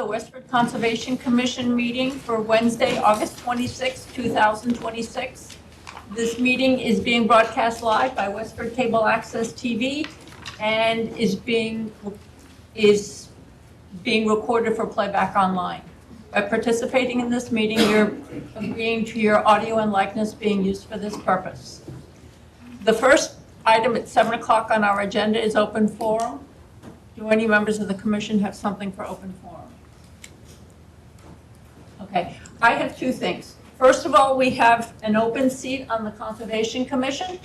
Westford Conservation Commission meeting for Wednesday, August 26, 2026. This meeting is being broadcast live by Westford Cable Access TV and is being recorded for playback online. By participating in this meeting, you're agreeing to your audio and likeness being used for this purpose. The first item at 7 o'clock on our agenda is open forum. Do any members of the commission have something for open forum? Okay, I have two things. First of all, we have an open seat on the Conservation Commission.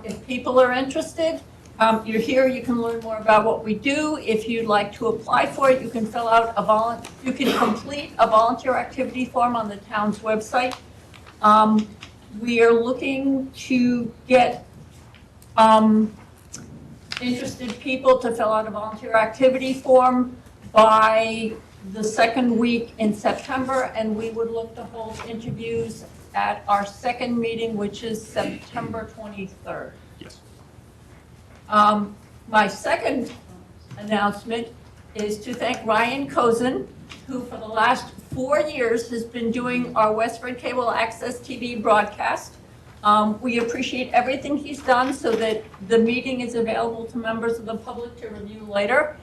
If people are interested, you're here, you can learn more about what we do. If you'd like to apply for it, you can fill out you can complete a volunteer activity form on the town's website. We are looking to get interested people to fill out a volunteer activity form by the second week in September, and we would look to hold interviews at our second meeting, which is September 23rd. Yes. My second announcement is to thank Ryan Cozen, who for the last 4 years has been doing our Westford Cable Access TV broadcast. We appreciate everything he's done so that the meeting is available to members of the public to review later.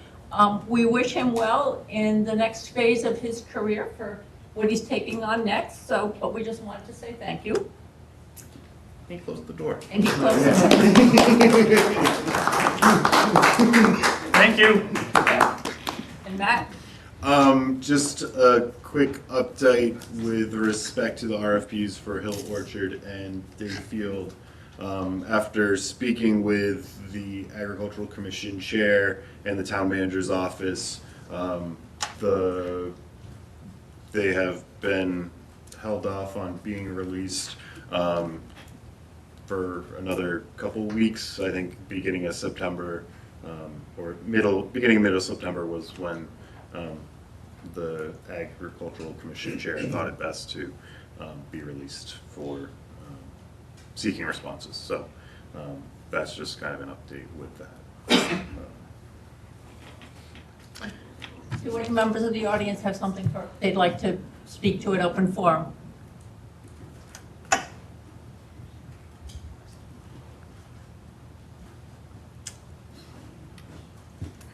We wish him well in the next phase of his career for what he's taking on next. But we just wanted to say thank you. He closed the door. And he closed it. Thank you. And Matt? Just a quick update with respect to the RFPs for Hill Orchard and Dayfield. After speaking with the Agricultural Commission Chair and the Town Manager's Office, they have been held off on being released for another couple weeks. I think beginning of September or beginning middle of September was when the Agricultural Commission Chair thought it best to be released for seeking responses. So that's just kind of an update with that. Do any members of the audience have something they'd like to speak to at open forum?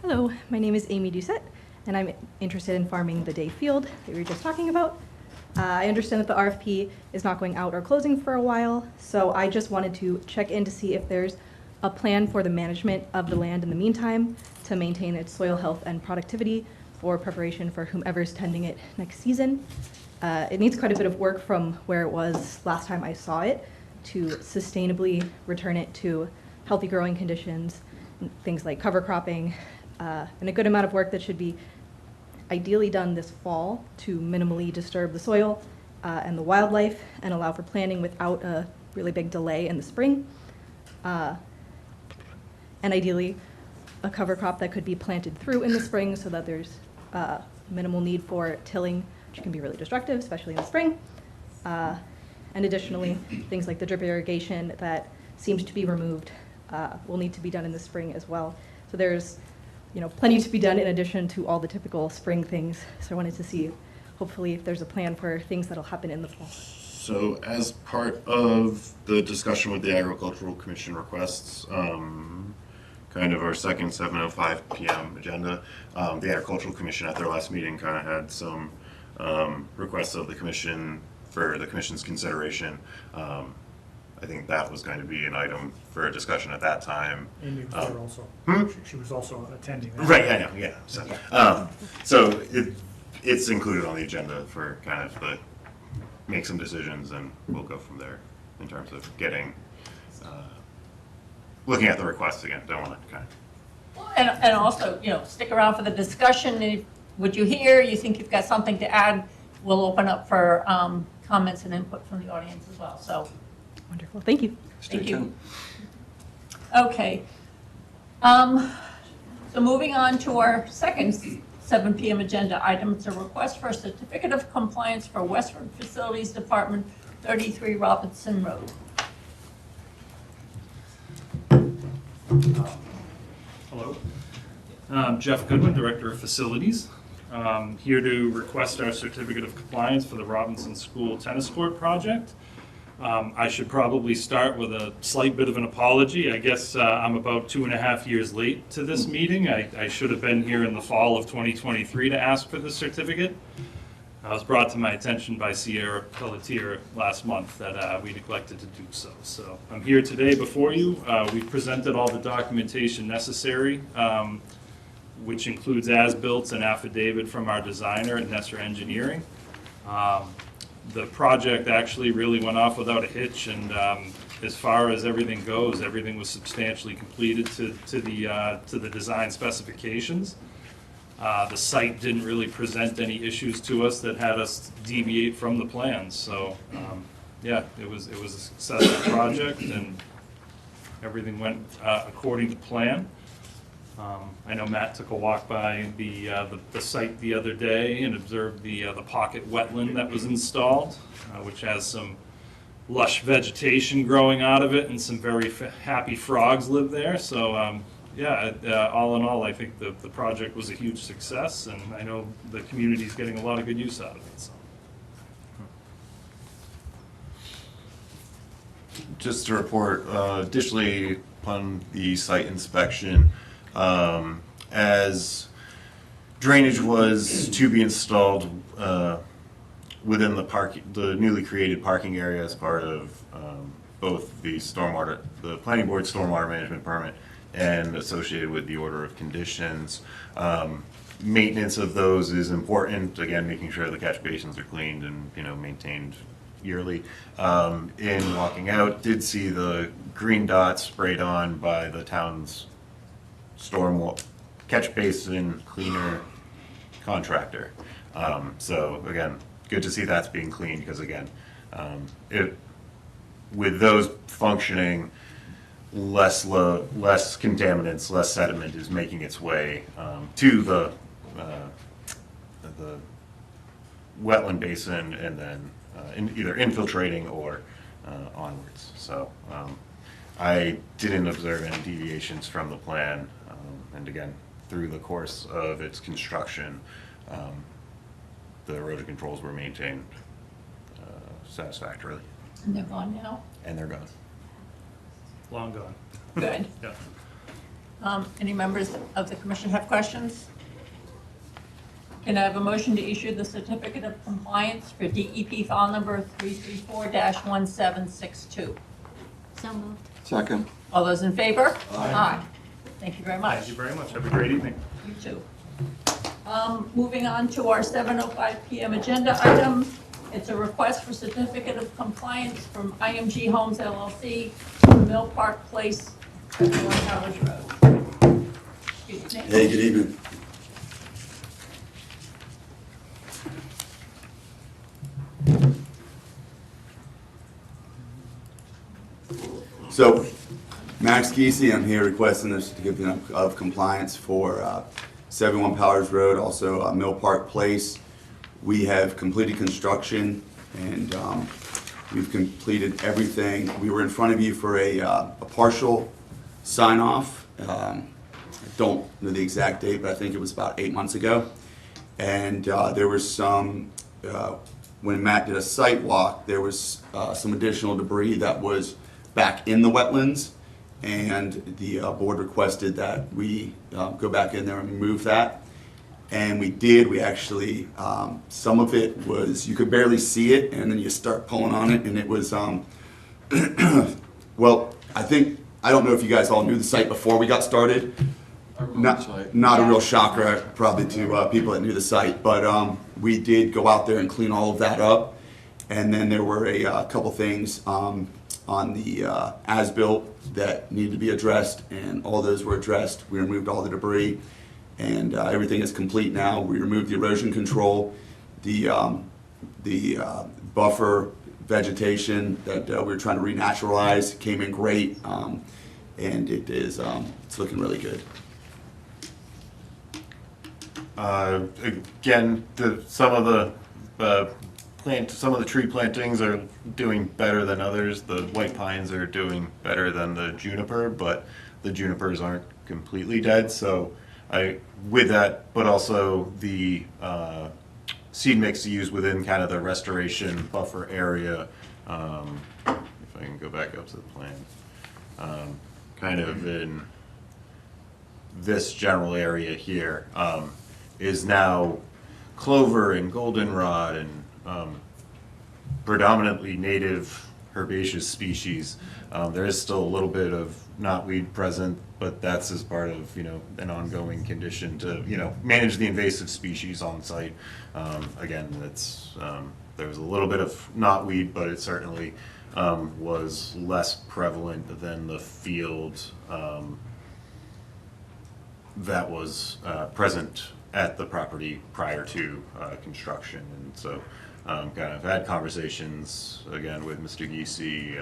Hello, my name is Amy Doucette, and I'm interested in farming the Dayfield that we were just talking about. I understand that the RFP is not going out or closing for a while, so I just wanted to check in to see if there's a plan for the management of the land in the meantime to maintain its soil health and productivity for preparation for whomever's tending it next season. It needs quite a bit of work from where it was last time I saw it to sustainably return it to healthy growing conditions, things like cover cropping, and a good amount of work that should be ideally done this fall to minimally disturb the soil and the wildlife and allow for planting without a really big delay in the spring. And ideally, a cover crop that could be planted through in the spring so that there's minimal need for tilling, which can be really destructive, especially in the spring. And additionally, things like the drip irrigation that seems to be removed will need to be done in the spring as well. So there's plenty to be done in addition to all the typical spring things. So I wanted to see, hopefully, if there's a plan for things that'll happen in the fall. So as part of the discussion with the Agricultural Commission requests, kind of our second 7:05 p.m. agenda, the Agricultural Commission at their last meeting kind of had some requests of the Commission for the Commission's consideration. I think that was going to be an item for a discussion at that time. Amy was there also. She was also attending that. Right, I know, yeah. So it's included on the agenda for kind of make some decisions, and we'll go from there in terms of getting, looking at the requests again. Don't want to kind of. And also, stick around for the discussion. If what you hear, you think you've got something to add, we'll open up for comments and input from the audience as well. So. Wonderful, thank you. Thank you. Okay. So moving on to our second 7 p.m. agenda item, it's a request for a certificate of compliance for Westford Facilities Department, 33 Robinson Road. Hello. Jeff Goodwin, Director of Facilities. Here to request our certificate of compliance for the Robinson School tennis court project. I should probably start with a slight bit of an apology. I guess I'm about 2.5 years late to this meeting. I should have been here in the fall of 2023 to ask for this certificate. It was brought to my attention by Sierra Pelletier last month that we neglected to do so. So I'm here today before you. We've presented all the documentation necessary, which includes as-built and affidavit from our designer at Nesser Engineering. The project actually really went off without a hitch, and as far as everything goes, everything was substantially completed to the design specifications. The site didn't really present any issues to us that had us deviate from the plans. So, yeah, it was a successful project, and everything went according to plan. I know Matt took a walk by the site the other day and observed the pocket wetland that was installed, which has some lush vegetation growing out of it, and some very happy frogs live there. So, yeah, all in all, I think the project was a huge success, and I know the community's getting a lot of good use out of it. So. Just to report, additionally, upon the site inspection, as drainage was to be installed within the newly created parking area as part of both the planning board stormwater management permit and associated with the order of conditions. Maintenance of those is important. Again, making sure the catch basins are cleaned and maintained yearly. In walking out, did see the green dots sprayed on by the town's catch basin cleaner contractor. So again, good to see that's being cleaned, because again, with those functioning, less contaminants, less sediment is making its way to the wetland basin, and then either infiltrating or onwards. So I didn't observe any deviations from the plan, and again, through the course of its construction, the erosion controls were maintained satisfactorily. And they're gone now? And they're gone. Long gone. Good. Yeah. Any members of the commission have questions? Can I have a motion to issue the certificate of compliance for DEP file number 334-1762? So moved. Second. All those in favor? Aye. Thank you very much. Thank you very much. Have a great evening. You too. Moving on to our 7:05 PM agenda item. It's a request for certificate of compliance from IMG Homes LLC for Mill Park Place at North Howard Road. Excuse me. Hey, good evening. So, Max Giese, I'm here requesting a certificate of compliance for 71 Powers Road, also Mill Park Place. We have completed construction, and we've completed everything. We were in front of you for a partial sign-off. I don't know the exact date, but I think it was about 8 months ago. And there was some, when Matt did a site walk, there was some additional debris that was back in the wetlands, and the board requested that we go back in there and remove that. And we did. We actually, some of it was, you could barely see it, and then you start pulling on it, and it was, well, I don't know if you guys all knew the site before we got started. Not a real shocker probably to people that knew the site, but we did go out there and clean all of that up. And then there were a couple things on the as-built that needed to be addressed, and all those were addressed. We removed all the debris, and everything is complete now. We removed the erosion control, the buffer vegetation that we were trying to renaturalize came in great, and it is it's looking really good. Again, some of the tree plantings are doing better than others. The white pines are doing better than the juniper, but the junipers aren't completely dead. So with that, but also the seed mix used within kind of the restoration buffer area. If I can go back up to the plan, kind of in this general area here, is now clover and goldenrod and predominantly native herbaceous species. There is still a little bit of knotweed present, but that's as part of, an ongoing condition to, manage the invasive species on site. Again, there was a little bit of knotweed, but it certainly was less prevalent than the field that was present at the property prior to construction. And so kind of had conversations again with Mr. Giese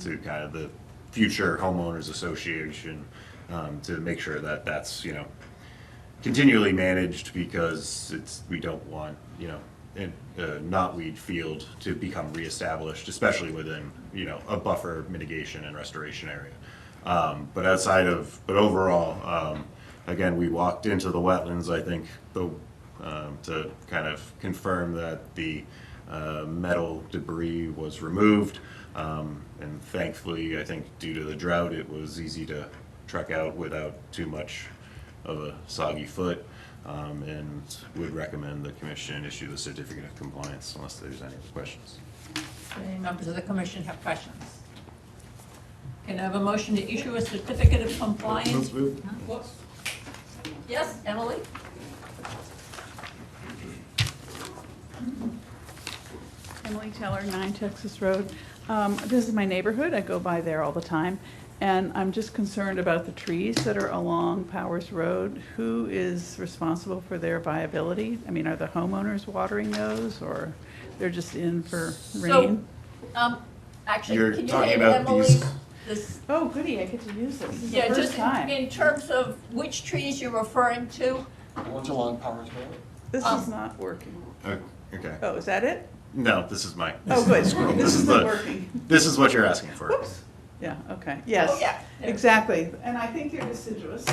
to kind of the future homeowners association to make sure that that's continually managed, because we don't want a knotweed field to become reestablished, especially within a buffer mitigation and restoration area. But overall, again, we walked into the wetlands, I think, to kind of confirm that the metal debris was removed. And thankfully, I think due to the drought, it was easy to trek out without too much of a soggy foot. And would recommend the commission issue the certificate of compliance unless there's any other questions. Any members of the commission have questions? Can I have a motion to issue a certificate of compliance? Whoops. Yes, Emily? Emily Taylor, 9 Texas Road. This is my neighborhood. I go by there all the time. And I'm just concerned about the trees that are along Powers Road. Who is responsible for their viability? I mean, are the homeowners watering those, or they're just in for rain? Actually, You're can you talking hand about Emily these- this? Oh, goody, I get to use this. This is the Yeah, first just time. in terms of which trees you're referring to. The ones along Powers Road? This is not working. Okay. Oh, is that it? No, this is mine. Oh, good. This is the- not working. This is what you're asking for. Whoops. Yeah, okay, yes. Oh, yeah. Exactly, and I think they're deciduous,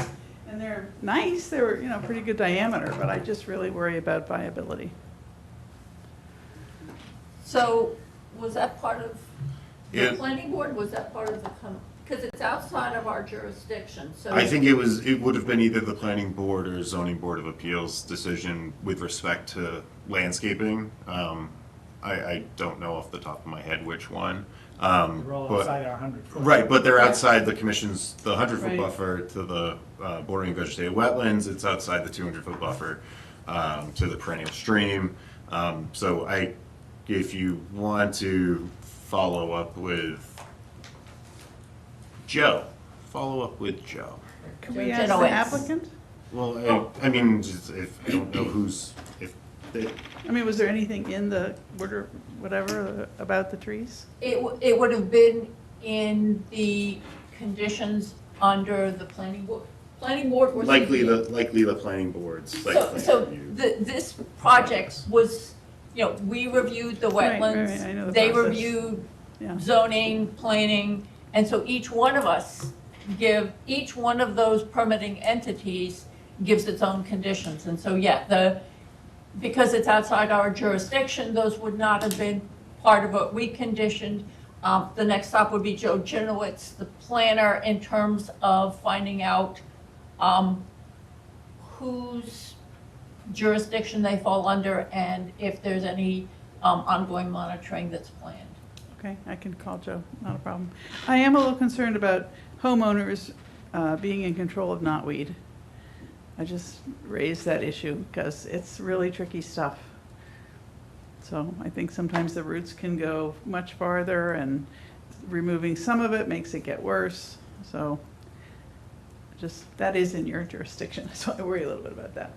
and they're nice, they're, pretty good diameter, but I just really worry about viability. So was that part of the Yeah. planning board? Was that part of the, because it's outside of our jurisdiction, so. I think it would have been either the planning board or zoning board of appeals decision with respect to landscaping. I don't know off the top of my head which one. They're all but- outside our 100-foot. Right, but they're outside the commission's, the 100-foot Right. buffer to the bordering vegetated wetlands. It's outside the 200-foot buffer to the perennial stream. So if you want to follow up with Joe, Can we ask the Genoese. applicant? Well, I mean, just if I don't know if they, I mean, was there anything in the order, whatever, about the trees? It would have been in the conditions under the planning board. Planning board was. likely the planning board's site plan So review. this project was, we reviewed the Right, wetlands. right, I know the They process. reviewed Yeah, zoning, planning, and so each one of us each one of those permitting entities gives its own conditions. And so, because it's outside our jurisdiction, those would not have been part of what we conditioned. The next stop would be Joe Genowitz, the planner, in terms of finding out whose jurisdiction they fall under and if there's any ongoing monitoring that's planned. okay, I can call Joe, not a problem. I am a little concerned about homeowners being in control of knotweed. I just raised that issue because it's really tricky stuff. So I think sometimes the roots can go much farther, and removing some of it makes it get worse. So that is in your jurisdiction, so I worry a little bit about that.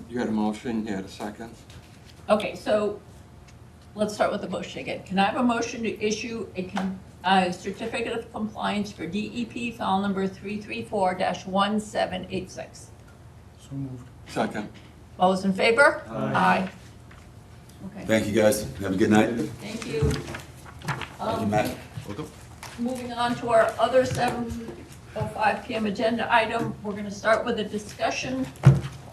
You had a motion, you had a second? Okay, so let's start with the motion again. Can I have a motion to issue a certificate of compliance for DEP file number 334-1786? So moved. Second. All those in favor? Aye. Okay, Thank you, guys. Have a good night. thank you. Thank you, Matt. Welcome. Moving on to our other 7:05 PM agenda item, we're going to start with a discussion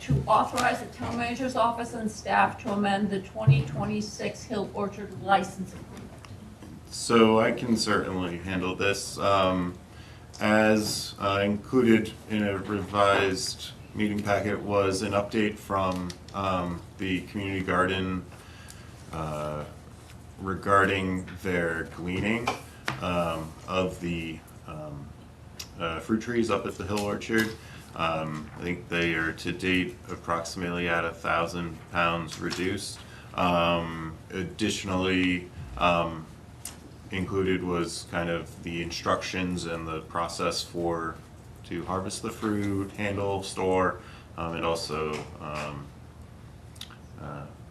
to authorize the town manager's office and staff to amend the 2026 Hill Orchard license agreement. So I can certainly handle this. As included in a revised meeting packet was an update from the community garden regarding their gleaning of the fruit trees up at the Hill Orchard. I think they are to date approximately at 1,000 pounds reduced. Additionally, included was kind of the instructions and the process to harvest the fruit, handle, store, and also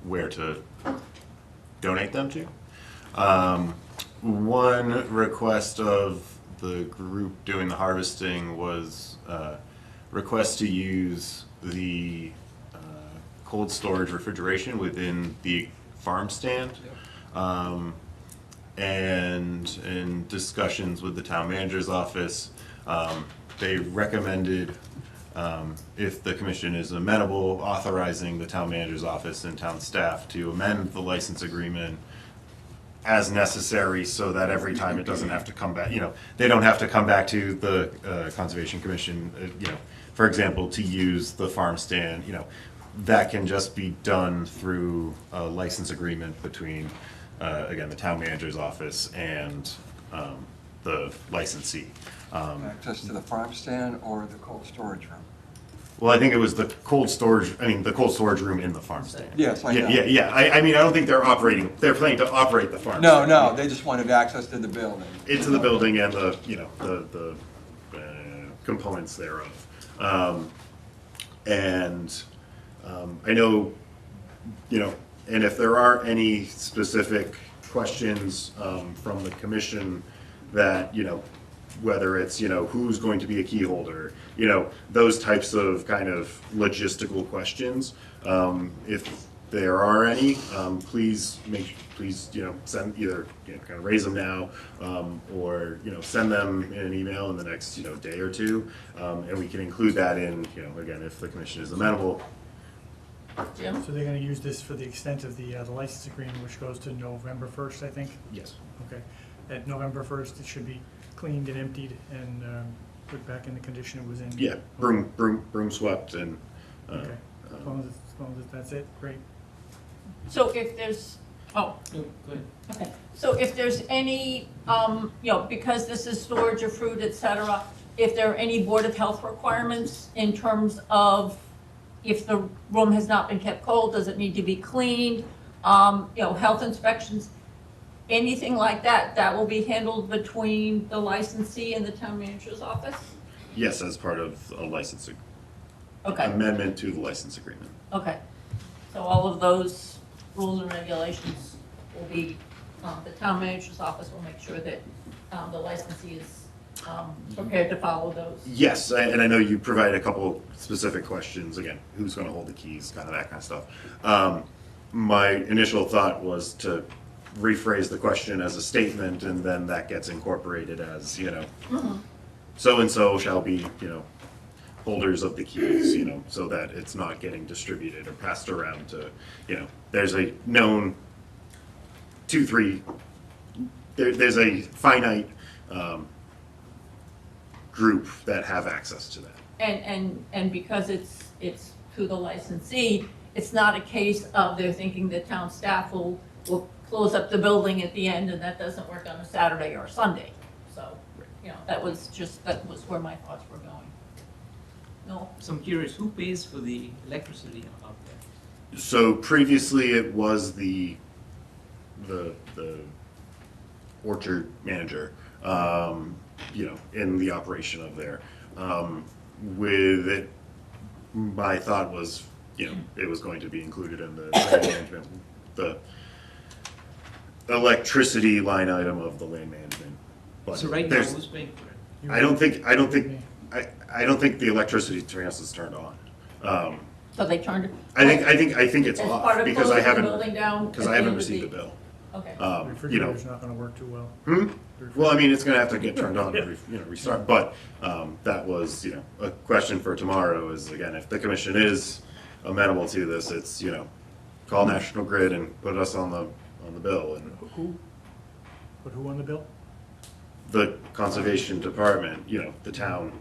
where to donate them to. One request of the group doing the harvesting was request to use the cold storage refrigeration within the farm stand. And in discussions with the town manager's office, they recommended, if the commission is amenable, authorizing the town manager's office and town staff to amend the license agreement as necessary, so that every time it doesn't have to come back, they don't have to come back to the Conservation Commission, for example, to use the farm stand, that can just be done through a license agreement between, again, the town manager's office and the licensee. Access to the farm stand or the cold storage room? Well, I think it was the cold storage room in the farm stand. Yes, I know. Yeah. I mean, I don't think they're planning to operate the farm No, stand. no, they just wanted access to the building. Into the building and the components thereof. I know, and if there are any specific questions from the commission that, whether it's, who's going to be a key holder, those types of kind of logistical questions, if there are any, please send either, kind of raise them now, or, send them in an email in the next, day or two, and we can include that in, again, if the commission is amenable. Jim? So they're gonna use this for the extent of the license agreement, which goes to November 1st, I think? Yes. Okay. At November 1st, it should be cleaned and emptied and put back in the condition it was in? Yeah, broom swept and, Okay. As long as that's it, great. So if there's, okay, so if there's any, because this is storage of fruit, et cetera, if there are any Board of Health requirements in terms of if the room has not been kept cold, does it need to be cleaned, health inspections, anything like that, that will be handled between the licensee and the town manager's office? yes, as part of a licensing Okay, amendment to the license agreement. okay. So all of those rules and regulations will be, the town manager's office will make sure that the licensee is prepared to follow those. Yes, and I know you provided a couple specific questions, again, who's gonna hold the keys, kind of that kind of stuff. My initial thought was to rephrase the question as a statement, and then that gets incorporated as, so-and-so shall be, holders of the keys, so that it's not getting distributed or passed around to, there's a known 2, 3, there's a finite group that have access to that. And because it's through the licensee, it's not a case of they're thinking the town staff will close up the building at the end, and that doesn't work on a Saturday or a Sunday. So, that was where my thoughts were going. No? So I'm curious, who pays for the electricity out there? So previously it was the orchard manager, in the operation of there. With it, my thought was, it was going to be included in the land management, the electricity line item of the land management. But So right now, there's- who's paying for it? I don't think the electricity, to be honest, is turned on. So they turned. I think it's As part off of because I closing the building haven't, down because at I the haven't end of received the- the bill. Okay. You know, Refrigerator's not gonna work too well. well, I mean, it's gonna have to get turned on to restart, but, that was, a question for tomorrow is, again, if the commission is amenable to this, it's, call National Grid and put us on the bill, and Who? Put who on the bill? the conservation department, the town,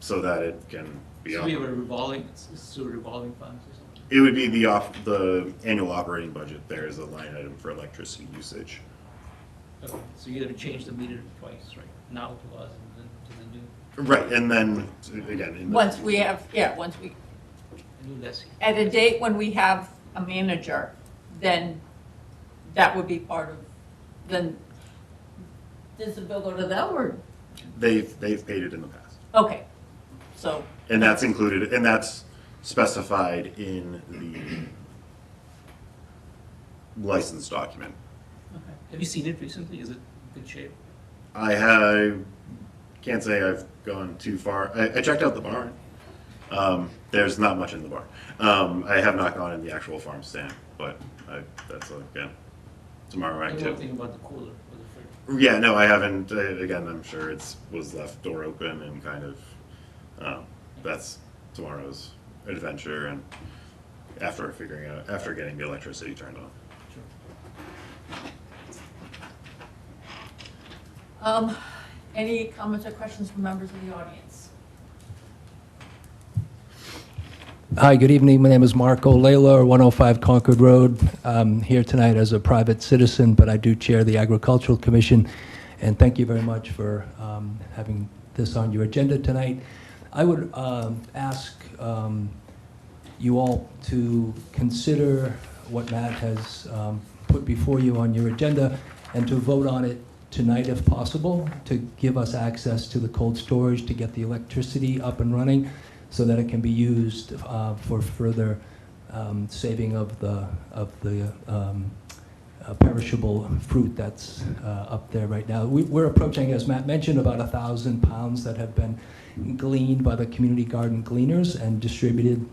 so that it can be So we have on. a revolving, it's a revolving funds or something? It would be the annual operating budget, there is a line item for electricity usage. Okay, so you're gonna change the meter twice, right? Now to us and then to the new, Right, and then, again, in the. Once we have, once we, new lessee. at a date when we have a manager, then that would be part of, then, does the bill go to them or, They've paid it in the past. okay, so, And that's included, and that's specified in the license document. Okay. Have you seen it recently? Is it in good shape? Can't say I've gone too far. I checked out the barn. There's not much in the barn. I have not gone in the actual farm stand, but that's, again, tomorrow And one activity. thing about the cooler or the fridge. Yeah, no, I haven't. Again, I'm sure was left door open and kind of, that's tomorrow's adventure and after getting the electricity turned on. any comments or questions from members of the audience? Hi, good evening. My name is Marco Layla, 105 Concord Road. I'm here tonight as a private citizen, but I do chair the Agricultural Commission. And thank you very much for having this on your agenda tonight. I would ask you all to consider what Matt has put before you on your agenda and to vote on it tonight if possible, to give us access to the cold storage, to get the electricity up and running so that it can be used for further saving of the perishable fruit that's up there right now. We're approaching, as Matt mentioned, about 1,000 pounds that have been gleaned by the community garden gleaners and distributed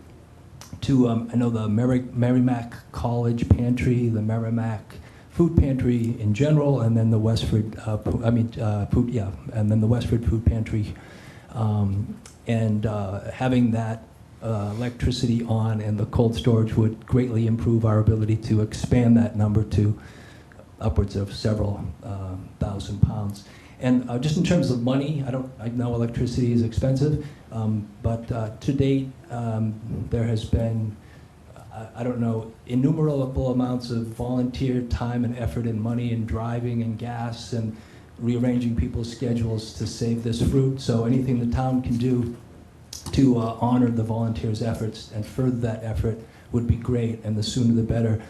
to, I know the Merrimack College Pantry, the Merrimack Food Pantry in general, and then the Westford, and then the Westford Food Pantry. Having that electricity on and the cold storage would greatly improve our ability to expand that number to upwards of several thousand pounds. And just in terms of money, I know electricity is expensive, but to date, there has been, I don't know, innumerable amounts of volunteer time and effort and money and driving and gas and rearranging people's schedules to save this fruit. So anything the town can do to honor the volunteers' efforts and further that effort would be great, and the sooner the better.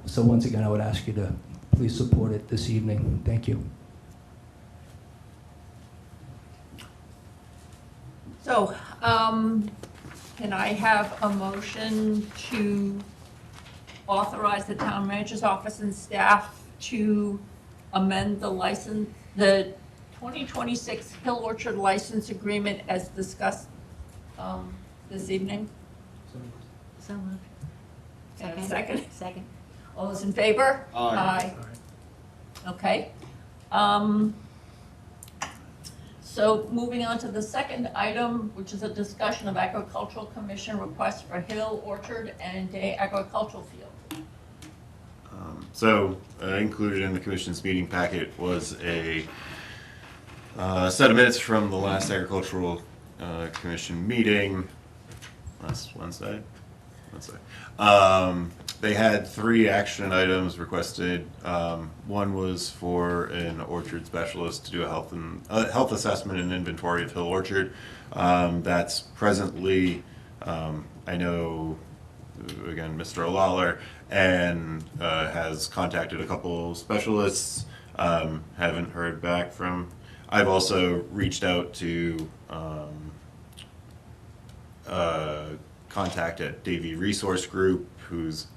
So once again, I would ask you to please support it this evening. Thank you. So, can I have a motion to authorize the town manager's office and staff to amend the license, the 2026 Hill Orchard license agreement as discussed this evening? So moved. And a second? Second. All those in favor? Aye. Okay. So moving on to the second item, which is a discussion of Agricultural Commission request for Hill Orchard and Day Agricultural Field. So included in the commission's meeting packet was a set of minutes from the last agricultural commission meeting last Wednesday. They had 3 action items requested. One was for an orchard specialist to do a health assessment and inventory of Hill Orchard. That's presently, I know, again, Mr. O'Lawler, and has contacted a couple specialists. Haven't heard back from. I've also reached out to contact at Davie Resource Group, who's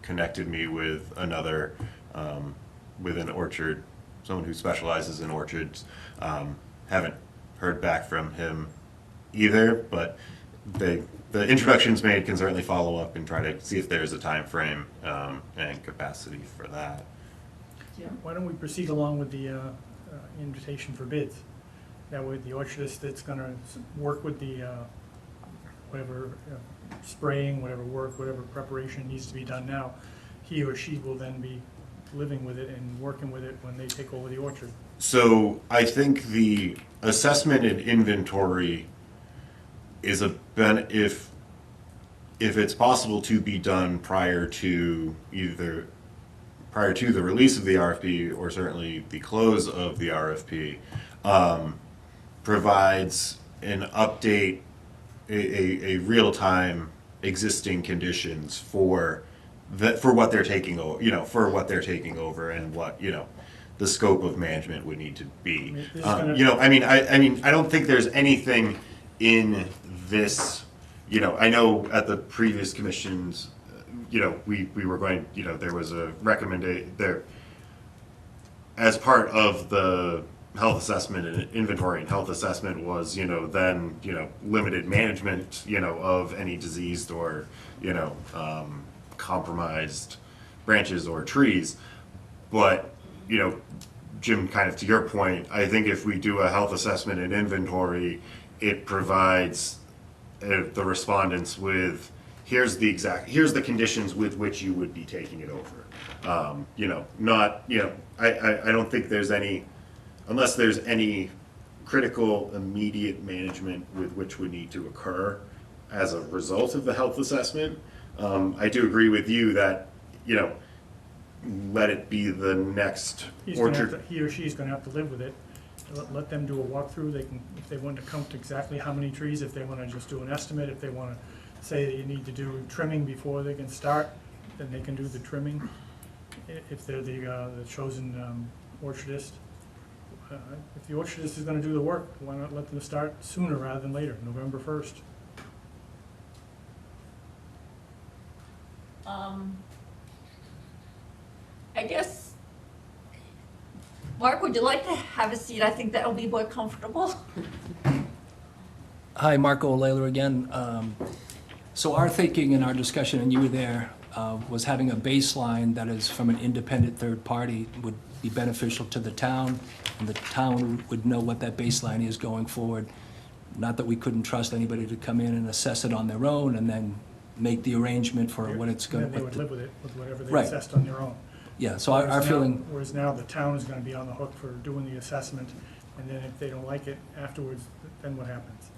connected me with another, with an orchard, someone who specializes in orchards. Haven't heard back from him either, but the introductions made can certainly follow up and try to see if there's a time frame and capacity for that. Why don't we proceed along with the invitation for bids? That way the orchardist that's gonna work with the, whatever spraying, whatever work, whatever preparation needs to be done now, he or she will then be living with it and working with it when they take over the orchard. So I think the assessment and inventory is if it's possible to be done prior to the release of the RFP or certainly the close of the RFP, provides an update, a real-time existing conditions for what they're taking over, for what they're taking over and what, the scope of management would need to be. I don't think there's anything in this, I know at the previous commissions, we were going, there was a recommendation there as part of the health assessment and inventory and health assessment was, then, limited management, of any diseased or, compromised branches or trees. But, Jim, kind of to your point, I think if we do a health assessment and inventory, it provides the respondents with, here's the conditions with which you would be taking it over. I don't think there's any, unless there's any critical immediate management with which would need to occur as a result of the health assessment. I do agree with you that, let it be the next orchard. He or she's gonna have to live with it. Let them do a walkthrough. They can, if they want to count exactly how many trees, if they want to just do an estimate, if they want to say that you need to do trimming before they can start, then they can do the trimming. If they're the chosen orchardist. If the orchardist is going to do the work, why not let them start sooner rather than later, November 1st? I guess, Mark, would you like to have a seat? I think that will be more comfortable. Hi, Marco Layler again. So our thinking in our discussion, and you were there, was having a baseline that is from an independent third party would be beneficial to the town, and the town would know what that baseline is going forward. Not that we couldn't trust anybody to come in and assess it on their own and then make the arrangement for what it's going to. Then they would live with it, with whatever they Right. assessed on their own. Yeah, so our feeling, Whereas now the town is going to be on the hook for doing the assessment, and then if they don't like it afterwards, then what happens?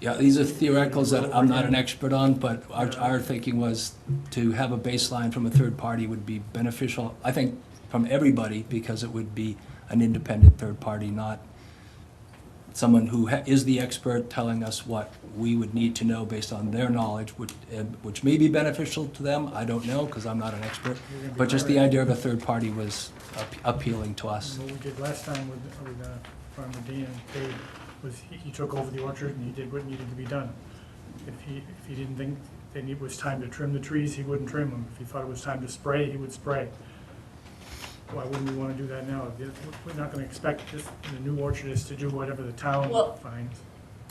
yeah, these are theoreticals that I'm not an expert on, but our thinking was to have a baseline from a third party would be beneficial, I think, from everybody, because it would be an independent third party, not someone who is the expert telling us what we would need to know based on their knowledge, which may be beneficial to them, I don't know, because I'm not an expert, but just the idea of a third party was appealing to us. What we did last time with Farmer Dan and Dave was he took over the orchard and he did what needed to be done. If he didn't think that it was time to trim the trees, he wouldn't trim them. If he thought it was time to spray, he would spray. Why wouldn't we want to do that now? We're not going to expect the new orchardist to do whatever the town finds.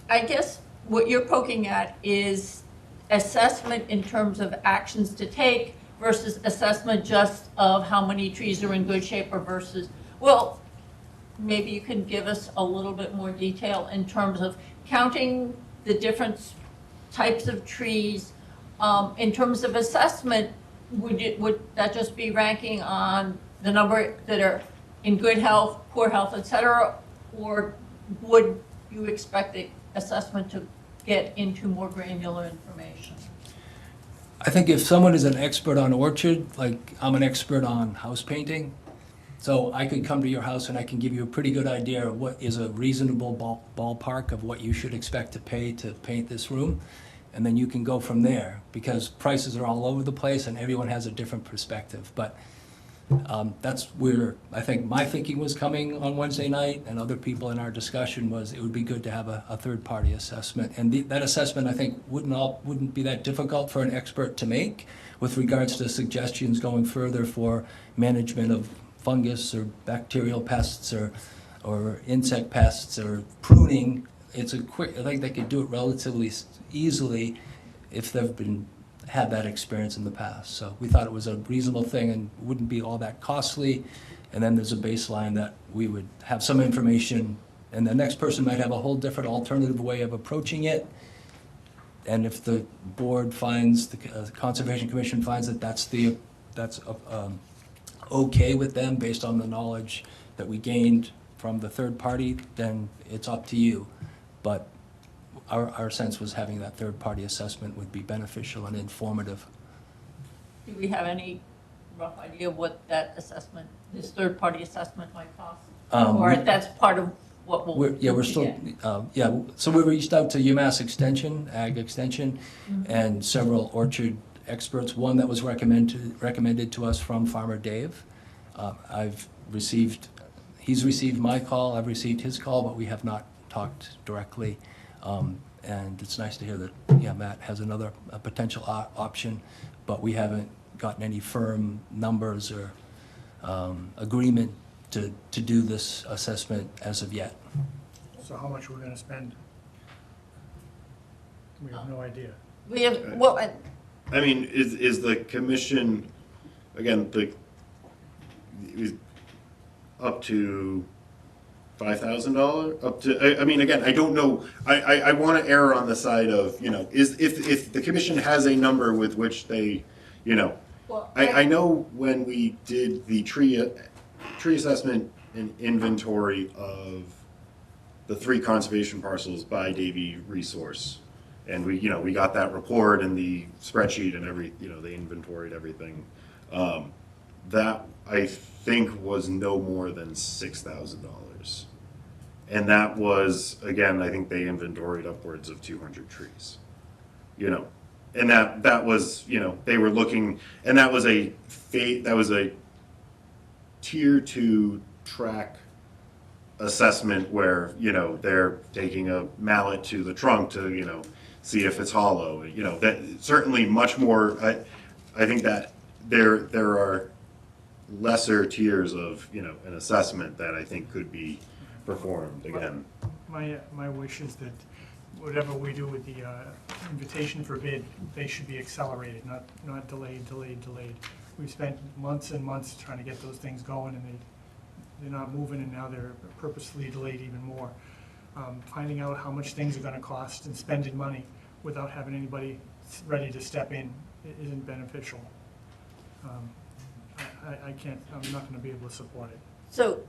I guess what you're poking at is assessment in terms of actions to take versus assessment just of how many trees are in good shape or versus, well, maybe you can give us a little bit more detail in terms of counting the different types of trees. In terms of assessment, would that just be ranking on the number that are in good health, poor health, et cetera? Or would you expect the assessment to get into more granular information? I think if someone is an expert on orchard, like I'm an expert on house painting, so I could come to your house and I can give you a pretty good idea of what is a reasonable ballpark of what you should expect to pay to paint this room. And then you can go from there, because prices are all over the place and everyone has a different perspective. But that's where I think my thinking was coming on Wednesday night, and other people in our discussion was it would be good to have a third-party assessment. And that assessment, I think, wouldn't be that difficult for an expert to make with regards to suggestions going further for management of fungus or bacterial pests or insect pests or pruning. it's a quick, I think they could do it relatively easily if they've had that experience in the past. So we thought it was a reasonable thing and wouldn't be all that costly. And then there's a baseline that we would have some information, and the next person might have a whole different alternative way of approaching it. And if the board finds, the Conservation Commission finds that that's okay with them based on the knowledge that we gained from the third party, then it's up to you. But our sense was having that third party assessment would be beneficial and informative. Do we have any rough idea of what that assessment, this third party assessment might cost? Or that's part of what we'll. We're still, so we reached out to UMass Extension, Ag Extension, and several orchard experts. One that was recommended to us from Farmer Dave. He's received my call, I've received his call, but we have not talked directly. And it's nice to hear that, Matt has a potential option, but we haven't gotten any firm numbers or agreement to do this assessment as of yet. So how much we're gonna spend? We have no idea. We have, well, I mean, is the commission, again, up to $5,000, up to, I mean, again, I don't know, I want to err on the side of, if the commission has a number with which they, well, I know when we did the tree assessment and inventory of the 3 conservation parcels by Davy Resource, and we got that report and the spreadsheet and they inventoried everything. That I think was no more than $6,000. And that was, again, I think they inventoried upwards of 200 trees. And that was, they were looking, and that was a tier 2 track assessment where, they're taking a mallet to the trunk to, see if it's hollow. That certainly much more, I think that there are lesser tiers of, an assessment that I think could be performed again. My wish is that whatever we do with the invitation for bid, they should be accelerated, not delayed. We've spent months and months trying to get those things going, and they're not moving, and now they're purposely delayed even more. Finding out how much things are gonna cost and spending money without having anybody ready to step in isn't beneficial. I'm not gonna be able to support it. so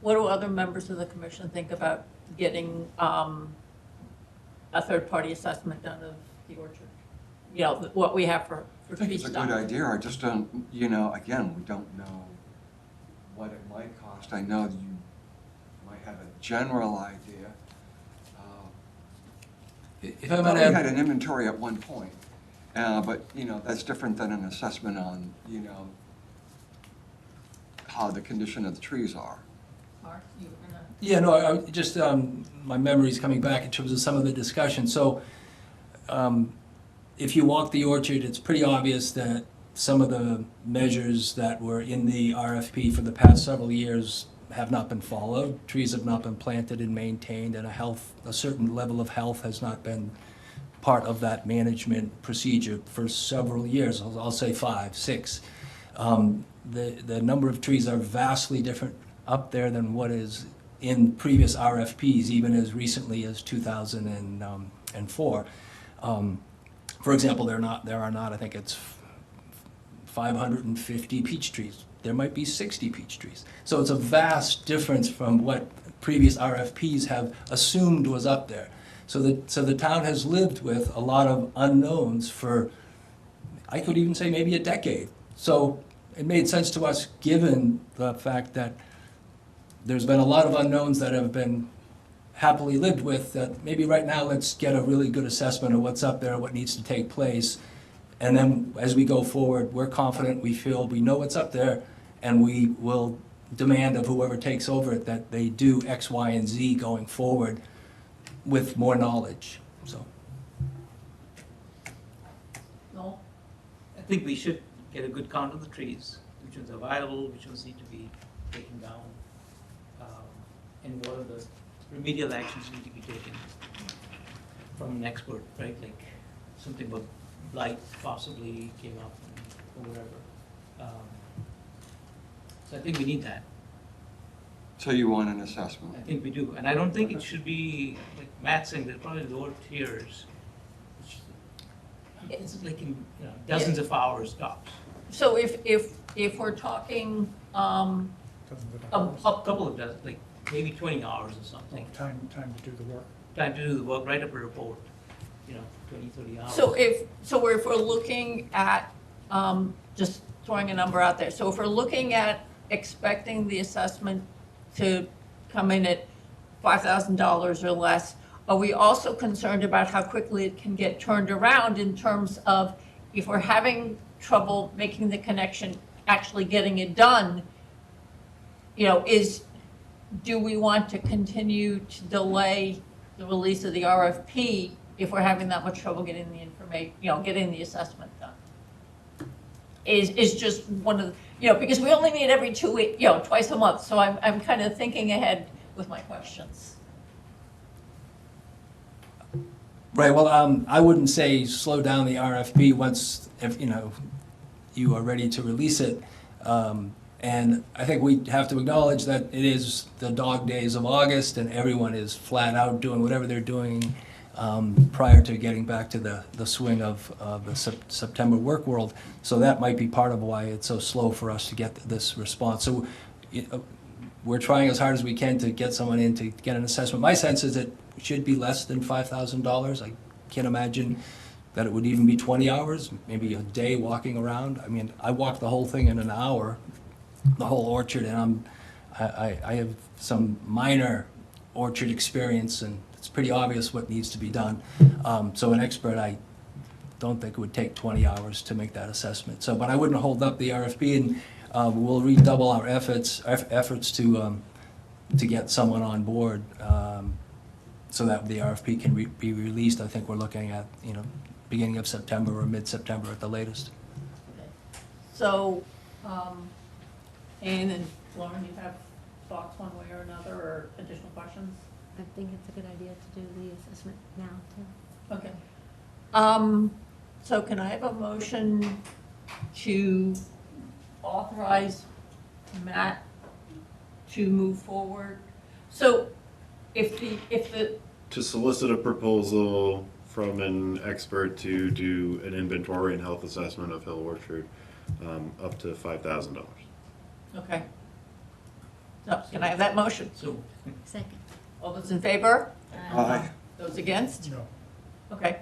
what do other members of the commission think about getting a third party assessment done of the orchard? What we have for I think tree it's a stock. good idea, I just don't, again, we don't know what it might cost. I know that you might have a general idea. If I We might had add, an inventory at one point, but, that's different than an assessment on, how the condition of the trees are. Mark, you were gonna. yeah, no, I just, my memory's coming back in terms of some of the discussion. So, if you walk the orchard, it's pretty obvious that some of the measures that were in the RFP for the past several years have not been followed. Trees have not been planted and maintained, and a certain level of health has not been part of that management procedure for several years. I'll say 5, 6. The number of trees are vastly different up there than what is in previous RFPs, even as recently as 2004. For example, there are not, I think it's 550 peach trees. There might be 60 peach trees. So it's a vast difference from what previous RFPs have assumed was up there. So the town has lived with a lot of unknowns for, I could even say maybe a decade. So it made sense to us, given the fact that there's been a lot of unknowns that have been happily lived with, that maybe right now let's get a really good assessment of what's up there, what needs to take place. And then as we go forward, we're confident, we feel we know what's up there, and we will demand of whoever takes over it that they do X, Y, and Z going forward with more knowledge, so. No? I think we should get a good count of the trees, which ones are viable, which ones need to be taken down, and what are the remedial actions need to be taken from an expert, right? Like something about blight possibly came up or whatever. So I think we need that. So you want an assessment? I think we do. And I don't think it should be, like Matt saying, there's probably lower tiers. It's like in, dozens of hours tops. So if we're talking, Doesn't it? Um, A couple of dozen, like maybe 20 hours or something. Time to do the work. Time to do the work, write up a report, 20, 30 hours. so if we're looking at, just throwing a number out there, so if we're looking at expecting the assessment to come in at $5,000 or less, are we also concerned about how quickly it can get turned around in terms of if we're having trouble making the connection, actually getting it done, do we want to continue to delay the release of the RFP if we're having that much trouble getting the information, getting the assessment done? Is just one of the, because we only meet every 2 weeks, twice a month, so I'm kind of thinking ahead with my questions. Right, well, I wouldn't say slow down the RFP once, if, you are ready to release it. And I think we have to acknowledge that it is the dog days of August and everyone is flat out doing whatever they're doing prior to getting back to the swing of the September work world. So that might be part of why it's so slow for us to get this response. So we're trying as hard as we can to get someone in to get an assessment. My sense is it should be less than $5,000. I can't imagine that it would even be 20 hours, maybe a day walking around. I mean, I walked the whole thing in an hour, the whole orchard, and I have some minor orchard experience, and it's pretty obvious what needs to be done. So an expert, I don't think it would take 20 hours to make that assessment. So, but I wouldn't hold up the RFP, and we'll redouble our efforts to get someone on board so that the RFP can be released. I think we're looking at beginning of September or mid-September at the latest. So, Anne and Lauren, you have thoughts one way or another, or additional questions? I think it's a good idea to do the assessment now, too. Okay. So can I have a motion to authorize Matt to move forward? So if the To solicit a proposal from an expert to do an inventory and health assessment of Hill Orchard, up to $5,000. okay. So can I have that motion? So, Second. All those in favor? Aye. Those against? No. Okay.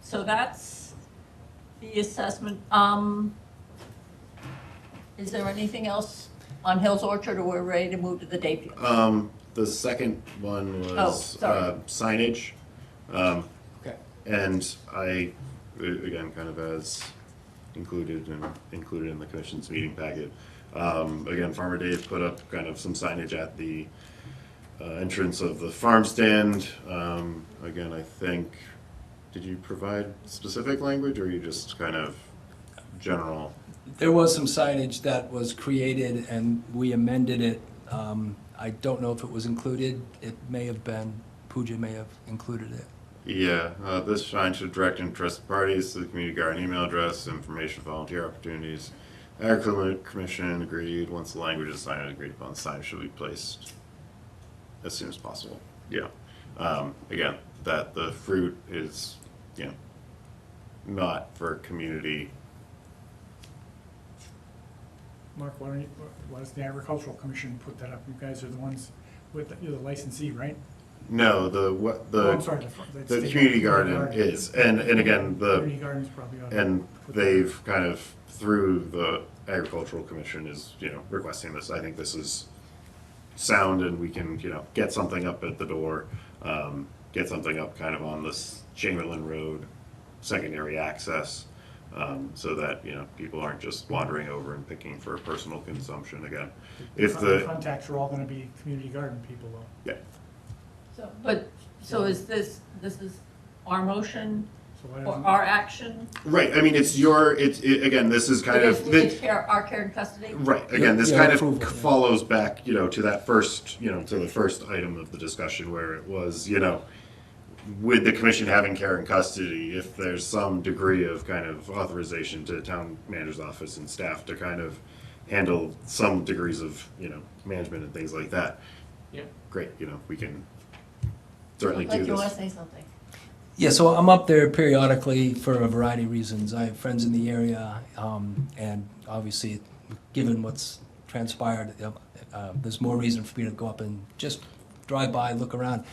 So that's the assessment. Is there anything else on Hills Orchard, or we're ready to move to the day field? The second one was Oh, sorry. signage. Okay. And I, again, kind of as included in the commission's meeting packet. Again, Farmer Dave put up kind of some signage at the entrance of the farm stand. Again, I think, did you provide specific language, or you just kind of general? There was some signage that was created and we amended it. I don't know if it was included. It may have been, Pooja may have included it. Yeah, this sign should direct interested parties to the community garden email address, information, volunteer opportunities. Agricultural Commission agreed, once the language is signed and agreed upon, the sign should be placed as soon as possible. Yeah. Again, that the fruit is, not for community. Mark, why does the Agricultural Commission put that up? You guys are the ones you're the licensee, right? No, Oh, I'm sorry, the community garden is, and again, Community gardens probably ought to and put that up. they've kind of, through the Agricultural Commission is, requesting this. I think this is sound, and we can, get something up at the door, get something up kind of on this Chamberlain Road, secondary access, so that, people aren't just wandering over and picking for personal consumption again. If The the, contacts are all gonna be community garden people, though. yeah, So is this is our motion So why or doesn't, our action? Right, I mean, again, this is kind of. Our care and custody? Right, again, this Your kind of approval, yeah. follows back, to that first, to the first item of the discussion where it was, with the commission having care and custody, if there's some degree of kind of authorization to the town manager's office and staff to kind of handle some degrees of, management and things like that. Yeah. Great, we can certainly Like do you want this. to say something? Yeah, so I'm up there periodically for a variety of reasons. I have friends in the area, and obviously, given what's transpired, there's more reason for me to go up and just drive by, look around.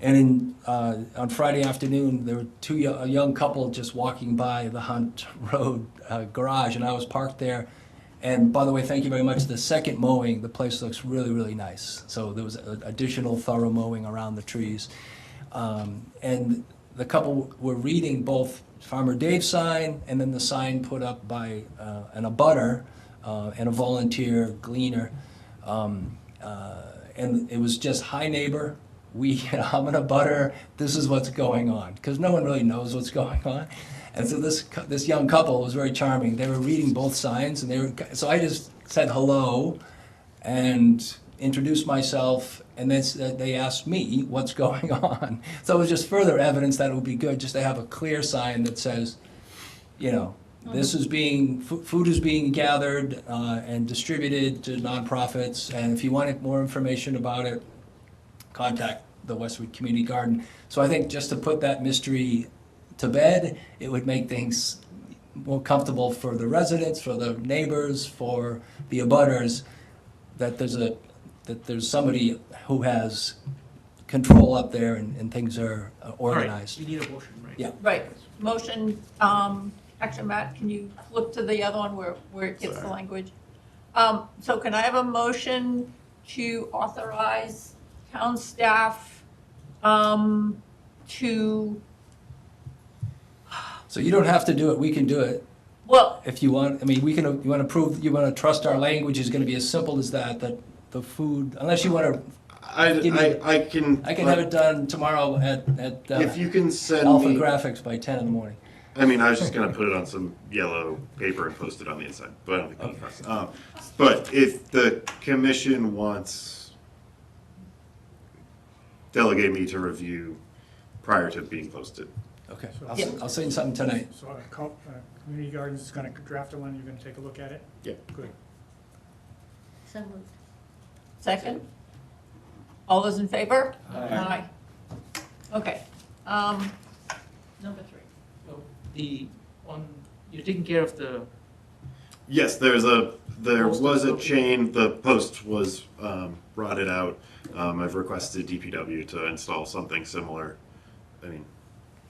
And on Friday afternoon, there were a young couple just walking by the Hunt Road garage, and I was parked there. And by the way, thank you very much. The second mowing, the place looks really, really nice. So there was additional thorough mowing around the trees. And the couple were reading both Farmer Dave's sign and then the sign put up by an abutter and a volunteer gleaner. And it was just, hi neighbor, I'm an abutter, this is what's going on. Because no one really knows what's going on. And so this young couple was very charming. They were reading both signs, and so I just said hello and introduced myself, and then they asked me what's going on. So it was just further evidence that it would be good just to have a clear sign that says, this is food is being gathered and distributed to nonprofits, and if you wanted more information about it, contact the Westwood Community Garden. So I think just to put that mystery to bed, it would make things more comfortable for the residents, for the neighbors, for the abutters, that there's somebody who has control up there and things are organized. All right, we need a motion, right? Yeah. Right, motion, actually, Matt, can you look to the other one where it gets the language? So can I have a motion to authorize town staff to, So you don't have to do it, we can do it. well, If you want, I mean, you want to trust our language is going to be as simple as that the food, unless you want to, I can. I can have it done tomorrow at If you can send Alpha me. Graphics by 10 in the morning. I mean, I was just gonna put it on some yellow paper and post it on the inside, but I don't think that's but if the commission wants, delegate me to review prior to being posted. Okay, Yeah. I'll send you something tonight. so Community Gardens is gonna draft a one, you're gonna take a look at it? Yeah. Good. So moved. second? All those in favor? Aye. Okay, number 3. So the one, you're taking care of the, Yes, there was a chain, the post was rotted out. I've requested DPW to install something similar. I mean,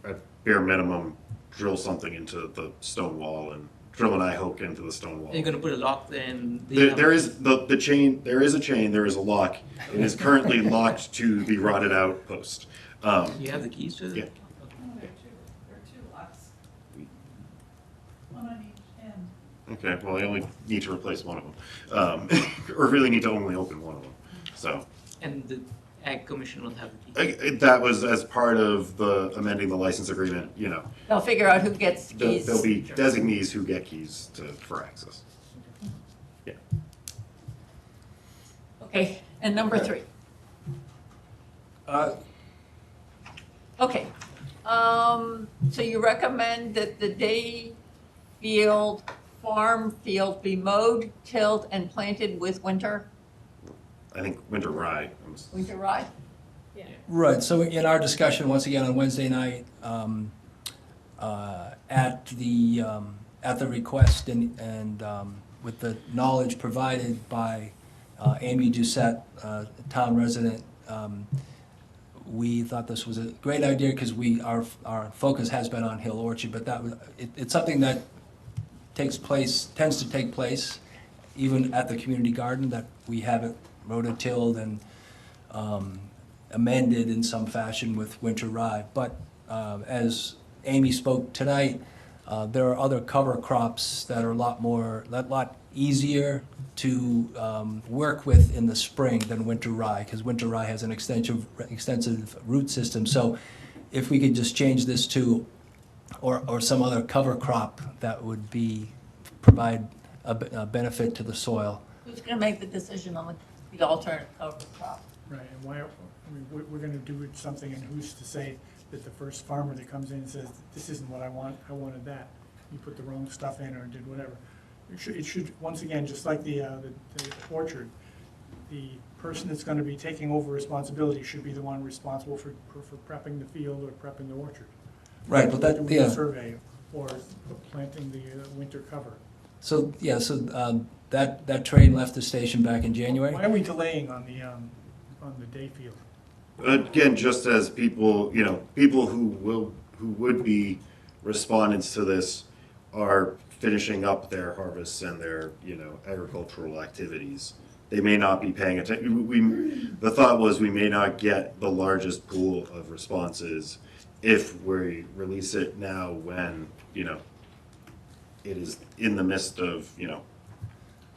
at bare minimum, drill something into the stone wall and drill an eye hook into the stone wall. you're gonna put a lock then? There is the chain, there is a lock. It is currently locked to the rotted out post. You have the keys to it? Yeah. There are two locks. One on each end. Okay, well, I only need to replace one of them. Or really need to only open one of them, so. And the Ag Commission will have the keys? That was as part of the amending the license agreement, They'll figure out who gets keys. there'll be designees who get keys for access. Yeah. Okay, and number 3. Okay, so you recommend that the farm field be mowed, tilled, and planted with winter I think winter rye. rye? Right, so in our discussion, once again, on Wednesday night, at the request and with the knowledge provided by Amy Doucette, town resident, we thought this was a great idea because our focus has been on Hill Orchard, but it's something that tends to take place even at the community garden, that we have it rototilled and amended in some fashion with winter rye. But as Amy spoke tonight, there are other cover crops that are a lot easier to work with in the spring than winter rye, because winter rye has an extensive root system. So if we could just change this to or some other cover crop that would provide a benefit to the soil. Who's going to make the decision on the alternate cover crop? Right, and why, I mean, we're gonna do something, and who's to say that the first farmer that comes in and says, this isn't what I want, I wanted that. You put the wrong stuff in or did whatever. It should, once again, just like the orchard, the person that's gonna be taking over responsibility should be the one responsible for prepping the field or prepping the orchard. Right, but that, Doing yeah. the survey or planting the winter cover. So, yeah, so that train left the station back in January? Why are we delaying on the day field? Again, just as people, people who would be respondents to this are finishing up their harvests and their, agricultural activities. They may not be paying attention. The thought was we may not get the largest pool of responses if we release it now when, it is in the midst of,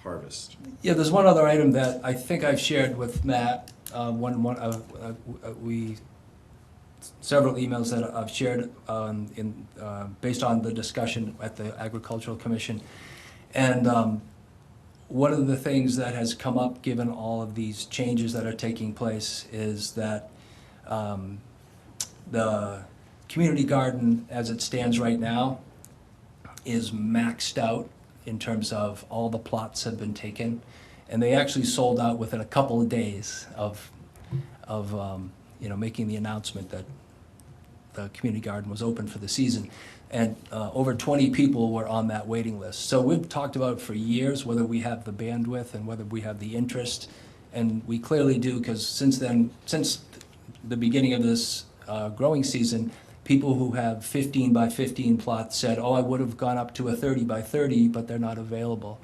harvest. Yeah, there's one other item that I think I've shared with Matt, several emails that I've shared based on the discussion at the Agricultural Commission. And one of the things that has come up, given all of these changes that are taking place, is that the community garden, as it stands right now, is maxed out in terms of all the plots have been taken. And they actually sold out within a couple of days of making the announcement that the community garden was open for the season. And over 20 people were on that waiting list. So we've talked about for years whether we have the bandwidth and whether we have the interest. And we clearly do, because since the beginning of this growing season, people who have 15 by 15 plots said, oh, I would have gone up to a 30 by 30, but they're not available.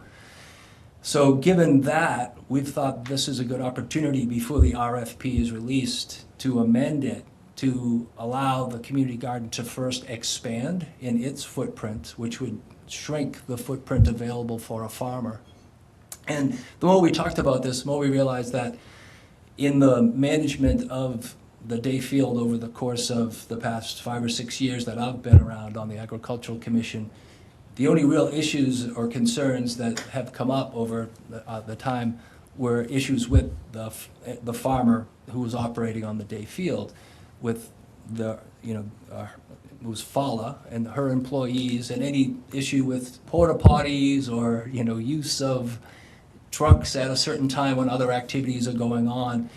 So given that, we've thought this is a good opportunity before the RFP is released to amend it to allow the community garden to first expand in its footprint, which would shrink the footprint available for a farmer. And the more we talked about this, the more we realized that in the management of the day field over the course of the past 5 or 6 years that I've been around on the Agricultural Commission, the only real issues or concerns that have come up over the time were issues with the farmer who was operating on the day field, with it was Fala and her employees, and any issue with porta potties or use of trucks at a certain time when other activities are going on.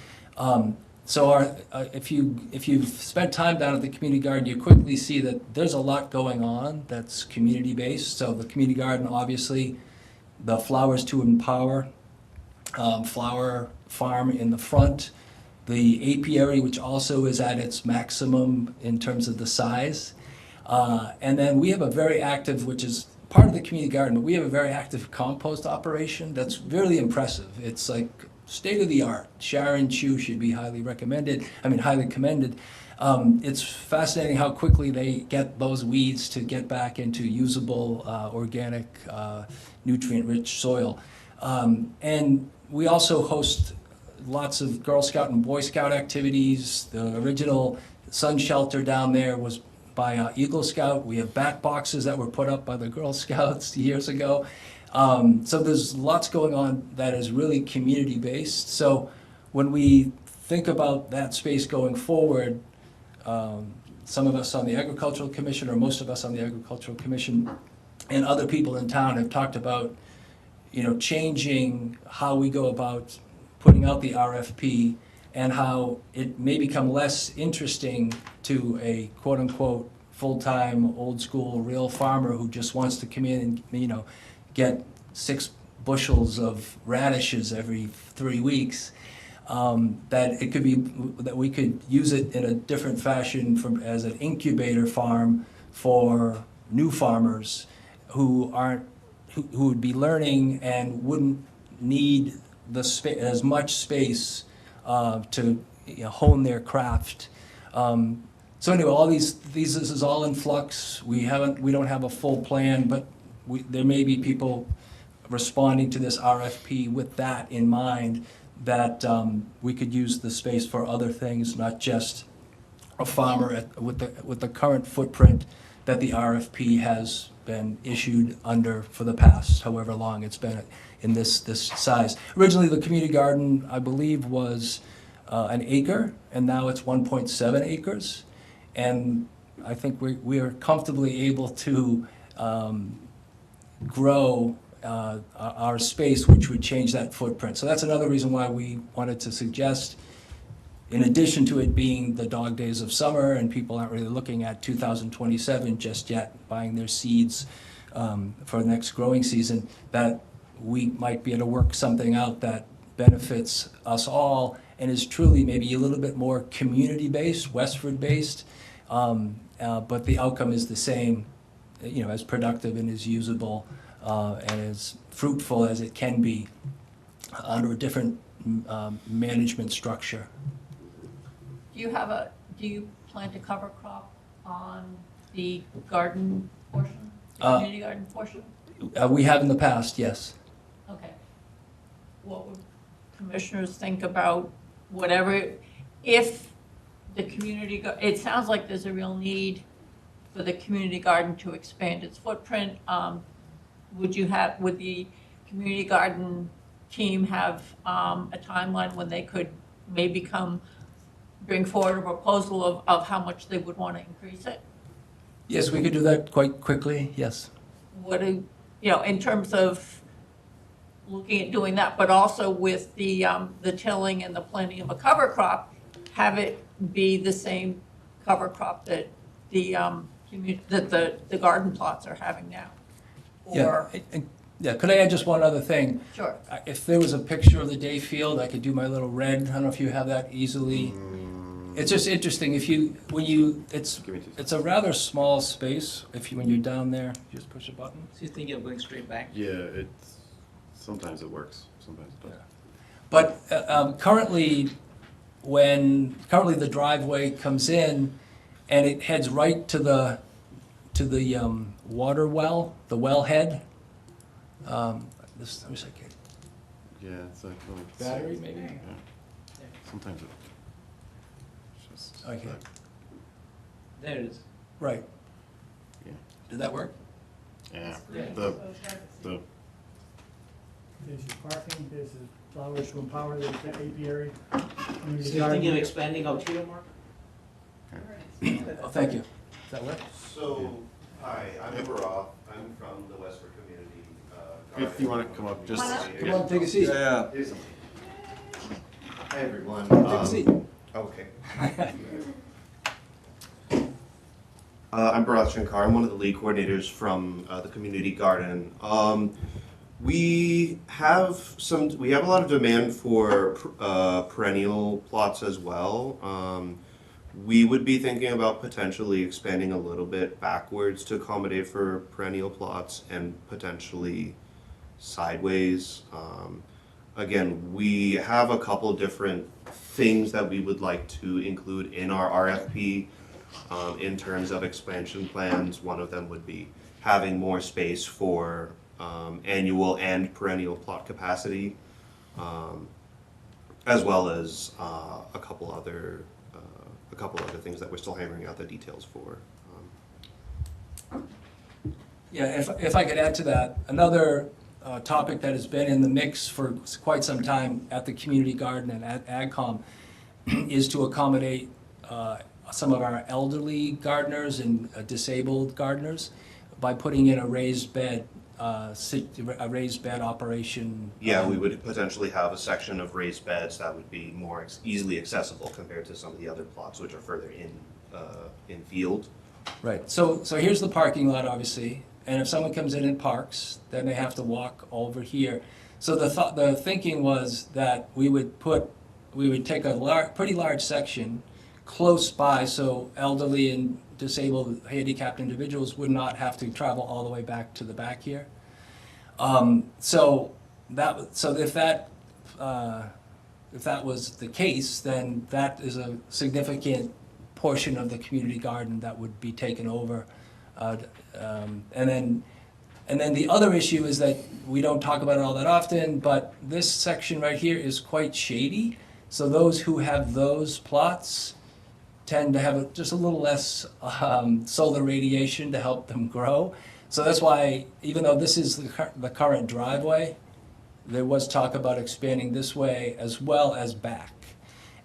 So if you've spent time down at the community garden, you quickly see that there's a lot going on that's community-based. So the community garden, obviously, the Flowers to Empower flower farm in the front, the apiary, which also is at its maximum in terms of the size. And then we have a very active, which is part of the community garden, but we have a very active compost operation that's really impressive. It's like state-of-the-art. Sharon Chu should be highly commended. It's fascinating how quickly they get those weeds to get back into usable, organic, nutrient-rich soil. And we also host lots of Girl Scout and Boy Scout activities. The original sun shelter down there was by Eagle Scout. We have bat boxes that were put up by the Girl Scouts years ago. So there's lots going on that is really community-based. So when we think about that space going forward, some of us on the Agricultural Commission, or most of us on the Agricultural Commission, and other people in town have talked about, changing how we go about putting out the RFP and how it may become less interesting to a quote-unquote full-time, old-school, real farmer who just wants to come in and, get 6 bushels of radishes every 3 weeks, that it could be that we could use it in a different fashion as an incubator farm for new farmers who would be learning and wouldn't need as much space to hone their craft. So anyway, all this is all in flux. We don't have a full plan, but there may be people responding to this RFP with that in mind, that we could use the space for other things, not just a farmer with the current footprint that the RFP has been issued under for the past however long it's been in this size. Originally, the community garden, I believe, was an acre, and now it's 1.7 acres. And I think we are comfortably able to grow our space, which would change that footprint. So that's another reason why we wanted to suggest, in addition to it being the dog days of summer and people aren't really looking at 2027 just yet, buying their seeds for the next growing season, that we might be able to work something out that benefits us all and is truly maybe a little bit more community-based, Westford-based, but the outcome is the same, as productive and as usable and as fruitful as it can be under a different management structure. Do you plan to cover crop on the garden portion, the community garden portion? We have in the past, yes. Okay. What would commissioners think about whatever, if the community, it sounds like there's a real need for the community garden to expand its footprint. Would the community garden team have a timeline when they could maybe bring forward a proposal of how much they would want to increase it? Yes, we could do that quite quickly, yes. In terms of looking at doing that, but also with the tilling and the planting of a cover crop, have it be the same cover crop that the garden plots are having now? Or, Yeah, could I add just one other thing? sure. If there was a picture of the day field, I could do my little red. I don't know if you have that easily. It's just interesting, it's Give me 2 it's a rather small space. When you're down there, you just push a button. So you think you're going straight back? Yeah, sometimes it works, sometimes it doesn't. But currently the driveway comes in and it heads right to the water well, the wellhead. Let me see. Yeah, it's like, Battery, maybe? Yeah. Sometimes it's just. Okay. There it is. Right. Yeah. Did that work? Yeah, Yeah. the, There's your parking, there's the flowers to empower, there's the apiary. So you think you're expanding out here, Mark? Oh, thank you. Does that work? So, hi, I'm Barack. I'm from the Westford Community Garden. if you want to come up, just. Come on, take a seat. Yeah. Hi, everyone. Take a seat. Okay. I'm Bharat Shankar. I'm one of the lead coordinators from the community garden. We have a lot of demand for perennial plots as well. We would be thinking about potentially expanding a little bit backwards to accommodate for perennial plots and potentially sideways. Again, we have a couple different things that we would like to include in our RFP in terms of expansion plans. One of them would be having more space for annual and perennial plot capacity, as well as a couple other things that we're still hammering out the details for. Yeah, if I could add to that, another topic that has been in the mix for quite some time at the community garden and at AgCom is to accommodate some of our elderly gardeners and disabled gardeners by putting in a raised bed operation. Yeah, we would potentially have a section of raised beds that would be more easily accessible compared to some of the other plots, which are further in field. Right, so here's the parking lot, obviously, and if someone comes in and parks, then they have to walk over here. So the thinking was that we would take a pretty large section close by, so elderly and disabled, handicapped individuals would not have to travel all the way back to the back here. So if that was the case, then that is a significant portion of the community garden that would be taken over. And then the other issue is that we don't talk about it all that often, but this section right here is quite shady. So those who have those plots tend to have just a little less solar radiation to help them grow. So that's why, even though this is the current driveway, there was talk about expanding this way as well as back.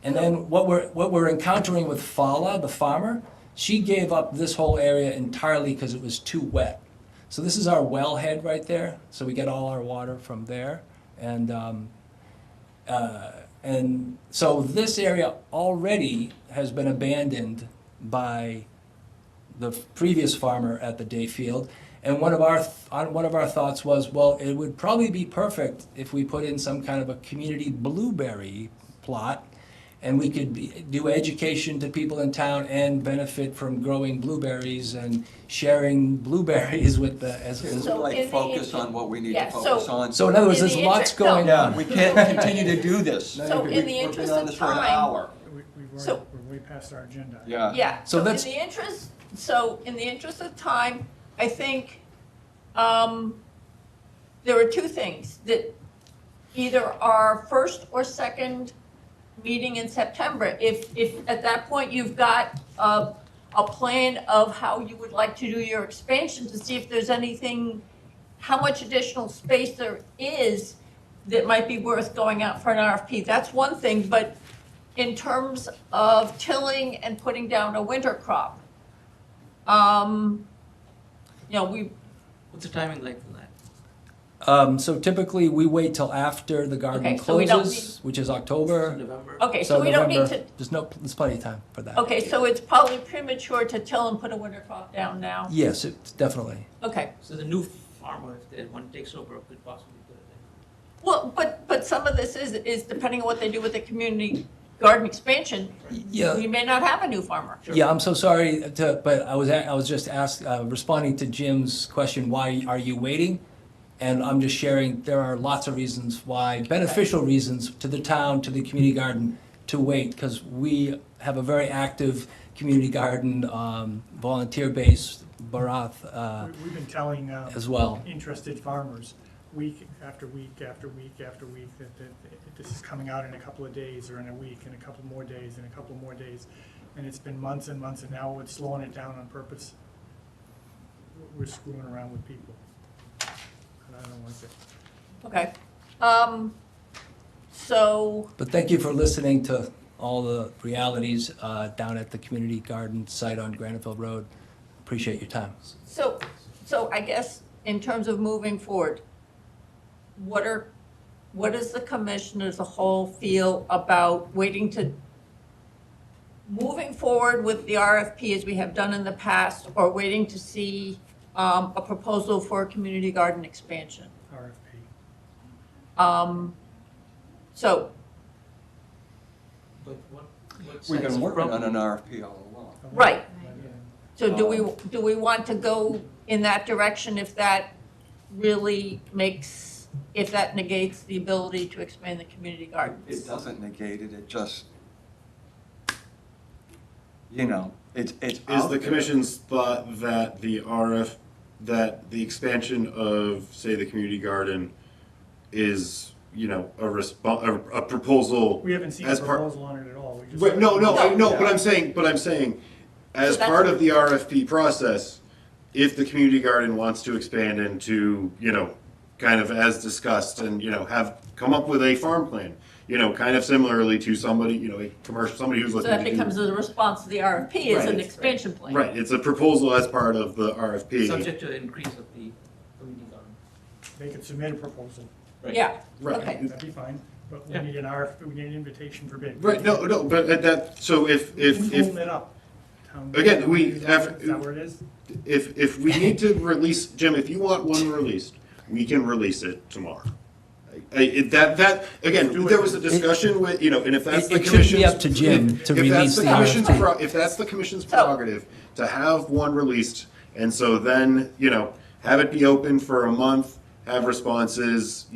And then what we're encountering with Fala, the farmer, she gave up this whole area entirely because it was too wet. So this is our wellhead right there. So we get all our water from there. And so this area already has been abandoned by the previous farmer at the day field. And one of our thoughts was, well, it would probably be perfect if we put in some kind of a community blueberry plot, and we could do education to people in town and benefit from growing blueberries and sharing blueberries with the So So like in the focus inter- on what we need yeah, to focus on. So in other words, In there's the lots inter- no. going Yeah, on. we can't continue to do this. So in the We've interest been on of this for an time- hour. So- We're way past our agenda. Yeah. Yeah, So so in let's- the interest of time, I think, there are two things, that either our first or second meeting in September, if at that point you've got a plan of how you would like to do your expansion, to see if there's anything, how much additional space there is that might be worth going out for an RFP. That's one thing, but in terms of tilling and putting down a winter crop, we, What's the timing like for that? So typically, we wait till after the garden Okay, so we don't closes, which is October. November? okay, so we don't need November, to, there's plenty of time for that. okay, so it's probably premature to till and put a winter crop down now. Yes, it's definitely. Okay, So the new farmer, if one takes over, could possibly put it well, but some of this is depending on what they do with the community garden expansion. Yeah. We may not have a new farmer. Yeah, I'm so sorry but I was just responding to Jim's question, why are you waiting? And I'm just sharing, there are lots of reasons why, beneficial reasons to the town, to the community garden, to wait, because we have a very active community garden, volunteer-based, Barath, We've been telling as well. interested farmers, week after week after week after week, that this is coming out in a couple of days, or in a week, in a couple more days, in a couple more days. And it's been months and months, and now we're slowing it down on purpose. We're screwing around with people. And I don't like it. Okay. So, But thank you for listening to all the realities down at the community garden site on Graniteville Road. Appreciate your time. so I guess in terms of moving forward, what does the commission as a whole feel about moving forward with the RFP as we have done in the past, or waiting to see a proposal for a community garden expansion? RFP. So, in. But what We've size been of working on problem? an RFP all along. right, so do we want to go in that direction if that negates the ability to expand the community gardens? It doesn't negate it, it just, it's Is out the there. commission's thought that that the expansion of, say, the community garden is, a proposal? We haven't seen a as part- proposal on it at all. We just- But no, No. but I'm saying, as So that's- part of the RFP process, if the community garden wants to expand into, kind of as discussed and, come up with a farm plan, kind of similarly to somebody, a commercial, somebody who's So looking that to do. becomes a response to the RFP as an Right. expansion plan. Right, it's a proposal as part of the RFP. Subject to increase of the community garden. They could submit a proposal. Yeah, Right. okay. That'd be fine, but we Yeah. need an RFP, we need an invitation for bid. Right, no, but so Who's holding it up? Town- Again, we Is have- that where it is? if we need to release, Jim, if you want one released, we can release it tomorrow. Again, there was a discussion with, and if that's the It should commission's. be up to Jim if- to if that's release the commission's RFP. If that's the commission's prerogative, to have one released, and so then, have it be open for a month, have responses,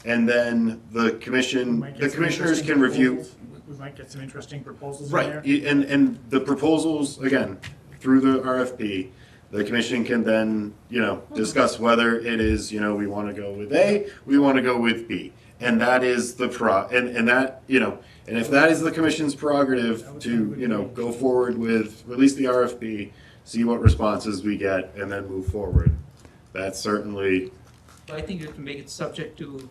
and then the We commission, might get the some commissioners interesting can review. proposals. We might get some interesting proposals in Right, there. and the proposals, again, through the RFP, the commission can then, discuss whether it is, we want to go with A, we want to go with B. And that is the and that, and if that is the commission's prerogative to, go forward with, release the RFP, see what responses we get, and then move forward, that's certainly, So I think you have to make it subject to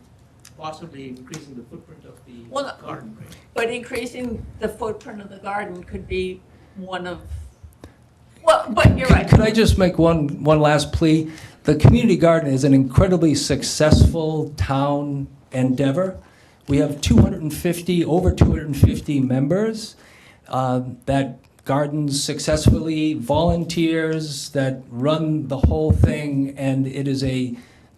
possibly increasing the footprint of the Well, garden, right? But increasing the footprint of the garden could be one of, well, but you're right. Could I just make one last plea? The community garden is an incredibly successful town endeavor. We have over 250 members that gardens successfully, volunteers that run the whole thing, and it is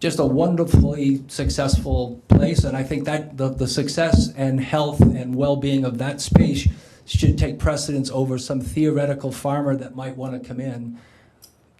just a wonderfully successful place. And I think that the success and health and well-being of that space should take precedence over some theoretical farmer that might want to come in.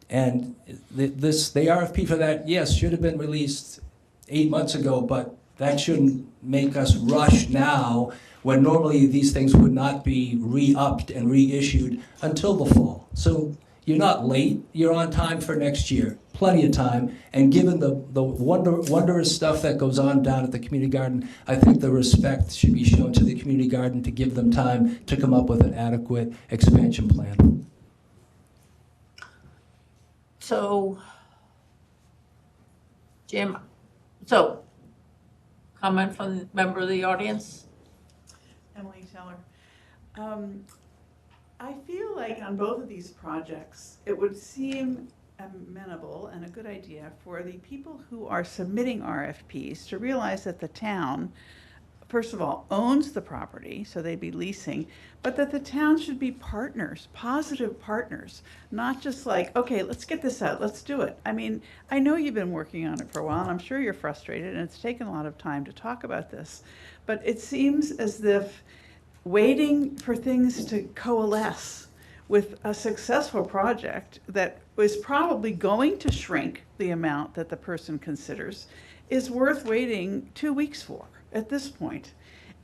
And the RFP for that, yes, should have been released 8 months ago, but that shouldn't make us rush now when normally these things would not be re-upped and reissued until the fall. So you're not late, you're on time for next year, plenty of time. And given the wondrous stuff that goes on down at the community garden, I think the respect should be shown to the community garden to give them time to come up with an adequate expansion plan. So, Jim, comment from the member of the audience? Emily Teller. I feel like on both of these projects, it would seem amenable and a good idea for the people who are submitting RFPs to realize that the town, first of all, owns the property, so they'd be leasing, but that the town should be partners, positive partners, not just like, okay, let's get this out, let's do it. I mean, I know you've been working on it for a while, and I'm sure you're frustrated, and it's taken a lot of time to talk about this, but it seems as if waiting for things to coalesce with a successful project that was probably going to shrink the amount that the person considers is worth waiting 2 weeks for at this point.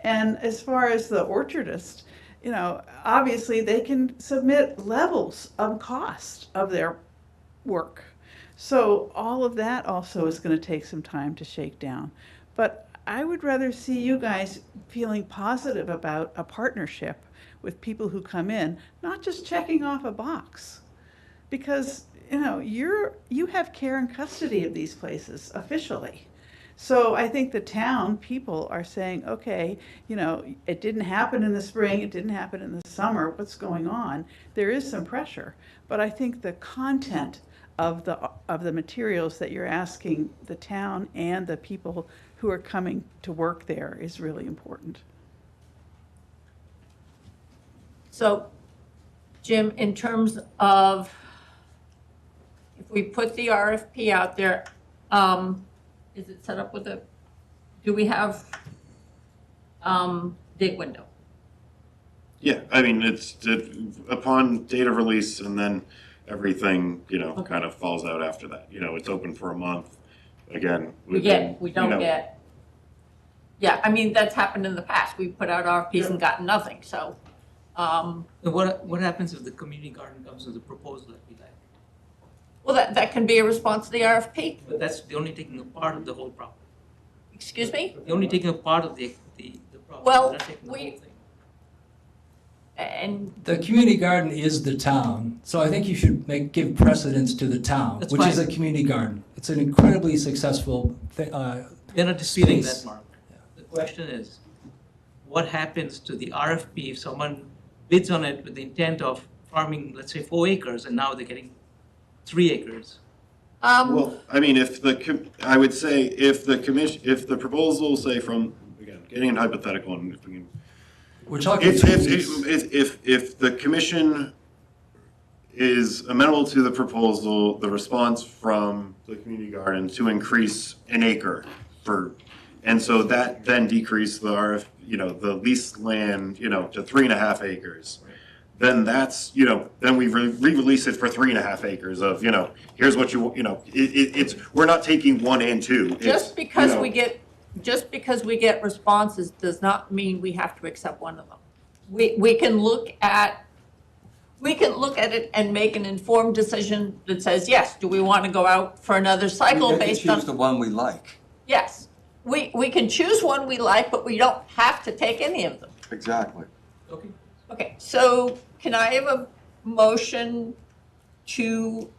And as far as the orchardist, obviously they can submit levels of cost of their work. So all of that also is going to take some time to shake down. But I would rather see you guys feeling positive about a partnership with people who come in, not just checking off a box. Because, you have care and custody of these places officially. So I think the town people are saying, okay, it didn't happen in the spring, it didn't happen in the summer, what's going on? There is some pressure, but I think the content of the materials that you're asking the town and the people who are coming to work there is really important. So, Jim, in terms of, if we put the RFP out there, is it set up with do we have date window? yeah, I mean, it's upon data release and then everything, kind of falls out after that. It's open for a month. Again, We don't get. Yeah, I mean, that's happened in the past. We put out RFPs and gotten nothing, so. What happens if the community garden comes with a proposal that we like? Well, that can be a response to the RFP. But that's, they're only taking a part of the whole problem. Excuse me? They're only taking a part of the problem. Well, They're not taking the whole thing. And The community garden is the town, so I think you should give precedence to the town, That's which is fine. a community garden. It's an incredibly successful thing. They're not disputing Space. that, Mark. The question is, what happens to the RFP if someone bids on it with the intent of farming, let's say, 4 acres, and now they're getting 3 acres? Well, I mean, I would say if the proposal, say from, again, getting an hypothetical, and if we can, We're talking if the commission is amenable to the proposal, the response from the community garden to increase an acre and so that then decrease the the leased land, to 3.5 acres. Then that's, then we re-release it for 3.5 acres of, here's what it's, we're not taking 1 and 2. just because we get responses does not mean we have to accept one of them. We can look at it and make an informed decision that says, yes, do we want to go out for another cycle We get to based choose on, the one we like. yes. we can choose one we like, but we don't have to take any of them. Exactly. Okay. Okay, so can I have a motion to,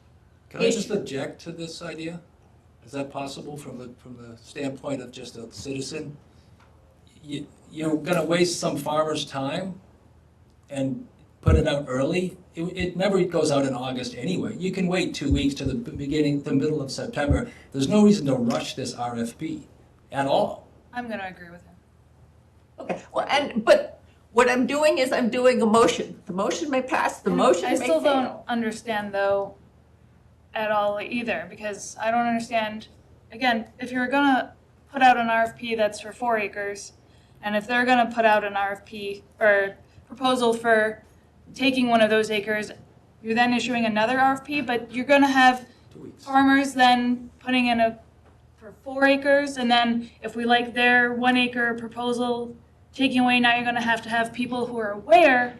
Can I just object to this idea? Is that possible from the standpoint of just a citizen? You're gonna waste some farmer's time and put it out early. It never goes out in August anyway. You can wait 2 weeks to the middle of September. There's no reason to rush this RFP at all. I'm gonna agree with him. okay, well, but what I'm doing is I'm doing a motion. The motion may pass, the motion may I still don't fail. understand though at all either, because I don't understand, again, if you're gonna put out an RFP that's for 4 acres, and if they're gonna put out an RFP or proposal for taking one of those acres, you're then issuing another RFP, but you're gonna have 2 weeks. farmers then putting in for 4 acres, and then if we like their 1 acre proposal taking away, now you're gonna have people who are aware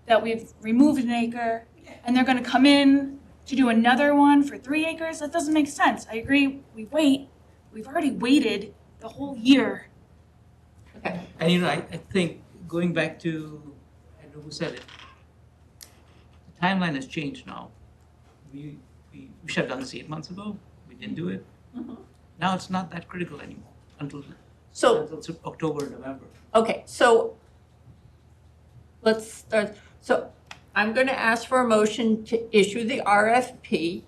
that we've removed an acre, and they're gonna come in to do another one for 3 acres. That doesn't make sense. I agree, we've already waited the whole year. Okay, And you know, I think going back to Andrew who said it, the timeline has changed now. We should have done this 8 months ago. We didn't do it. Mhm. Now it's not that critical anymore until so, October, November. okay, so let's start. So I'm going to ask for a motion to issue the RFP.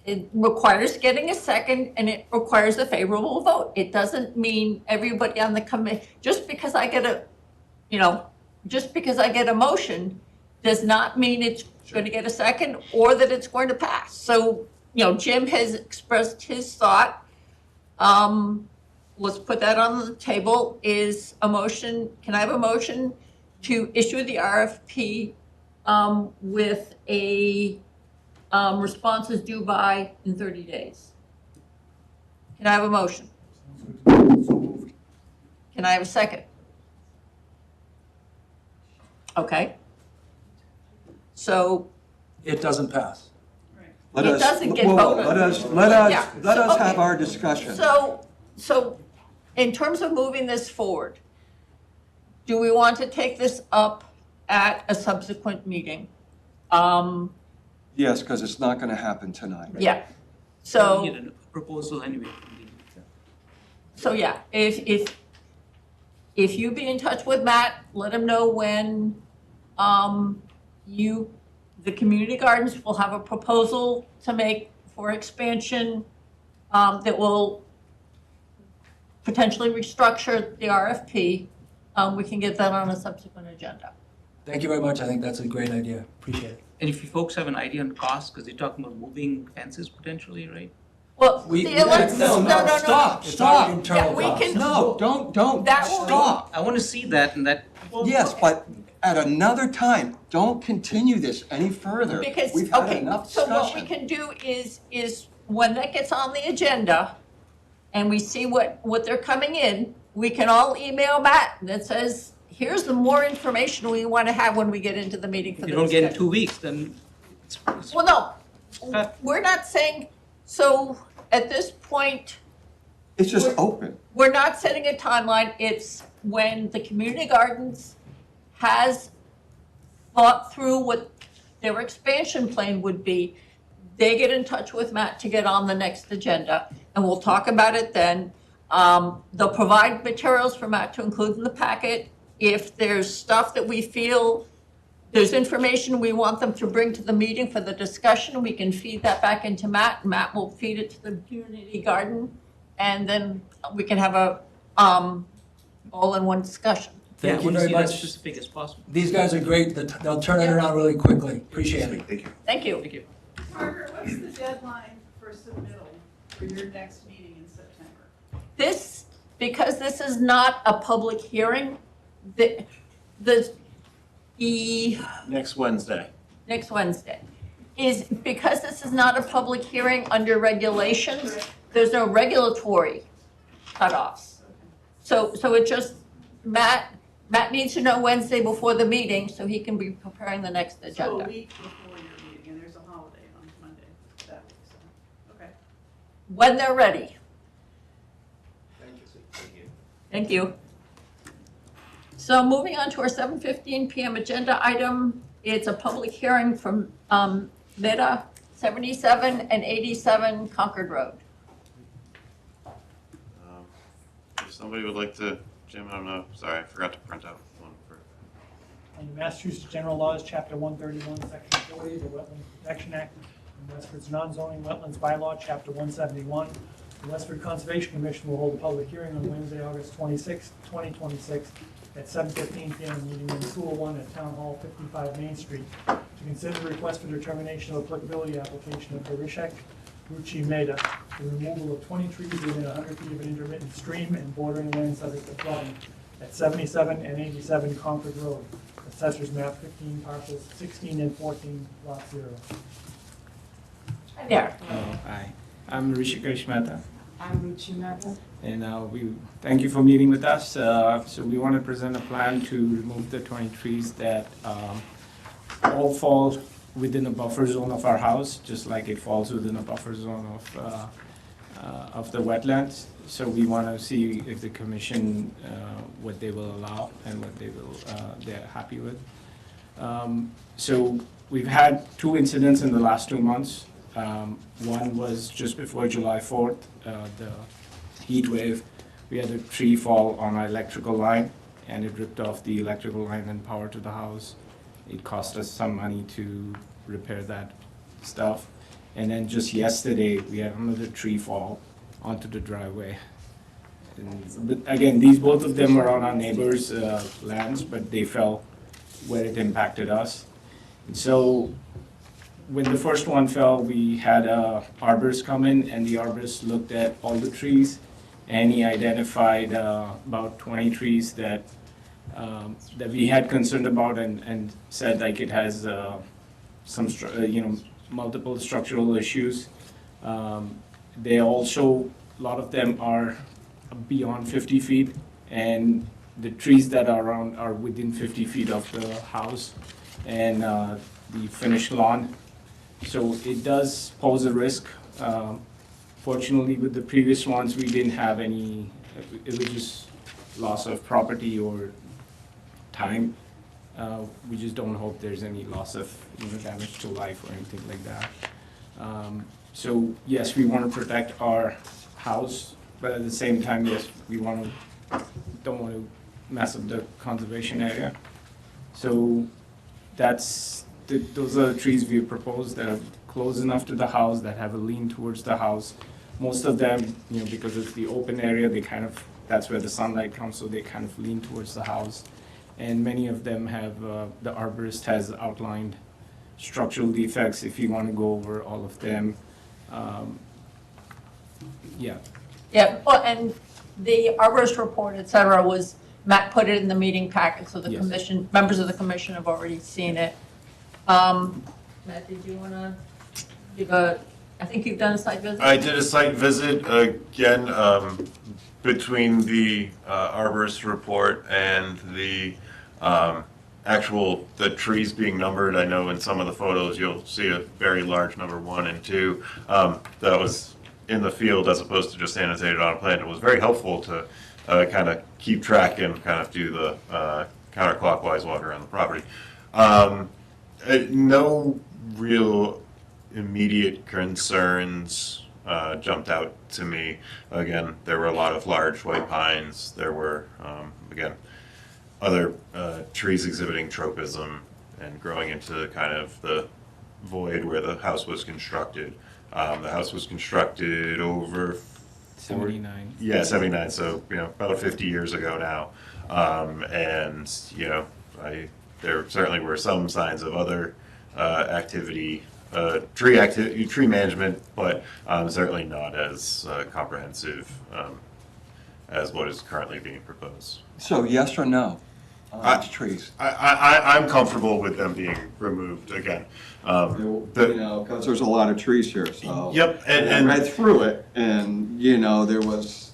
It requires getting a second, and it requires a favorable vote. It doesn't mean everybody on the committee, just because I get a motion does not mean it's going to get a second or that it's going to pass. So, Jim has expressed his thought. Let's put that on the table. Is a motion, can I have a motion to issue the RFP with a responses due by in 30 days? Can I have a motion? Can I have a second? Okay. So It doesn't pass. Let It us- doesn't get whoa, whoa, voted. Let us Yeah, let so, us have okay. our discussion. So in terms of moving this forward, do we want to take this up at a subsequent meeting? Yes, because it's not going to happen tonight. Yeah, We so, need a proposal anyway. yeah, if you be in touch with Matt, let him know when the community gardens will have a proposal to make for expansion that will potentially restructure the RFP. We can get that on a subsequent agenda. Thank you very much. I think that's a great idea. Appreciate it. And if you folks have an idea on cost, because they're talking about moving fences potentially, right? Well, let's, no, Stop, It's stop. our internal Yeah, we cost. can- No, don't, That will be- stop. I want to see that and that. Yes, but at another time, don't continue this any further. Because, We've had okay, enough so what we discussion. can do is when that gets on the agenda and we see what they're coming in, we can all email Matt that says, here's the more information we want to have when we get into the meeting for If the you don't get in discussion. 2 weeks, then it's Well, no, we're not saying, so at this point, It's just open. we're not setting a timeline. It's when the community gardens has thought through what their expansion plan would be, they get in touch with Matt to get on the next agenda, and we'll talk about it then. They'll provide materials for Matt to include in the packet. If there's stuff that we feel, there's information we want them to bring to the meeting for the discussion, we can feed that back into Matt. Matt will feed it to the community garden, and then we can have a all-in-one discussion. Yeah, I Thank you want to very see that much. specific as possible. These guys are great. They'll turn it around really quickly. Appreciate it. Thank you. Thank you. Thank you. Margaret, what's the deadline for submittal for your next meeting in September? This, because this is not a public hearing, the Next Wednesday. next Wednesday, is because this is not a public hearing under regulations, there's no regulatory cutoffs. So it just, Matt needs to know Wednesday before the meeting so he can be preparing the next So a agenda. week before your meeting, and there's a holiday on Monday that week, so, okay. When they're ready. Thank you. So moving on to our 7:15 PM agenda item, it's a public hearing from Meta 77 and 87 Concord Road. If somebody would like to, Jim, I don't know, sorry, I forgot to print out one for. Under Massachusetts General Laws, Chapter 131, Section 40, the Wetlands Protection Act, and Westford's non-zoning wetlands bylaw, Chapter 171. The Westford Conservation Commission will hold a public hearing on Wednesday, August 26, 2026, at 7:15 PM, meeting in School 1 at Town Hall, 55 Main Street, to consider the request for determination of applicability application of Harishek Ruchi Meda, the removal of 20 trees within 100 feet of an intermittent stream and bordering land subject to flooding at 77 and 87 Concord Road, Assessors Map 15, parcels 16 and 14, Lot 0. Hi there. Hi, I'm Rishikesh Mehta, I'm Ruchi Mehta. and we thank you for meeting with us. So we want to present a plan to remove the 20 trees that all fall within a buffer zone of our house, just like it falls within a buffer zone of the wetlands. So we want to see if the commission, what they will allow and what they're happy with. So we've had 2 incidents in the last 2 months. One was just before July 4th, the heat wave. We had a tree fall on our electrical line, and it ripped off the electrical line and power to the house. It cost us some money to repair that stuff. And then just yesterday, we had another tree fall onto the driveway. But again, both of them were on our neighbors' lands, but they fell where it impacted us. And so when the first one fell, we had a arborist come in, and the arborist looked at all the trees, and he identified about 20 trees that we had concerned about, and said like it has some multiple structural issues. They also, a lot of them are beyond 50 feet, and the trees that are around are within 50 feet of the house and the finished lawn. So it does pose a risk. Fortunately, with the previous ones, we didn't have any, it was just loss of property or time. We just don't hope there's any loss of damage to life or anything like that. So yes, we want to protect our house, but at the same time, yes, we don't want to mess up the conservation area. So those are the trees we have proposed that are close enough to the house, that have a lean towards the house. Most of them, because it's the open area, that's where the sunlight comes, so they kind of lean towards the house. And many of them have, the arborist has outlined structural defects, if you want to go over all of them. Yeah. Yeah, well, and the arborist report, et cetera, was, Matt put it in the meeting packet, so the Yes. commission, members of the commission have already seen it. Matt, did you want to give I think you've done a site visit? I did a site visit, again, between the arborist report and the the trees being numbered. I know in some of the photos, you'll see a very large number 1 and 2. That was in the field as opposed to just annotated on a plan. It was very helpful to kind of keep track and kind of do the counterclockwise walk around the property. No real immediate concerns jumped out to me. Again, there were a lot of large white pines. There were, again, other trees exhibiting tropism and growing into kind of the void where the house was constructed. The house was constructed over 79. Yeah, 79. So about 50 years ago now, and there certainly were some signs of other activity, tree management, but certainly not as comprehensive as what is currently being proposed. So yes or no on these trees? I'm comfortable with them being removed again. Because there's a lot of trees here, so. Yep, and I read through it, and, there was,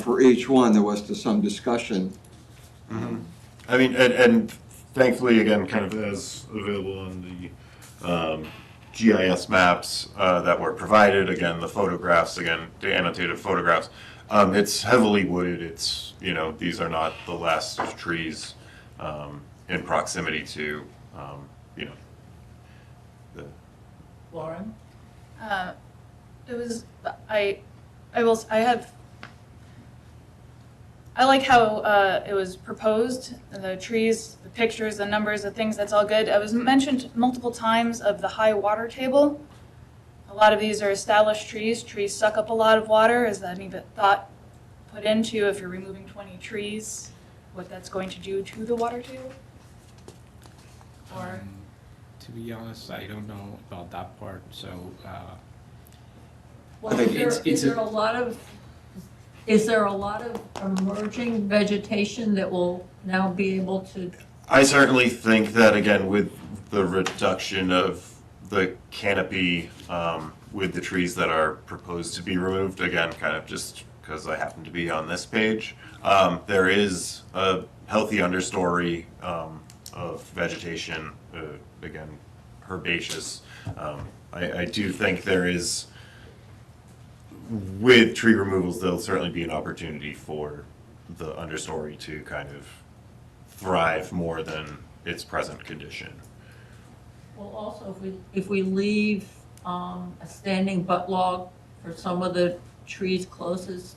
for each one, there was some discussion. Mm-hmm. I mean, and thankfully, again, kind of as available on the GIS maps that were provided, again, the photographs, again, the annotated photographs, It's heavily wooded. It's, these are not the last trees in proximity to, the, Lauren? It was, I like how it was proposed, the trees, the pictures, the numbers, the things, that's all good. It was mentioned multiple times of the high water table. A lot of these are established trees. Trees suck up a lot of water. Is that any thought put into, if you're removing 20 trees, what that's going to do to the water table? Or? To be honest, I don't know about that part, so, Well, I think is there a lot of emerging vegetation that will now be able to? I certainly think that, again, with the reduction of the canopy with the trees that are proposed to be removed, again, kind of just because I happen to be on this page, there is a healthy understory of vegetation, again, herbaceous. I do think there is, with tree removals, there'll certainly be an opportunity for the understory to kind of thrive more than its present condition. Well, also, if we leave a standing butt log for some of the trees closest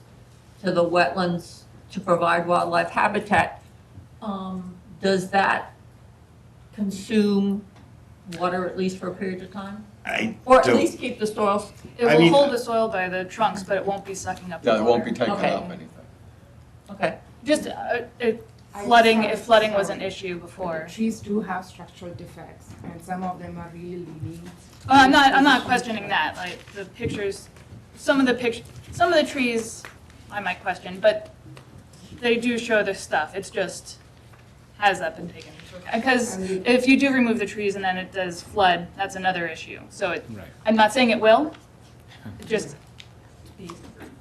to the wetlands to provide wildlife habitat, does that consume water at least for a period of time? Or at least keep the soil? It will hold the soil by the trunks, but it won't be sucking up the water. Yeah, it won't be taking Okay. up anything. Okay. Just flooding, if flooding was an issue before. Trees do have structural defects, and some of them are really leaning. I'm not questioning that, like, the pictures, some of the trees I might question, but they do show their stuff, it's just, has that been taken into account? Because if you do remove the trees and then it does flood, that's another issue, so I'm not saying it will, it just.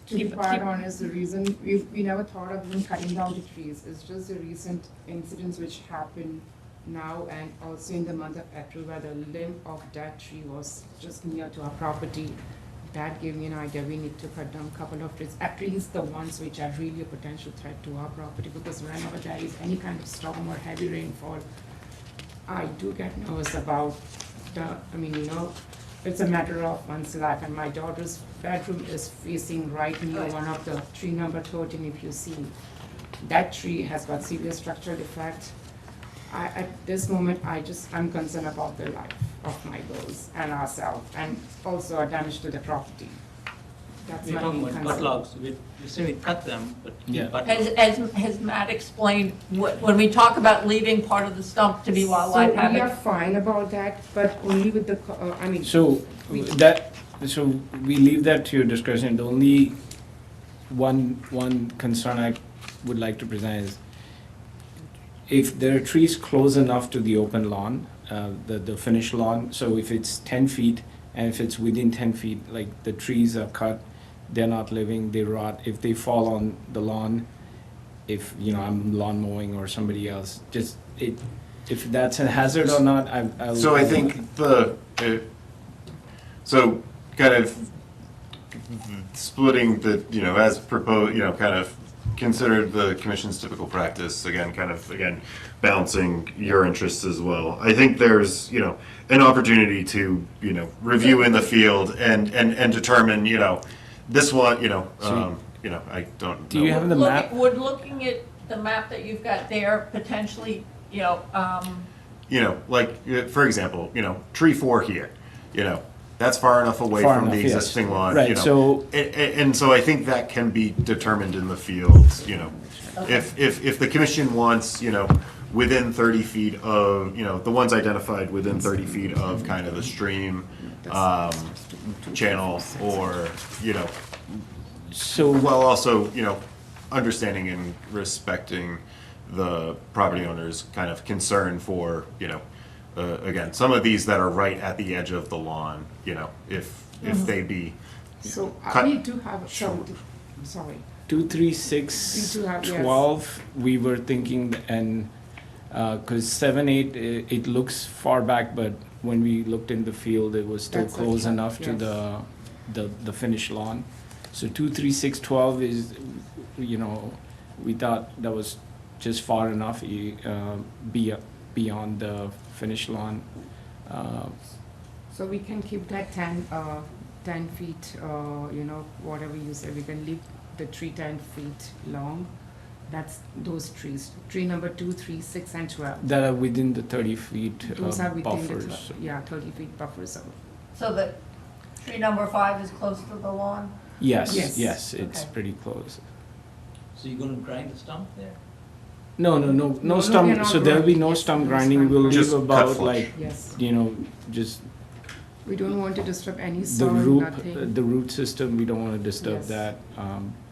To be quite honest, the reason we never thought of even cutting down the trees, it's just the recent incidents which happened now and also in the month of April where the limb of that tree was just near to our property. That gave me an idea, we need to cut down a couple of trees, at least the ones which are really a potential threat to our property, because whenever there is any kind of storm or heavy rainfall, I do get nervous about it's a matter of one's life, and my daughter's bedroom is facing right near one of the tree number 13, if you see. That tree has got severe structural defect. At this moment, I'm concerned about the life of my girls and ourselves, and also a damage to the property. That's my main concern. Butt logs, we say we cut them, but keep butt logs. Has Matt explained, when we talk about leaving part of the stump to be wildlife So we are habitat? fine about that, but only with the, so we leave that to your discretion. The only one concern I would like to present is if there are trees close enough to the open lawn, the finished lawn, so if it's 10 feet and if it's within 10 feet, like the trees are cut, they're not living, they rot. If they fall on the lawn, if I'm lawn mowing or somebody else, if that's a hazard or not, I'll. So I think so kind of splitting the, as proposed, kind of considered the commission's typical practice, again, balancing your interests as well. I think there's, an opportunity to, review in the field and determine, this one, I don't know. Do you have the map? Would looking at the map that you've got there potentially, like, for example, tree 4 here, that's far enough away Far from enough, the yes. existing lawn. Right, so- And so I think that can be determined in the field, If the commission wants, within 30 feet of, the ones identified within 30 feet of kind of the stream channel, or, So while also, understanding and respecting the property owner's kind of concern for, again, some of these that are right at the edge of the lawn, if they be so cut. we do have, sorry. 2, 3, 6, We do have, yes. 12, we were thinking, and because 7, 8, it looks far back, but when we looked in the field, it was still That's close okay, enough to yes. the finished lawn. So 23612 is, we thought that was just far enough beyond the finish line. So we can keep that 10 feet, whatever you say, we can leave the tree 10 feet long. That's those trees, tree number 2, 3, 6, and 12. That are within the 30 feet Those are within the, buffers. 30 feet buffer zone. So the tree number 5 is close to the lawn? Yes, Yes. yes, it's Okay. pretty close. So you're gonna grind the stump there? No we are stump, not so there'll be no grinding. Yes, stump no grinding, stump we'll grinding. leave Just cut about flush. like, Yes. just We don't want to disturb any the soil, root, nothing. the root system, we don't wanna disturb Yes. that.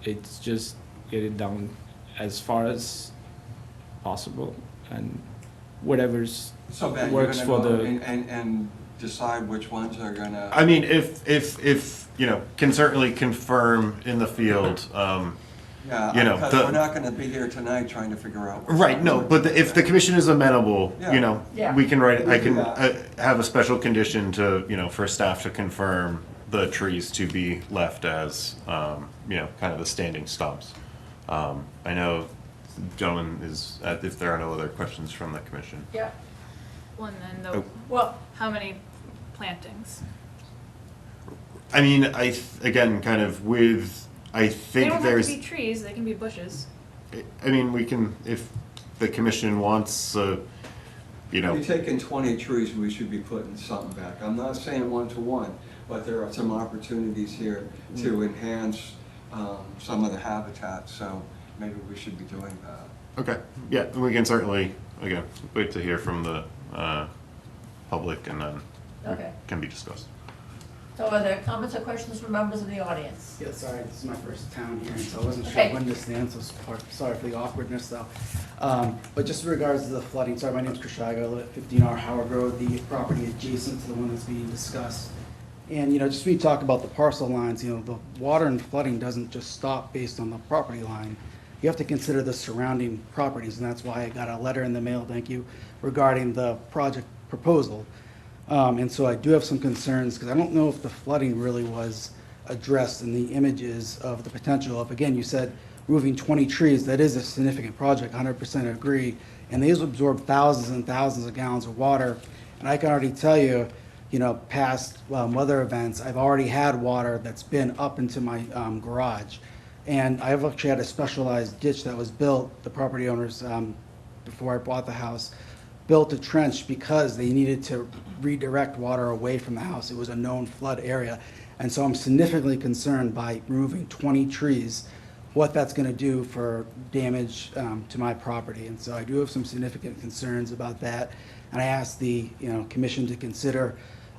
It's just get it down as far as possible and whatever's So Ben, you're works gonna for go the, and decide which ones are gonna. I mean, if can certainly confirm in the field, Yeah, because we're not gonna be here tonight trying to figure out. which right, ones no, are- but if the commission is amenable, Yeah. Yeah. we can write, We I do can that. have a special condition to, for staff to confirm the trees to be left as, kind of the standing stumps. I know, gentlemen, if there are no other questions from the commission. Yeah. Well, and then Oh. Well, how many plantings? I mean, again, kind of I They think don't have there's, to be trees, they can be bushes. I mean, we can, if the commission wants, If you're taking 20 trees, we should be putting something back. I'm not saying 1-to-1, but there are some opportunities here to enhance some of the habitat, so maybe we should be doing that. okay, yeah, we can certainly, again, wait to hear from the public and then okay. can be discussed. So are there comments or questions from members of the audience? Yeah, sorry, this is my first town hearing, so I wasn't Okay. sure when to stand, so sorry for the awkwardness though. But just in regards to the flooding, sorry, my name's Krishaga, I live at 15R Howard Road, the property adjacent to the one that's being discussed. And, just when you talk about the parcel lines, the water and flooding doesn't just stop based on the property line. You have to consider the surrounding properties, and that's why I got a letter in the mail, thank you, regarding the project proposal. And so I do have some concerns, because I don't know if the flooding really was addressed in the images of the potential of, again, you said removing 20 trees, that is a significant project, 100% agree, and these absorb thousands and thousands of gallons of water. And I can already tell you, past weather events, I've already had water that's been up into my garage. And I've actually had a specialized ditch that was built, the property owners, before I bought the house, built a trench because they needed to redirect water away from the house. It was a known flood area. And so I'm significantly concerned by removing 20 trees, what that's gonna do for damage to my property. And so I do have some significant concerns about that. And I asked the commission to consider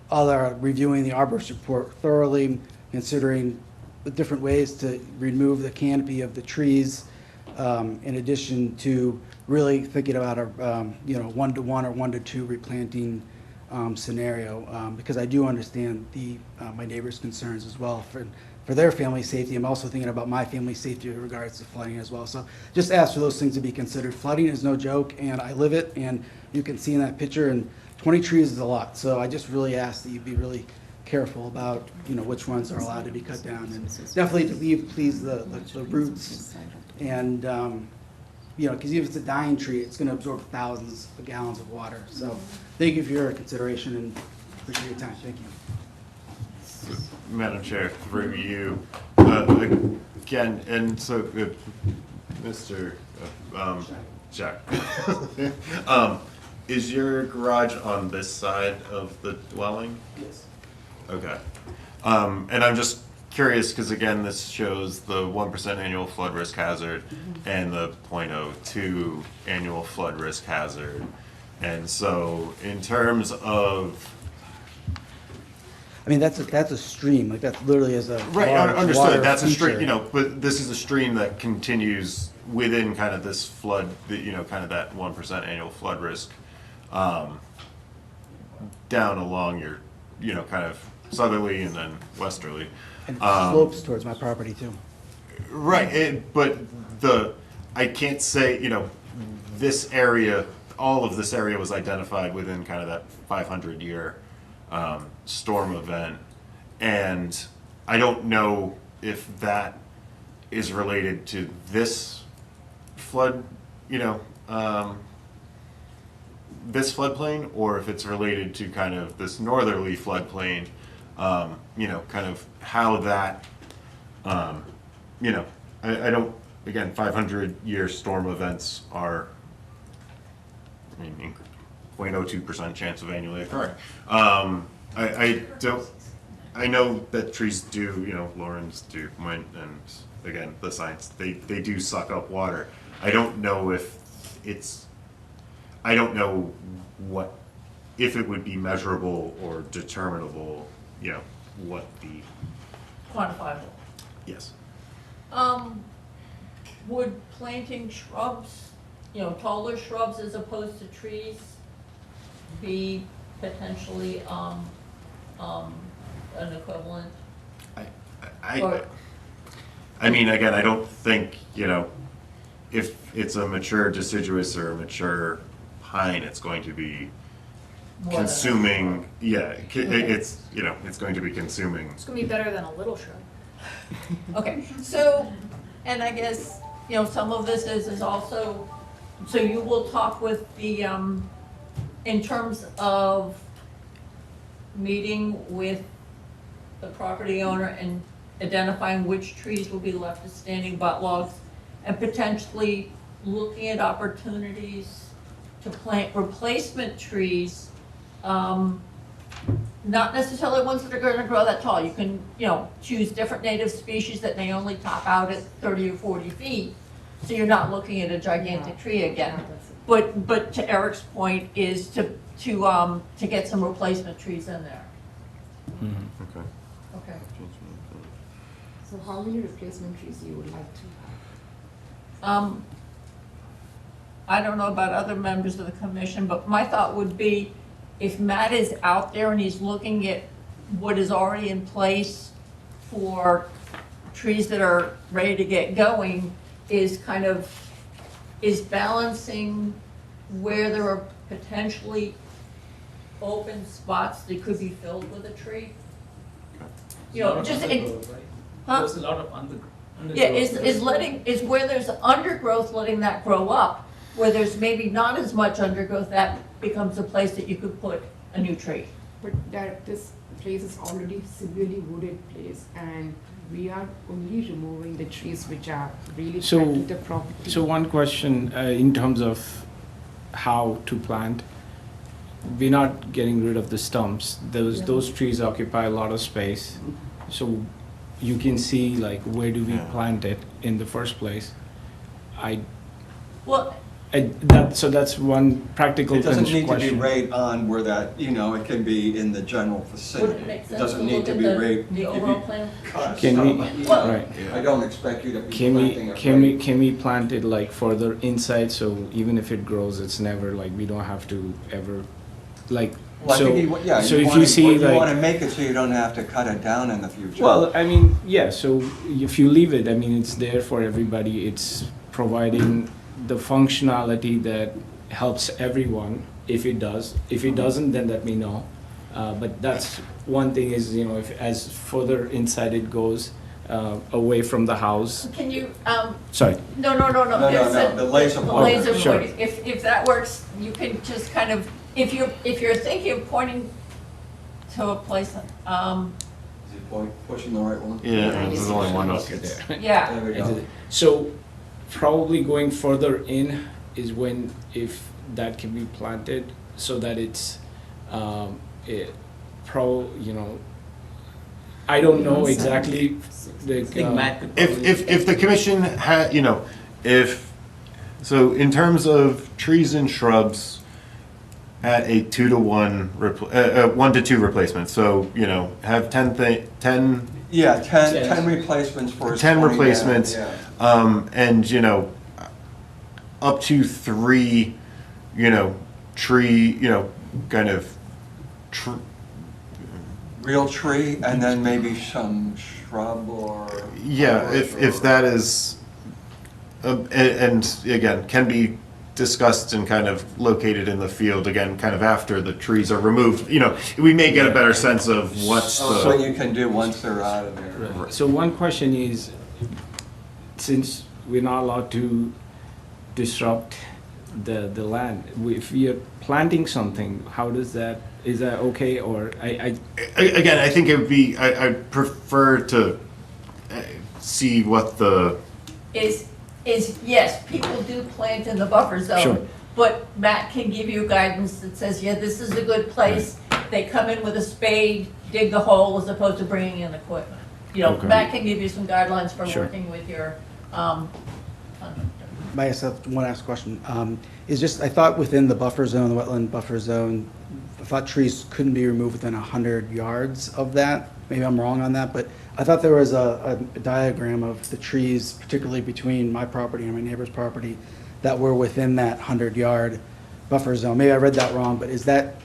reviewing the arborist report thoroughly, considering the different ways to remove the canopy of the trees, in addition to really thinking about a 1-to-1 or 1-to-2 replanting scenario, because I do understand my neighbors' concerns as well for their family safety. I'm also thinking about my family safety in regards to flooding as well. So just ask for those things to be considered. Flooding is no joke, and I live it, and you can see in that picture, and 20 trees is a lot. So I just really ask that you be really careful about, which ones are allowed to be cut down, and definitely to leave, please, the roots, and, because even if it's a dying tree, it's gonna absorb thousands of gallons of water. So thank you for your consideration, and appreciate your time. Thank you. Madam Chair, through you, again, and so, Mr. Jack, is your garage on this side of the dwelling? Yes. Okay. And I'm just curious, because again, this shows the 1% annual flood risk hazard and the 0.02 annual flood risk hazard. And so in terms of, I mean, that's a stream, like that literally is a right, large water understood, that's a stream, feature. but this is a stream that continues within kind of this flood, kind of that 1% annual flood risk, down along your, kind of southerly and then westerly. And slopes towards my property too. Right, but I can't say, this area, all of this area was identified within kind of that 500-year storm event. And I don't know if that is related to this flood, this floodplain, or if it's related to kind of this northerly floodplain, kind of how that, I don't, again, 500-year storm events are, 0.02% chance of annually occurring. I don't, I know that trees do, Lawrence do, and again, the science, they do suck up water. I don't know if I don't know if it would be measurable or determinable, what the. Quantifiable. Yes. Would planting shrubs, taller shrubs as opposed to trees be potentially, an equivalent? I mean, again, I don't think, if it's a mature deciduous or a mature pine, it's going to be More than consuming, it's, it's going to be consuming. It's gonna be better than a little shrub. Okay, so, and I guess, some of this is also, so you will talk with the, in terms of meeting with the property owner and identifying which trees will be left as standing butt logs, and potentially looking at opportunities to plant replacement trees, not necessarily ones that are going to grow that tall. You can, choose different native species that may only top out at 30 or 40 feet, so you're not looking at a gigantic tree again. But to Eric's point is to get some replacement trees in there. Okay. Okay. So how many replacement trees you would like to have? I don't know about other members of the commission, but my thought would be, if Matt is out there and he's looking at what is already in place for trees that are ready to get going, is balancing where there are potentially open spots that could be filled with a tree. Just, huh? There's a lot of undergrowth. Yeah, is where there's undergrowth, letting that grow up. Where there's maybe not as much undergrowth, that becomes a place that you could put a new tree. But this place is already severely wooded place, and we are only removing the trees which are really threatening the property. So one question, in terms of how to plant, we're not getting rid of the stumps. Those trees occupy a lot of space. So you can see, like, where do we plant it in the first place? So that's one practical It doesn't question. need to be right on where that, it can be in the general vicinity. Would it make It sense doesn't to need look to at be right. the overall plan? Can we, Well- right. I don't expect you to be Can planting it can we plant it like further inside, so even if it grows, it's never like, we don't have to ever, like, Well, I so, think so if you see you want to like, make it so you don't have to cut it down in the future. well, I mean, yeah, so if you leave it, I mean, it's there for everybody, it's providing the functionality that helps everyone, if it does. If it doesn't, then let me know. But that's one thing is, if as further inside it goes, away from the house. Can you, Sorry. no, No, there's the laser the pointer. laser Sure. pointing. If that works, you can just kind of, if you're thinking of pointing to a place, Is it pushing the right one? Yeah, there's only one up. yeah. There we go. So probably going further in is when, if that can be planted, so that it's, I don't know exactly, I think Matt could If, probably- if the commission had, so in terms of trees and shrubs at a 2-to-1, 1-to-2 replacement, so, have 10 Yeah, 10 replacements for a 10 20 replacements, yeah. and, up to 3, tree, kind of, Real tree, and then maybe some shrub or. yeah, if that is, and again, can be discussed and kind of located in the field again, kind of after the trees are removed, you know, we may get a better sense of what's What the. you can do once they're out of there. Right. So one question is, since we're not allowed to disrupt the land, if we are planting something, how does that, is that okay, or Again, I think it would be, I prefer to see what the. Is yes, people do plant in the buffer zone. Sure. But Matt can give you guidance that says, yeah, this is a good place. They come in with a spade, dig the hole as opposed to bringing in equipment. You know, Okay. Matt can give you some guidelines for Sure. working with your, Myself, one last question. Is just, I thought within the buffer zone, the wetland buffer zone, I thought trees couldn't be removed within 100 yards of that. Maybe I'm wrong on that, but I thought there was a diagram of the trees, particularly between my property and my neighbor's property, that were within that 100-yard buffer zone. Maybe I read that wrong, but is that,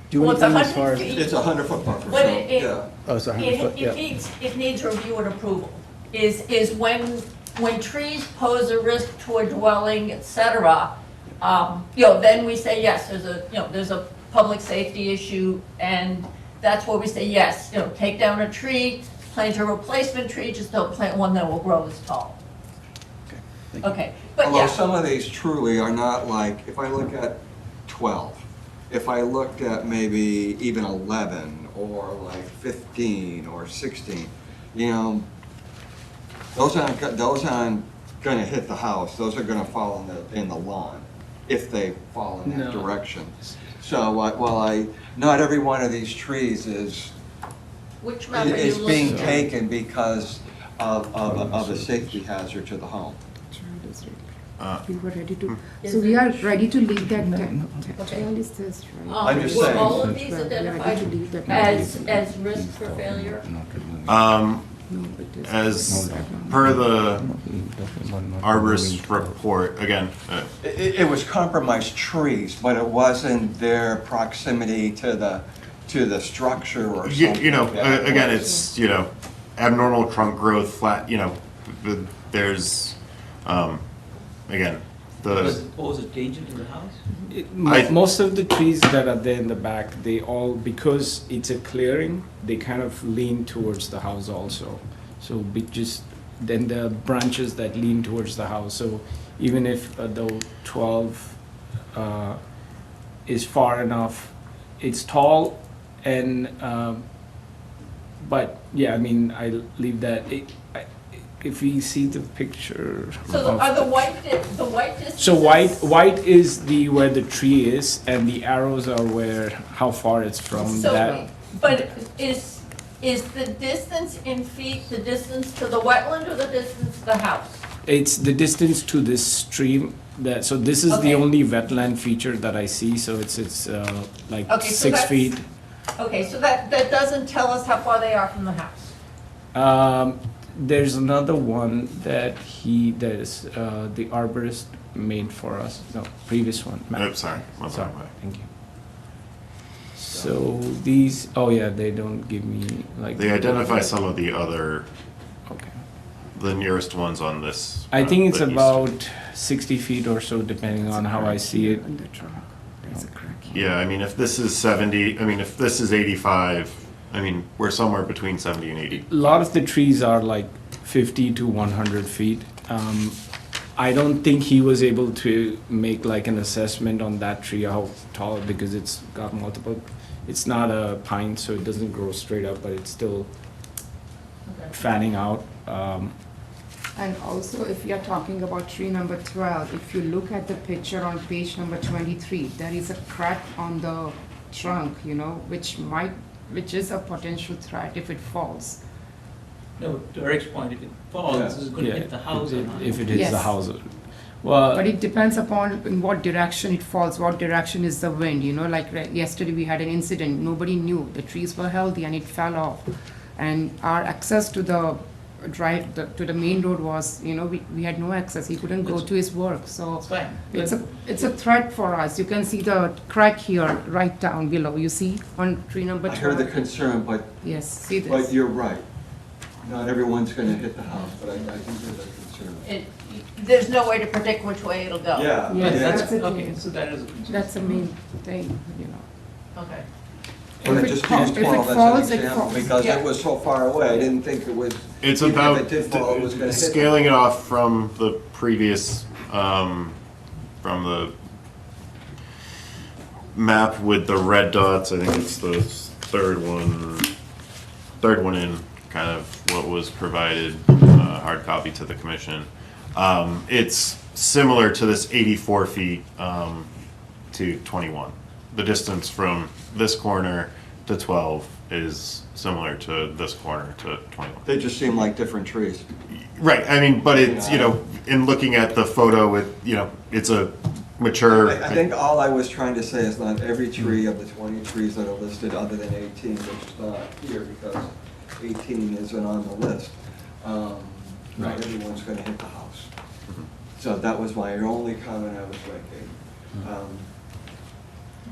do Well, it's anything as 100 far as? feet. It's a 100-foot buffer, But so, it- yeah. Oh, it's 100 foot, yeah. it needs review and approval. Is when trees pose a risk to a dwelling, et cetera, you know, then we say, yes, there's a public safety issue, and that's where we say, yes, you know, take down a tree, plant a replacement tree, just don't plant one that will grow as tall. Thank you. Okay, but Although yeah, some of these truly are not like, if I look at 12, if I looked at maybe even 11, or like 15 or 16, you know, those aren't gonna hit the house, those are gonna fall in the lawn, if they fall in that No. direction. So, not every one of these trees is which map are you is looking being at? taken because of a safety hazard to the home. We were ready to, Is so we it- are ready to leave that, Okay. tell is this, right? I'm just Were saying. all of these Well, we are ready identified to leave that. as risk for failure? No, but this- As per the arborist report, again, It was compromised trees, but it wasn't their proximity to the structure or something. you know, that again, was- it's, you know, abnormal trunk growth, flat, you know, there's, again, Does the, it pose a danger to the house? most of the trees that are there in the back, they all, because it's a clearing, they kind of lean towards the house also. So then the branches that lean towards the house, so even if the 12 is far enough, it's tall and, but yeah, I mean, I leave that, if we see the picture. So of are the white distances? So white is where the tree is, and the arrows are how far it's from So, that. but is the distance in feet the distance to the wetland or the distance to the house? It's the distance to this stream, so this is the Okay. only wetland feature that I see, so it's like Okay, so 6 that's- feet. Okay, so that doesn't tell us how far they are from the house. There's another one that the arborist made for us, no, previous one. Matt. oh, sorry. Sorry, thank you. So these, oh yeah, they don't give me like. They identify some of the other, Okay. the nearest ones on this. I think it's the east. about 60 feet or so, depending on how I see it. On the trunk, there's a crack here. Yeah, I mean, if this is 70, I mean, if this is 85, I mean, we're somewhere between 70 and 80. A lot of the trees are like 50 to 100 feet. I don't think he was able to make like an assessment on that tree, how tall, because it's got multiple, it's not a pine, so it doesn't grow straight up, but it's still fanning out. And also, if we are talking about tree number 12, if you look at the picture on page number 23, there is a crack on the trunk, you know, which is a potential threat if it falls. No, to Eric's point, if it falls, Yes. it's going to Yeah, hit the house or not? if it hits the Yes. house. Well, But it depends upon in what direction it falls, what direction is the wind, you know, like yesterday we had an incident, nobody knew, the trees were healthy and it fell off. And our access to the to the main road was, you know, we had no access, he couldn't go to his work, so. It's fine. It's a threat for us, you can see the crack here, right down below, you see, on tree number I 12. heard the concern, but Yes, see this. you're right. Not everyone's gonna hit the house, but I do hear the concern. there's no way to predict which way it'll go. Yeah. Yes, yeah. that's, okay, so that is a concern. That's the main thing, you know. Okay. But I If it just falls- used if it 12 as falls, an it example, falls. because Yeah. it was so far away, I didn't think it was. It's even about if it did fall, it was gonna hit them. scaling it off from the previous, from the map with the red dots. I think it's the third one in, kind of what was provided, hard copy to the commission. It's similar to this 84 feet to 21. The distance from this corner to 12 is similar to this corner to 21. They just seem like different trees. Right, I mean, but it's, in looking at the photo, it's a mature. I think all I was trying to say is not every tree of the 20 trees that are listed other than 18, which is not here because 18 isn't on the list. Not everyone's gonna hit the house. So that was my only comment I was making.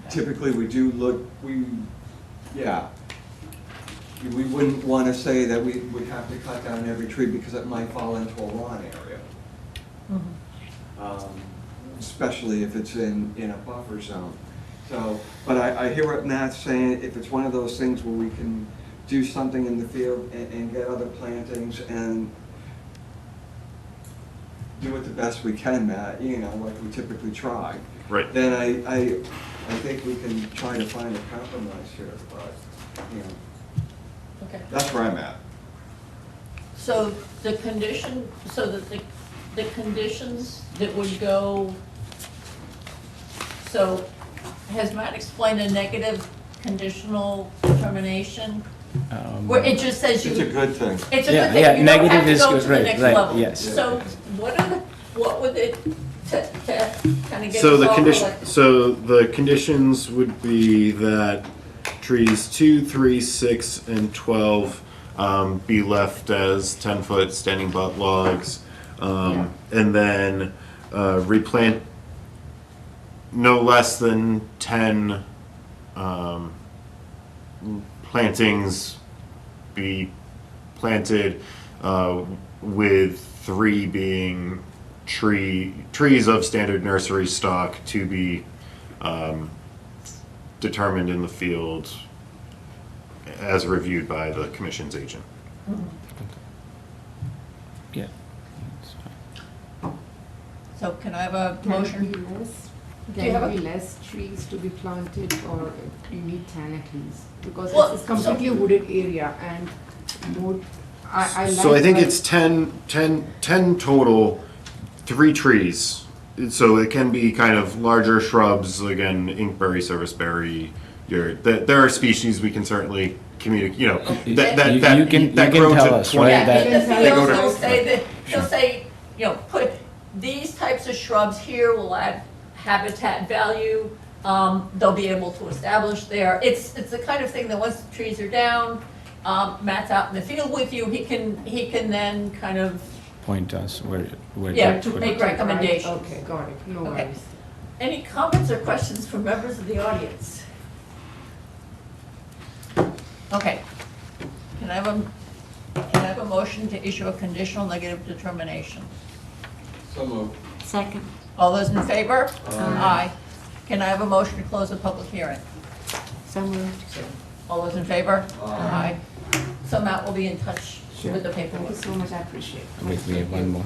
Typically, we do look, we wouldn't want to say that we would have to cut down every tree because it might fall into a lawn area. Especially if it's in a buffer zone. So, but I hear what Matt's saying, if it's one of those things where we can do something in the field and get other plantings and do it the best we can, Matt, like we typically try. Right. Then I think we can try to find a compromise here, but, Okay. that's where I'm at. So the condition, so that the conditions that would go, so has Matt explained a negative conditional determination? Where it just says you. It's a good thing. It's a Yeah, good thing, yeah, you don't have negative to is go good, to the right, next right, level. yes. So what would it, to kind of get So us the all condition, like- so the conditions would be that trees 2, 3, 6, and 12 be left as 10-foot standing butt logs, and then replant no less than 10 plantings be planted, with 3 being trees of standard nursery stock to be determined in the field as reviewed by the commission's agent. Yeah. So can I have a Can it motion? be less? Do you have Can a- it be less trees to be planted, or you need 10 at least? Because Well, it's completely a wooded area and more, I like. So I think like- it's 10 total, 3 trees. So it can be kind of larger shrubs, again, inkberry, serviceberry. There are species we can certainly communicate, You that can grow tell to us, 20. right, that- In the they go field, to- they'll say that, they'll say, put these types of shrubs here will add habitat value. They'll be able to establish there. It's the kind of thing that once the trees are down, Matt's out in the field with you, he can then kind of, Point us where Yeah, that to would- make recommendations. Okay, got it, no Okay. worries. Any comments or questions from members of the audience? Okay. Can I have a motion to issue a conditional negative determination? So moved. Second. All those in favor? Aye. Can I have a motion to close the public hearing? So moved. All those in favor? Aye. So Matt will be in touch with the Thank paperwork. you so much, I appreciate it. Wait, we have one more.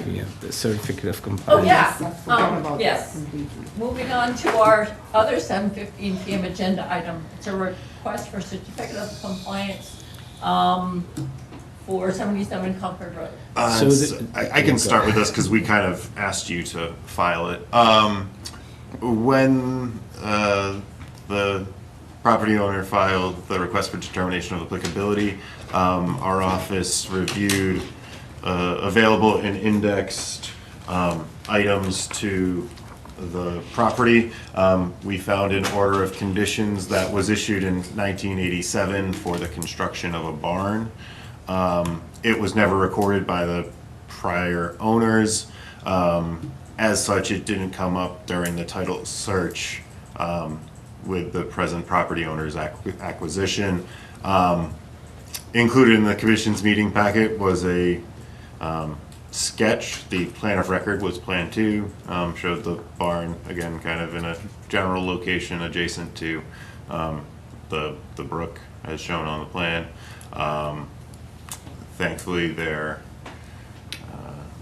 We have the certificate of Oh, compliance. yeah. I forgot about that Yes. completely. Moving on to our other 7:15 PM agenda item. It's a request for certificate of compliance for 77 Concord Road. So I can start with this because we kind of asked you to file it. When the property owner filed the request for determination of applicability, our office reviewed available and indexed items to the property. We found an order of conditions that was issued in 1987 for the construction of a barn. It was never recorded by the prior owners. As such, it didn't come up during the title search with the present property owner's acquisition. Included in the commission's meeting packet was a sketch. The plan of record was Plan 2, showed the barn, again, kind of in a general location adjacent to the brook as shown on the plan. Thankfully, they're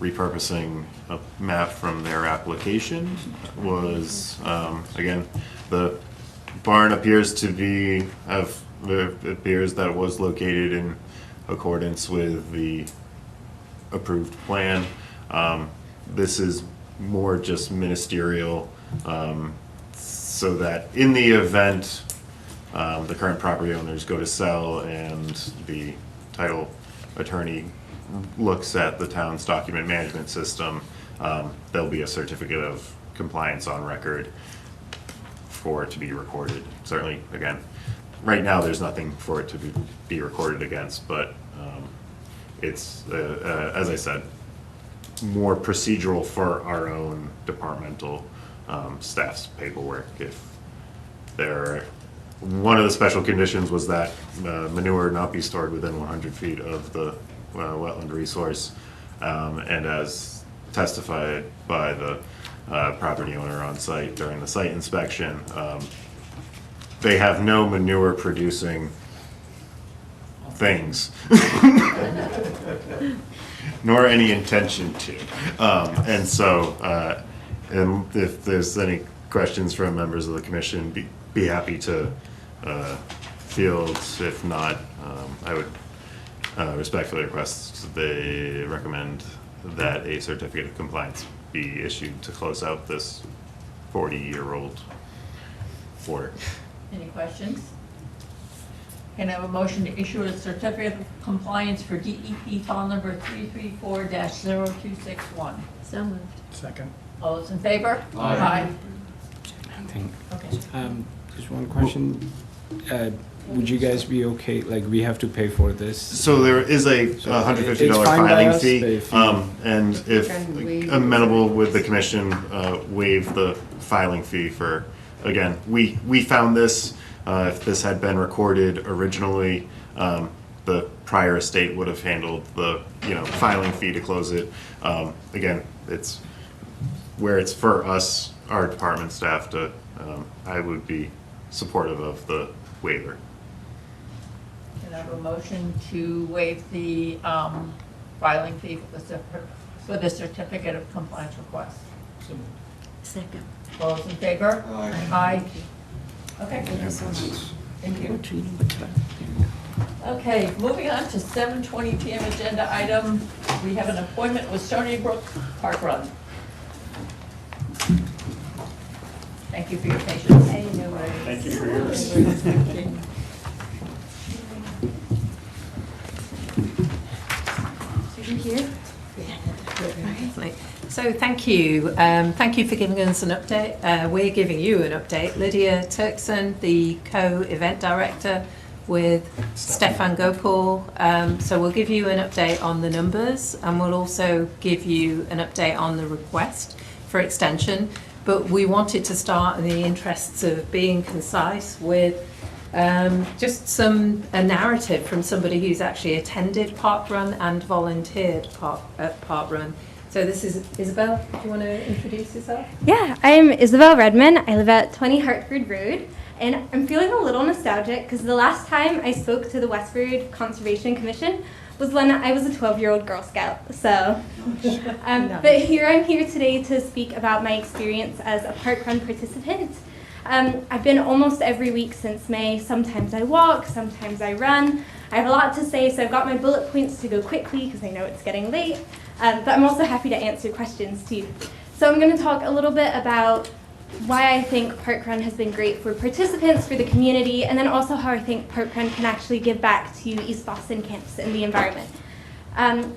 repurposing a map from their application was, again, the barn appears to be, it appears that it was located in accordance with the approved plan. This is more just ministerial, so that in the event the current property owners go to sell and the title attorney looks at the town's document management system, there'll be a certificate of compliance on record for it to be recorded. Certainly, again, right now there's nothing for it to be recorded against, but it's, as I said, more procedural for our own departmental staff's paperwork. If there, one of the special conditions was that manure not be stored within 100 feet of the wetland resource, and as testified by the property owner on site during the site inspection, they have no manure producing things, nor any intention to. And so, and if there's any questions from members of the commission, be happy to field. If not, I would respectfully request they recommend that a certificate of compliance be issued to close out this 40-year-old order. Any questions? Can I have a motion to issue a certificate of compliance for DEP file number 334-0261? So moved. Second. All those in favor? Aye. Aye. Thank, Okay. just one question. Would you guys be okay, like, we have to pay for this? So there is a $150 It's fine by filing us, fee, but if and if Can waive- amenable with the commission, waive the filing fee for, again, we found this, if this had been recorded originally, the prior estate would have handled the, filing fee to close it. Again, it's where it's for us, our department staff to, I would be supportive of the waiver. Can I have a motion to waive the filing fee for the certificate of compliance request? Second. All those in favor? Aye. Aye. Okay. Thank you so much. Thank you. Okay, moving on to 7:20 PM agenda item. We have an appointment with Stony Brook Park Run. Thank you for your patience. Hey, no worries. Thank you for yours. So you're here? Right. So thank you. Thank you for giving us an update. We're giving you an update. Lydia Turkson, the co-event director with Stefan Gopal. So we'll give you an update on the numbers, and we'll also give you an update on the request for extension. But we wanted to start in the interests of being concise with just a narrative from somebody who's actually attended Park Run and volunteered at Park Run. So this is Isabel. Do you want to introduce yourself? Yeah, I'm Isabel Redman. I live at 20 Hartford Road, and I'm feeling a little nostalgic because the last time I spoke to the Westford Conservation Commission was when I was a 12-year-old Girl Scout. So, but I'm here today to speak about my experience as a Park Run participant. I've been almost every week since May. Sometimes I walk, sometimes I run. I have a lot to say, so I've got my bullet points to go quickly because I know it's getting late. But I'm also happy to answer questions too. So I'm going to talk a little bit about why I think Park Run has been great for participants, for the community, and then also how I think Park Run can actually give back to East Boston campus and the environment.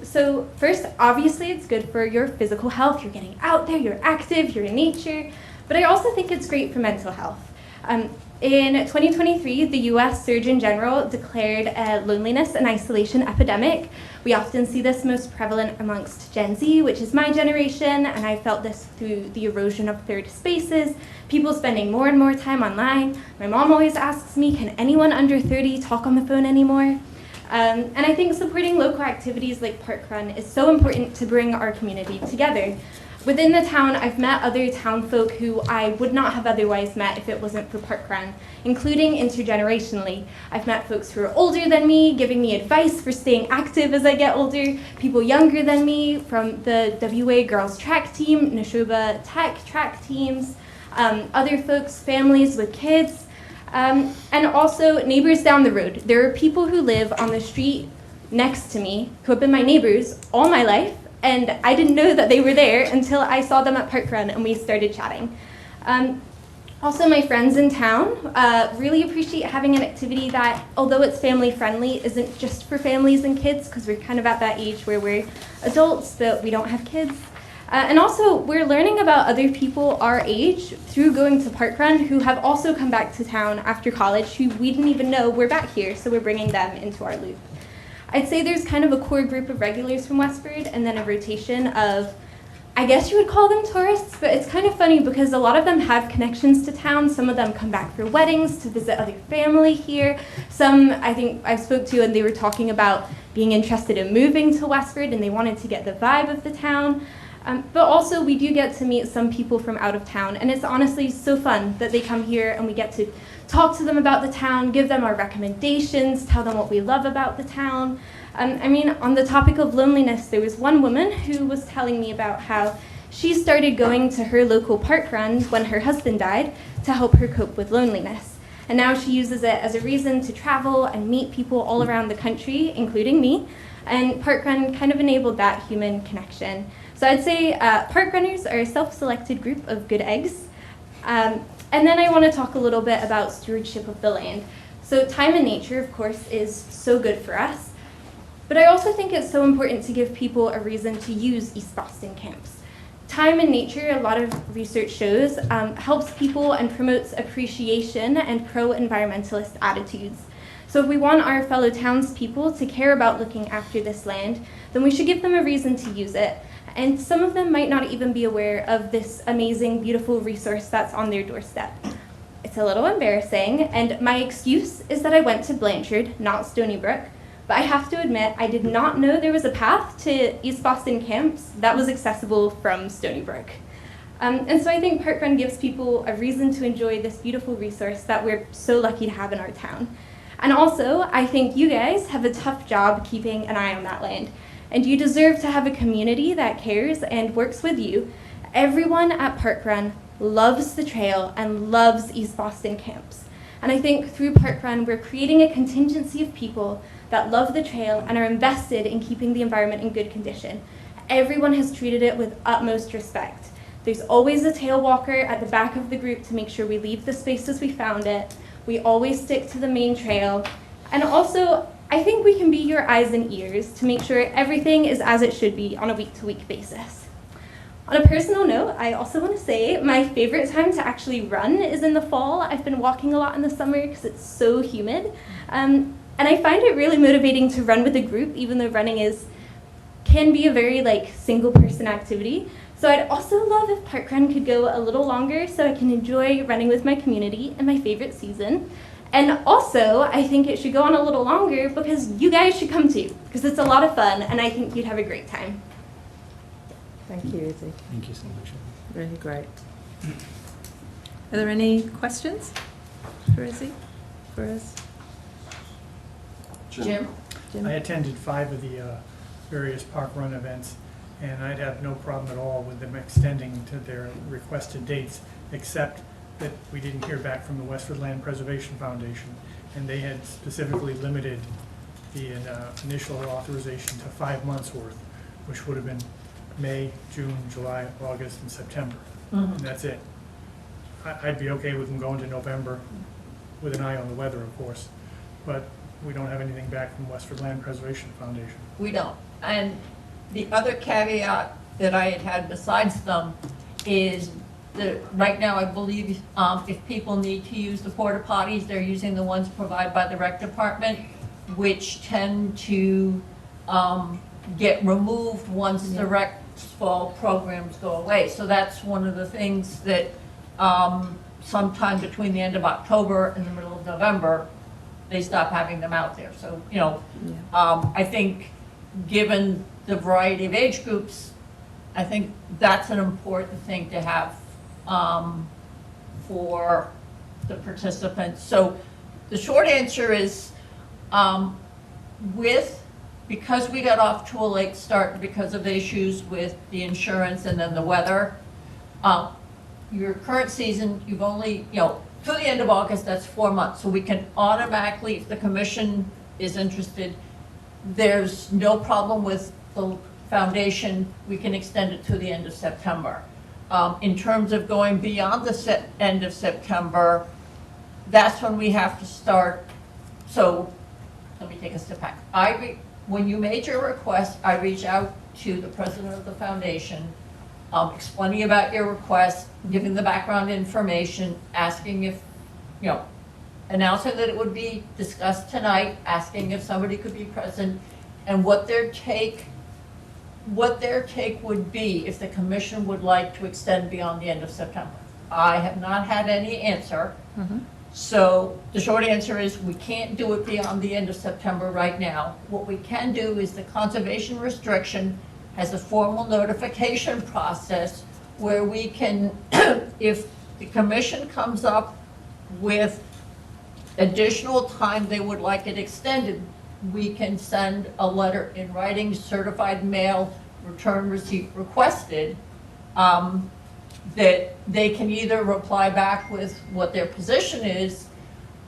So first, obviously it's good for your physical health. You're getting out there, you're active, you're in nature, but I also think it's great for mental health. In 2023, the US Surgeon General declared a loneliness and isolation epidemic. We often see this most prevalent amongst Gen Z, which is my generation, and I felt this through the erosion of third spaces, people spending more and more time online. My mom always asks me, can anyone under 30 talk on the phone anymore? And I think supporting local activities like Park Run is so important to bring our community together. Within the town, I've met other town folk who I would not have otherwise met if it wasn't for Park Run, including intergenerationally. I've met folks who are older than me, giving me advice for staying active as I get older, people younger than me from the WA Girls Track Team, Nashoba Tech Track Teams, other folks, families with kids, and also neighbors down the road. There are people who live on the street next to me who have been my neighbors all my life, and I didn't know that they were there until I saw them at Park Run and we started chatting. Also, my friends in town really appreciate having an activity that, although it's family friendly, isn't just for families and kids, because we're kind of at that age where we're adults, but we don't have kids. And also, we're learning about other people our age through going to Park Run who have also come back to town after college who we didn't even know were back here, so we're bringing them into our loop. I'd say there's kind of a core group of regulars from Westford and then a rotation of, I guess you would call them tourists, but it's kind of funny because a lot of them have connections to town. Some of them come back for weddings, to visit other family here. Some, I think I've spoke to, and they were talking about being interested in moving to Westford and they wanted to get the vibe of the town. But also we do get to meet some people from out of town, and it's honestly so fun that they come here and we get to talk to them about the town, give them our recommendations, tell them what we love about the town. I mean, on the topic of loneliness, there was one woman who was telling me about how she started going to her local park run when her husband died to help her cope with loneliness. And now she uses it as a reason to travel and meet people all around the country, including me. And Park Run kind of enabled that human connection. So I'd say park runners are a self-selected group of good eggs. And then I want to talk a little bit about stewardship of the land. So time in nature, of course, is so good for us. But I also think it's so important to give people a reason to use East Boston camps. Time in nature, a lot of research shows, helps people and promotes appreciation and pro-environmentalist attitudes. So if we want our fellow townspeople to care about looking after this land, then we should give them a reason to use it. And some of them might not even be aware of this amazing, beautiful resource that's on their doorstep. It's a little embarrassing, and my excuse is that I went to Blanchard, not Stony Brook, but I have to admit I did not know there was a path to East Boston camps that was accessible from Stony Brook. And so I think Park Run gives people a reason to enjoy this beautiful resource that we're so lucky to have in our town. And also, I think you guys have a tough job keeping an eye on that land. And you deserve to have a community that cares and works with you. Everyone at Park Run loves the trail and loves East Boston camps. And I think through Park Run, we're creating a contingency of people that love the trail and are invested in keeping the environment in good condition. Everyone has treated it with utmost respect. There's always a tail walker at the back of the group to make sure we leave the space as we found it. We always stick to the main trail. And also, I think we can be your eyes and ears to make sure everything is as it should be on a week-to-week basis. On a personal note, I also want to say my favorite time to actually run is in the fall. I've been walking a lot in the summer because it's so humid. And I find it really motivating to run with a group, even though running can be a very single person activity. So I'd also love if Park Run could go a little longer so I can enjoy running with my community in my favorite season. And also, I think it should go on a little longer because you guys should come too, because it's a lot of fun and I think you'd have a great time. Thank you, Izzy. Thank you so much. Really great. Are there any questions for Izzy, for us? Jim? I attended 5 of the various Park Run events, and I'd have no problem at all with them extending to their requested dates, except that we didn't hear back from the Westford Land Preservation Foundation, and they had specifically limited the initial authorization to 5 months worth, which would have been May, June, July, August, and September. Mhm. And that's it. I'd be okay with them going to November, with an eye on the weather, of course, but we don't have anything back from Westford Land Preservation Foundation. We don't. And the other caveat that I had besides them is that right now I believe if people need to use the porta potties, they're using the ones provided by the rec department, which tend to get removed once the rec fall programs go away. So that's one of the things that sometime between the end of October and the middle of November, they stop having them out there. So, I think, given the variety of age groups, I think that's an important thing to have for the participants. So the short answer is, because we got off to a late start because of issues with the insurance and then the weather, your current season, you've only, to the end of August, that's 4 months. So we can automatically, if the commission is interested, there's no problem with the foundation, we can extend it to the end of September. In terms of going beyond the end of September, that's when we have to start. So let me take a step back. When you made your request, I reached out to the president of the foundation, explaining about your request, giving the background information, asking if, announcing that it would be discussed tonight, asking if somebody could be present, and what their take would be if the commission would like to extend beyond the end of September. I have not had any answer. So the short answer is we can't do it beyond the end of September right now. What we can do is the conservation restriction has a formal notification process where we can, if the commission comes up with additional time they would like it extended, we can send a letter in writing, certified mail, return receipt requested, that they can either reply back with what their position is.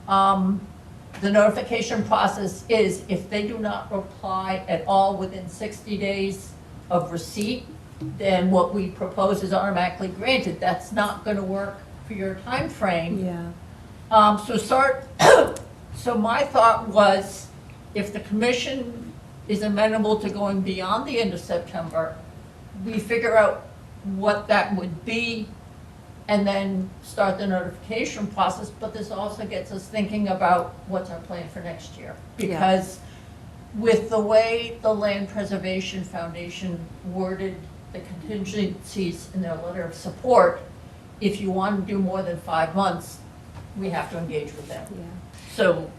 The notification process is, if they do not reply at all within 60 days of receipt, then what we propose is automatically granted. That's not going to work for your time frame. Yeah. So my thought was, if the commission is amenable to going beyond the end of September, we figure out what that would be and then start the notification process. But this also gets us thinking about what's our plan for next year. Because with the way the Land Preservation Foundation worded the contingencies in their letter of support, if you want to do more than 5 months, we have to engage with them. So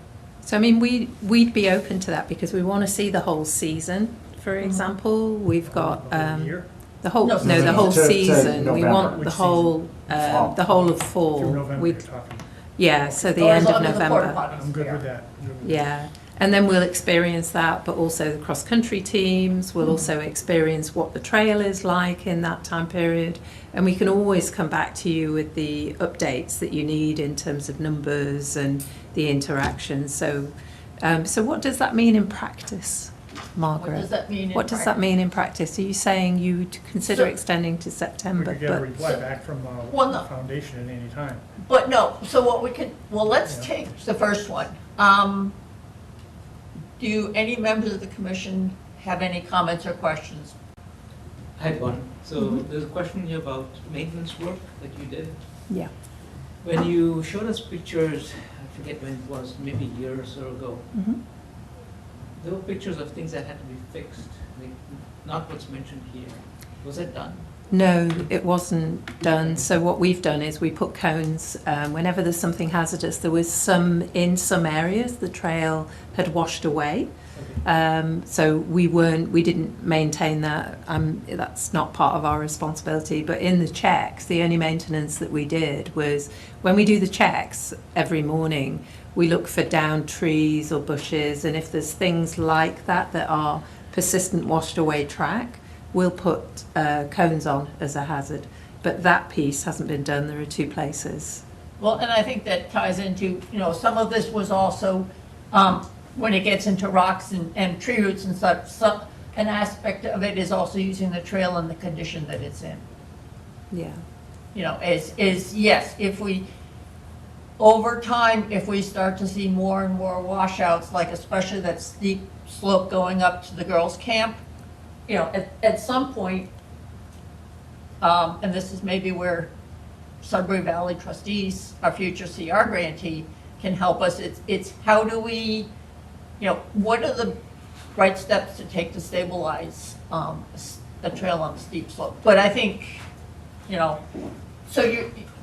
I mean, we'd be open to that because we want to see the whole season, for example. We've got the whole, the whole season. We want the whole of fall. Through November, you're talking. Yeah, so the end of November. I'm good with that. Yeah, and then we'll experience that, but also the cross-country teams will also experience what the trail is like in that time period, and we can always come back to you with the updates that you need in terms of numbers and the interaction. So what does that mean in practice, Margaret? What does that mean in What does that mean in practice? Are you saying you'd consider extending to We September? could get a reply back from the foundation at any time. But no, so what we can, let's take the first one. Do any members of the commission have any comments or questions? I had one. So there's a question here about maintenance work that you did. Yeah. When you showed us pictures, I forget when it was, maybe a year or so ago, there were pictures of things that had to be fixed, like not what's mentioned here. Was that done? No, it wasn't done. So what we've done is we put cones whenever there's something hazardous. There was in some areas the trail had washed away. So we didn't maintain that. That's not part of our responsibility. But in the checks, the only maintenance that we did was when we do the checks every morning, we look for downed trees or bushes, and if there's things like that are persistent washed away track, we'll put cones on as a hazard. But that piece hasn't been done. There are 2 places. Well, and I think that ties into, some of this was also, when it gets into rocks and tree roots and such, an aspect of it is also using the trail in the condition that it's in. Yeah. Yes, if we, over time, if we start to see more and more washouts, like especially that steep slope going up to the girls' camp, at some point, and this is maybe where Sudbury Valley trustees, our future CR grantee, can help us. It's how do we, what are the right steps to take to stabilize the trail on the steep slope? But I think, so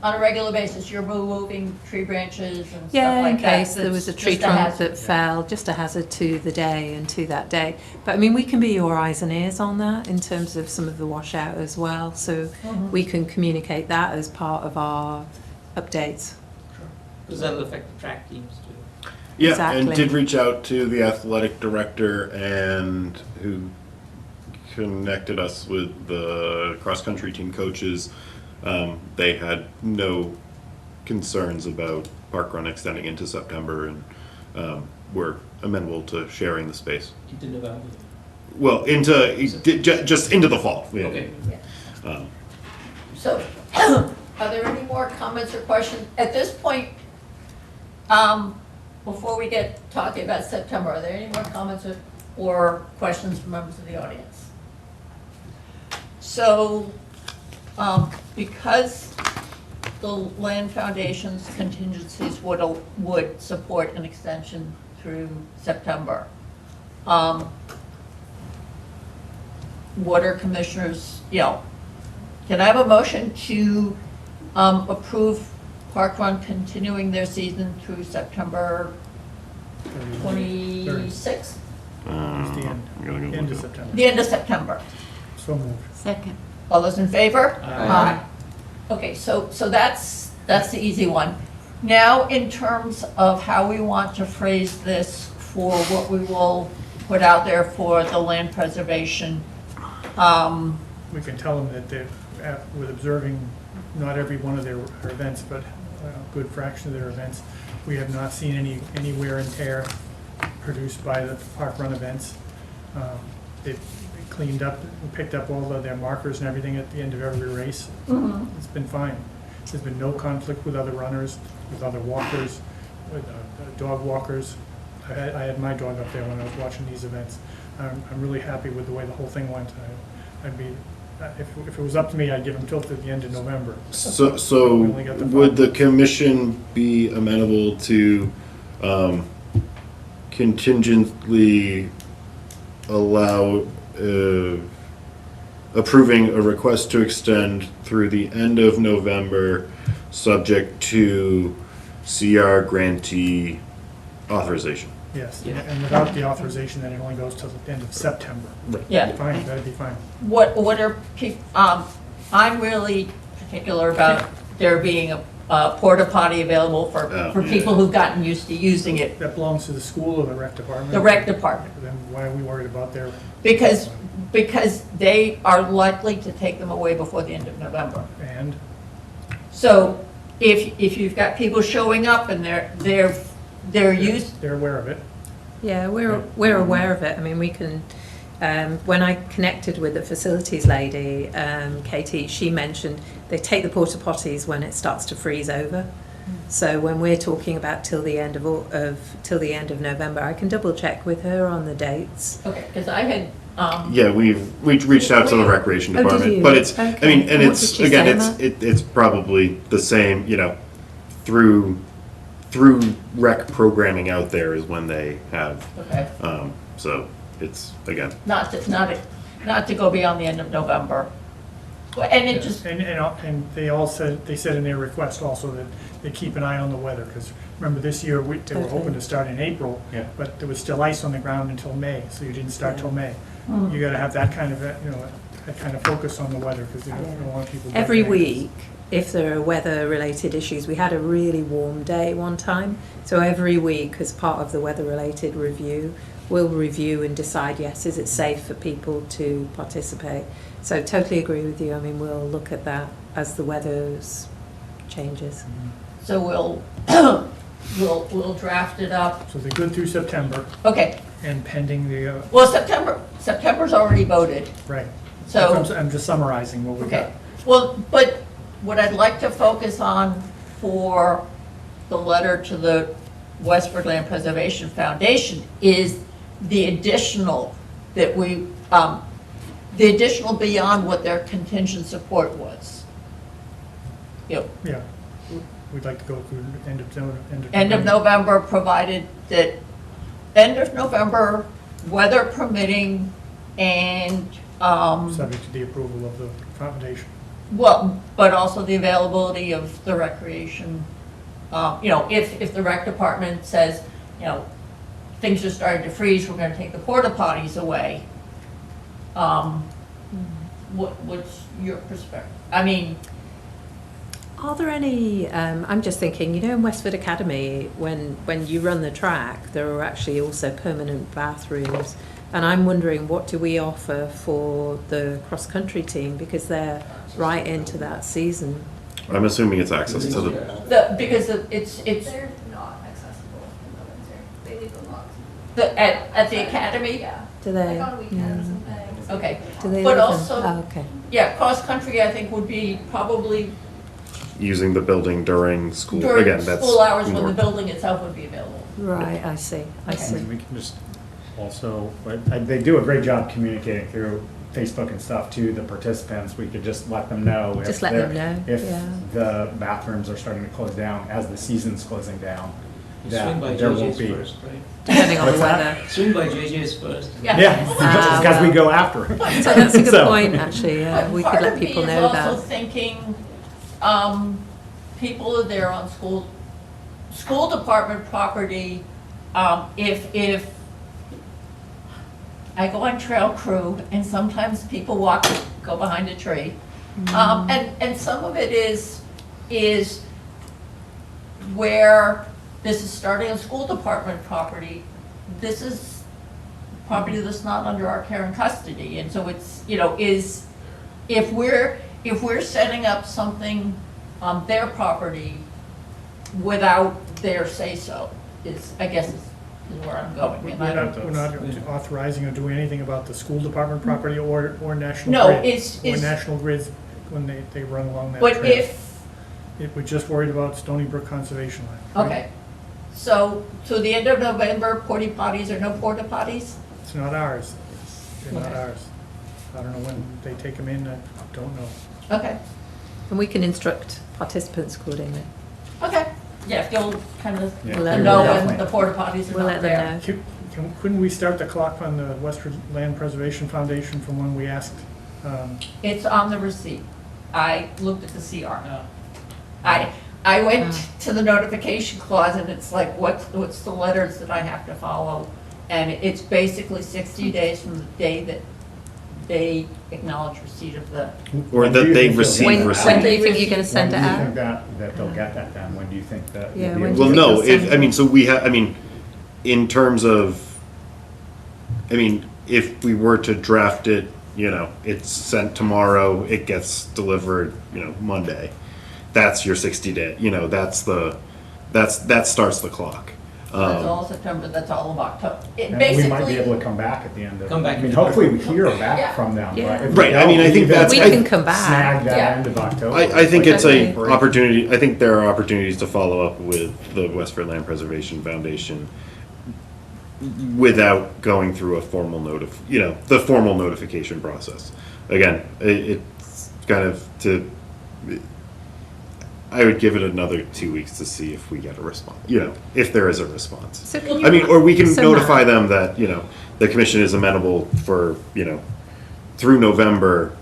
on a regular basis, you're removing tree branches and stuff Yeah, like in that. case there was a That's tree just trunk hazard. that fell, just a hazard to the day and to that day. But I mean, we can be your eyes and ears on that in terms of some of the washout as well. So Mhm. we can communicate that as part of our updates. Because that'll affect the track teams too. Yeah, Exactly. and did reach out to the athletic director and who connected us with the cross-country team coaches. They had no concerns about Park Run extending into September and were amenable to sharing the space. Into November. Well, just into the fall. Yeah. Okay. So, are there any more comments or questions? At this point, before we get talking about September, are there any more comments or questions from members of the audience? So, because the Land Foundation's contingencies would support an extension through September, what are commissioners, can I have a motion to approve Park Run continuing their season through September 26th? It's the end, I'm gonna go end look of it up. September. The end of September. So moved. Second. All those in favor? Aye. Okay, so that's the easy one. Now, in terms of how we want to phrase this for what we will put out there for the land preservation, We can tell them that they're, with observing not every one of their events, but a good fraction of their events, we have not seen any wear and tear produced by the Park Run events. They've cleaned up, picked up all of their markers and everything at the end of every race. Mhm. It's been fine. There's been no conflict with other runners, with other walkers, with dog walkers. I had my dog up there when I was watching these events. I'm really happy with the way the whole thing went. I'd be, if it was up to me, I'd give them till to the end of November. So We only got the would 5 the commission be amenable to contingently allow approving a request to extend through the end of November, subject to CR grantee authorization? Yes, and without the authorization, then it only goes till the end of September. Right. Yeah. Fine, that'd be fine. what are I'm really particular about there being a porta potty available for people who've gotten used to using it. That belongs to the school or the rec department? The rec department. Then why are we worried about their? Because they are likely to take them away before the end of November. And? So if you've got people showing up and they're used. They're aware of it. Yeah, we're aware of it. I mean, we can, when I connected with the facilities lady, Katie, she mentioned they take the porta potties when it starts to freeze over. So when we're talking about till the end of November, I can double check with her on the dates. Okay, because I had. Yeah, we reached out to the recreation Oh, did department, you? but it's, I Okay. mean, and And what it's, did she again, say, it's probably the same, through rec programming out there is when they have. Okay. So it's, again. Not to go beyond the end of November. And it just. And they said in their request also that they keep an eye on the weather, because remember this year, they were hoping to start in April, Yeah. but there was still ice on the ground until May, so you didn't start till May. Mm. You gotta have that kind of, that kind of focus on the weather, because you don't want people. Every getting anxious. week, if there are weather-related issues, we had a really warm day one time, so every week, as part of the weather-related review, we'll review and decide, yes, is it safe for people to participate? So totally agree with you. I mean, we'll look at that as the weather changes. So we'll draft it up. So they're good through September. Okay. And pending the. Well, September's already voted. Right. So. I'm just summarizing what we got. Okay. Well, but what I'd like to focus on for the letter to the Westford Land Preservation Foundation is the additional that the additional beyond what their contingent support was. Yep. Yeah, we'd like to go through End of November, provided that, end of November, weather permitting, and, Subject to the approval of the foundation. Well, but also the availability of the recreation, you know, if the rec department says, you know, things are starting to freeze, we're gonna take the porta potties away. What's your perspective? I mean, Are there any, I'm just thinking, you know, in Westford Academy, when you run the track, there are actually also permanent bathrooms. And I'm wondering, what do we offer for the cross-country team? Because they're right into that season. I'm assuming it's access to the, because it's. They're not accessible in the winter. They leave them locked. At the academy? Yeah. Do they? Like on weekends and things. Okay. Do they But live in- also, oh, okay. yeah, cross-country, I think, would be probably using the building during school, during again, that's school hours when more. the building itself would be available. Right, I see, I see. We can just also, they do a great job communicating through Facebook and stuff to the participants. We could just let them know. Just if let them they're- know, If yeah. the bathrooms are starting to close down as the season's closing down, You swing by that there won't JJ's be. first, right? Depending on the What's that? weather. Swing by JJ's first. Yeah, because we go after it. So that's a good So- point, actually, yeah. But We could part let of me people is know also that. thinking, people are there on school department property, if I go on trail crew and sometimes people go behind a tree. And some of it is where this is starting on school department property. This is property that's not under our care and custody. And so it's, you know, if we're setting up something on their property without their say-so, I guess is where I'm going. And I don't- We're not authorizing or doing anything about the school department property or National No, Grid. it's- Or National Grid when they run along that But trail. We're just worried about Stony Brook Conservation Line. Okay, so to the end of November, porta potties or no porta potties? It's not ours. They're not Okay. ours. I don't know when they take them in, I don't know. Okay, And we can instruct participants accordingly. okay, yeah, if you'll kind of Yeah. let We'll them know let when the porta potties are We'll not let there. them know. Couldn't we start the clock on the Westford Land Preservation Foundation from when we asked? It's on the receipt. I looked at the CR. I went to the notification clause and it's like, what's the letters that I have to follow? And it's basically 60 days from the day that they acknowledge receipt of the. Or When do that you they think receive When receipt. do you think you're gonna send it When do you out? think that they'll get that then? When do you think that? Yeah, you'll be when able do Well, you to- think no, they'll if, send I mean, it? so we have, I mean, in terms of, I mean, if we were to draft it, you know, it's sent tomorrow, it gets delivered, you know, Monday. That's your 60-day, you know, that starts the clock. That's all September, that's all of October. It And we might be basically, able to come back at the end of. Come back I mean, in hopefully we hear Yeah. back from them. Yeah. But if we Right, I mean, don't, I think then that's- We can come back. Snag that Yeah. end of October. I think Like it's a a break. opportunity, I think there are opportunities to follow up with the Westford Land Preservation Foundation without going through a formal the formal notification process. Again, it's kind of I would give it another 2 weeks to see if we get a response, you know, if there is a response. So can you- I mean, or we can so notify Matt- them that, you know, the commission is amenable for, you know, through November,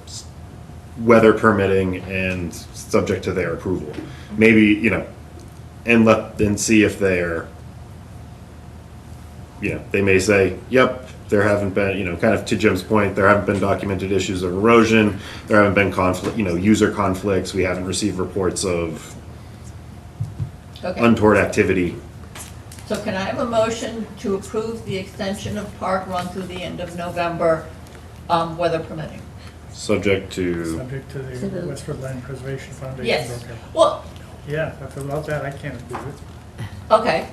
weather permitting and subject to their approval. Maybe, you know, and see if they're, you know, they may say, yep, there haven't been, you know, kind of to Jim's point, there haven't been documented issues of erosion, there haven't been conflict, you know, user conflicts, we haven't received reports of okay. untoward activity. So can I have a motion to approve the extension of Park Run through the end of November, weather permitting? Subject to, Subject to the Westford Land Preservation Foundation. Yes. Okay. Well, Yeah, if without that, I can't approve it. okay.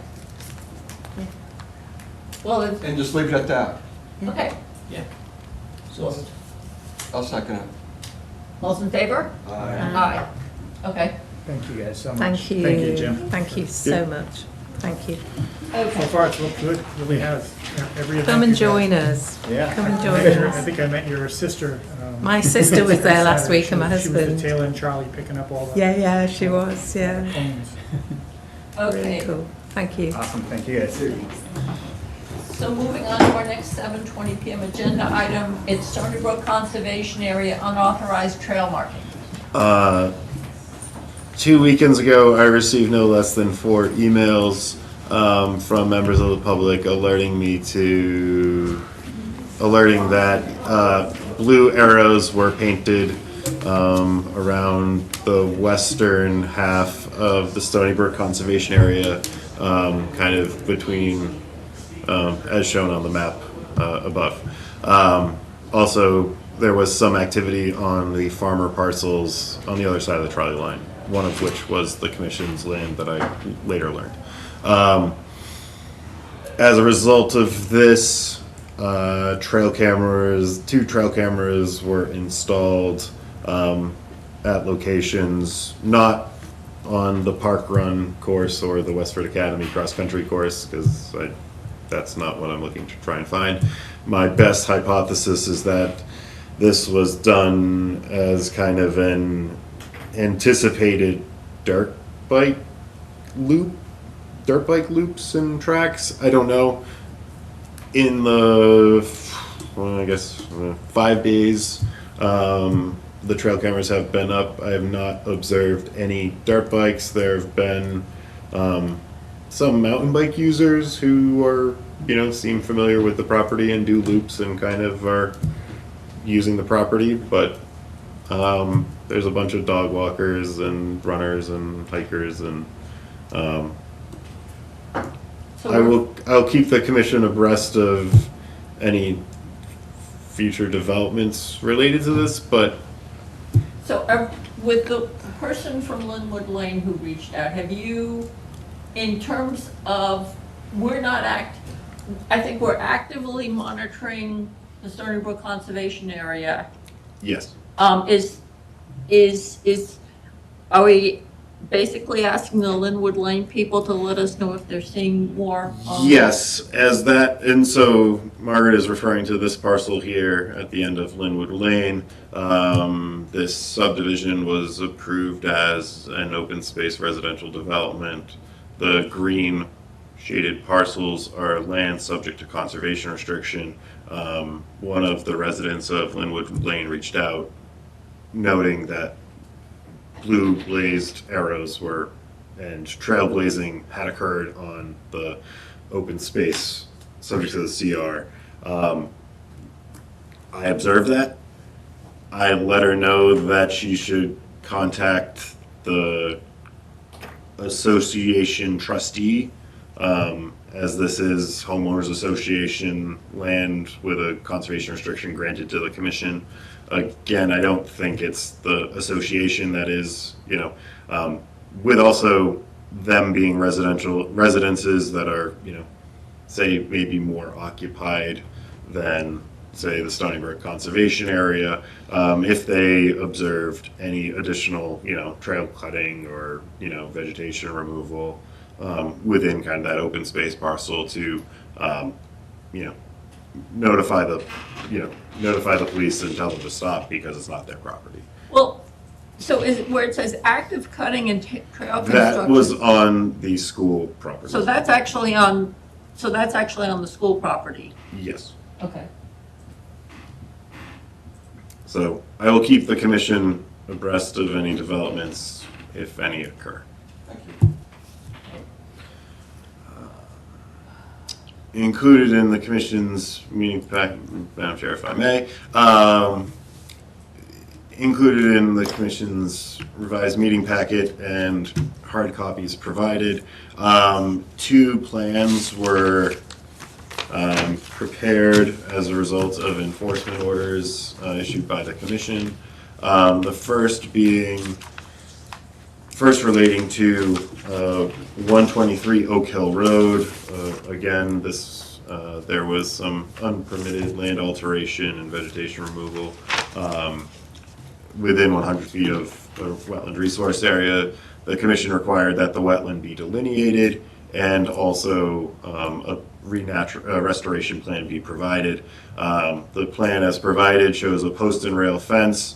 Well, it's, And just leave it at that. okay. Yeah. So, I'll second it. All's in favor? Aye. Aye. Okay. Thank you guys so much. Thank you. Thank you, Jim. Thank you so much. Thank you. So Okay. far, it's looked good, really has. Every event Come and you've had. join us. Yeah. Come and I join met us. I think I met your sister. My sister was there last week and my She was husband. the tail end Charlie picking up all the. Yeah, she was, yeah. phones. Really Okay. cool. Thank you. Awesome, thank you guys. So moving on to our next 7:20 PM agenda item, it's Stony Brook Conservation Area unauthorized trail marking. 2 weekends ago, I received no less than 4 emails from members of the public alerting that blue arrows were painted around the western half of the Stony Brook Conservation Area, kind of between, as shown on the map above. Also, there was some activity on the farmer parcels on the other side of the trolley line, one of which was the commission's land that I later learned. As a result of this, 2 trail cameras were installed at locations not on the Park Run course or the Westford Academy cross-country course, because that's not what I'm looking to try and find. My best hypothesis is that this was done as kind of an anticipated dirt bike loops and tracks. I don't know. In the, well, I guess 5 days the trail cameras have been up, I have not observed any dirt bikes. There have been some mountain bike users who are, seem familiar with the property and do loops and kind of are using the property, but there's a bunch of dog walkers and runners and hikers, and I'll keep the commission abreast of any future developments related to this, but So with the person from Linwood Lane who reached out, have you, in terms of, I think we're actively monitoring the Stony Brook Conservation Area. yes. Are we basically asking the Linwood Lane people to let us know if they're seeing more? Yes, and so Margaret is referring to this parcel here at the end of Linwood Lane. This subdivision was approved as an open space residential development. The green shaded parcels are land subject to conservation restriction. One of the residents of Linwood Lane reached out noting that blue blazed arrows and trailblazing had occurred on the open space subject to the CR. I observed that. I let her know that she should contact the association trustee, as this is homeowners association land with a conservation restriction granted to the commission. Again, I don't think it's the association that is, with also them being residences that are, say maybe more occupied than, say, the Stony Brook Conservation Area. If they observed any additional, trail cutting or, vegetation removal within kind of that open space parcel to, notify the police and tell them to stop because it's not their property. Well, so is it where it says active cutting and trail construction? That was on the school property. So that's actually on the school property? Yes. Okay. So I will keep the commission abreast of any developments, if any occur. Included in the commission's meeting packet, Madam Chair, if I may, included in the commission's revised meeting packet and hard copies provided, 2 plans were prepared as a result of enforcement orders issued by the commission. The first relating to 123 Oak Hill Road. Again, there was some unpermitted land alteration and vegetation removal within 100 feet of a wetland resource area. The commission required that the wetland be delineated and also a restoration plan be provided. The plan as provided shows a post and rail fence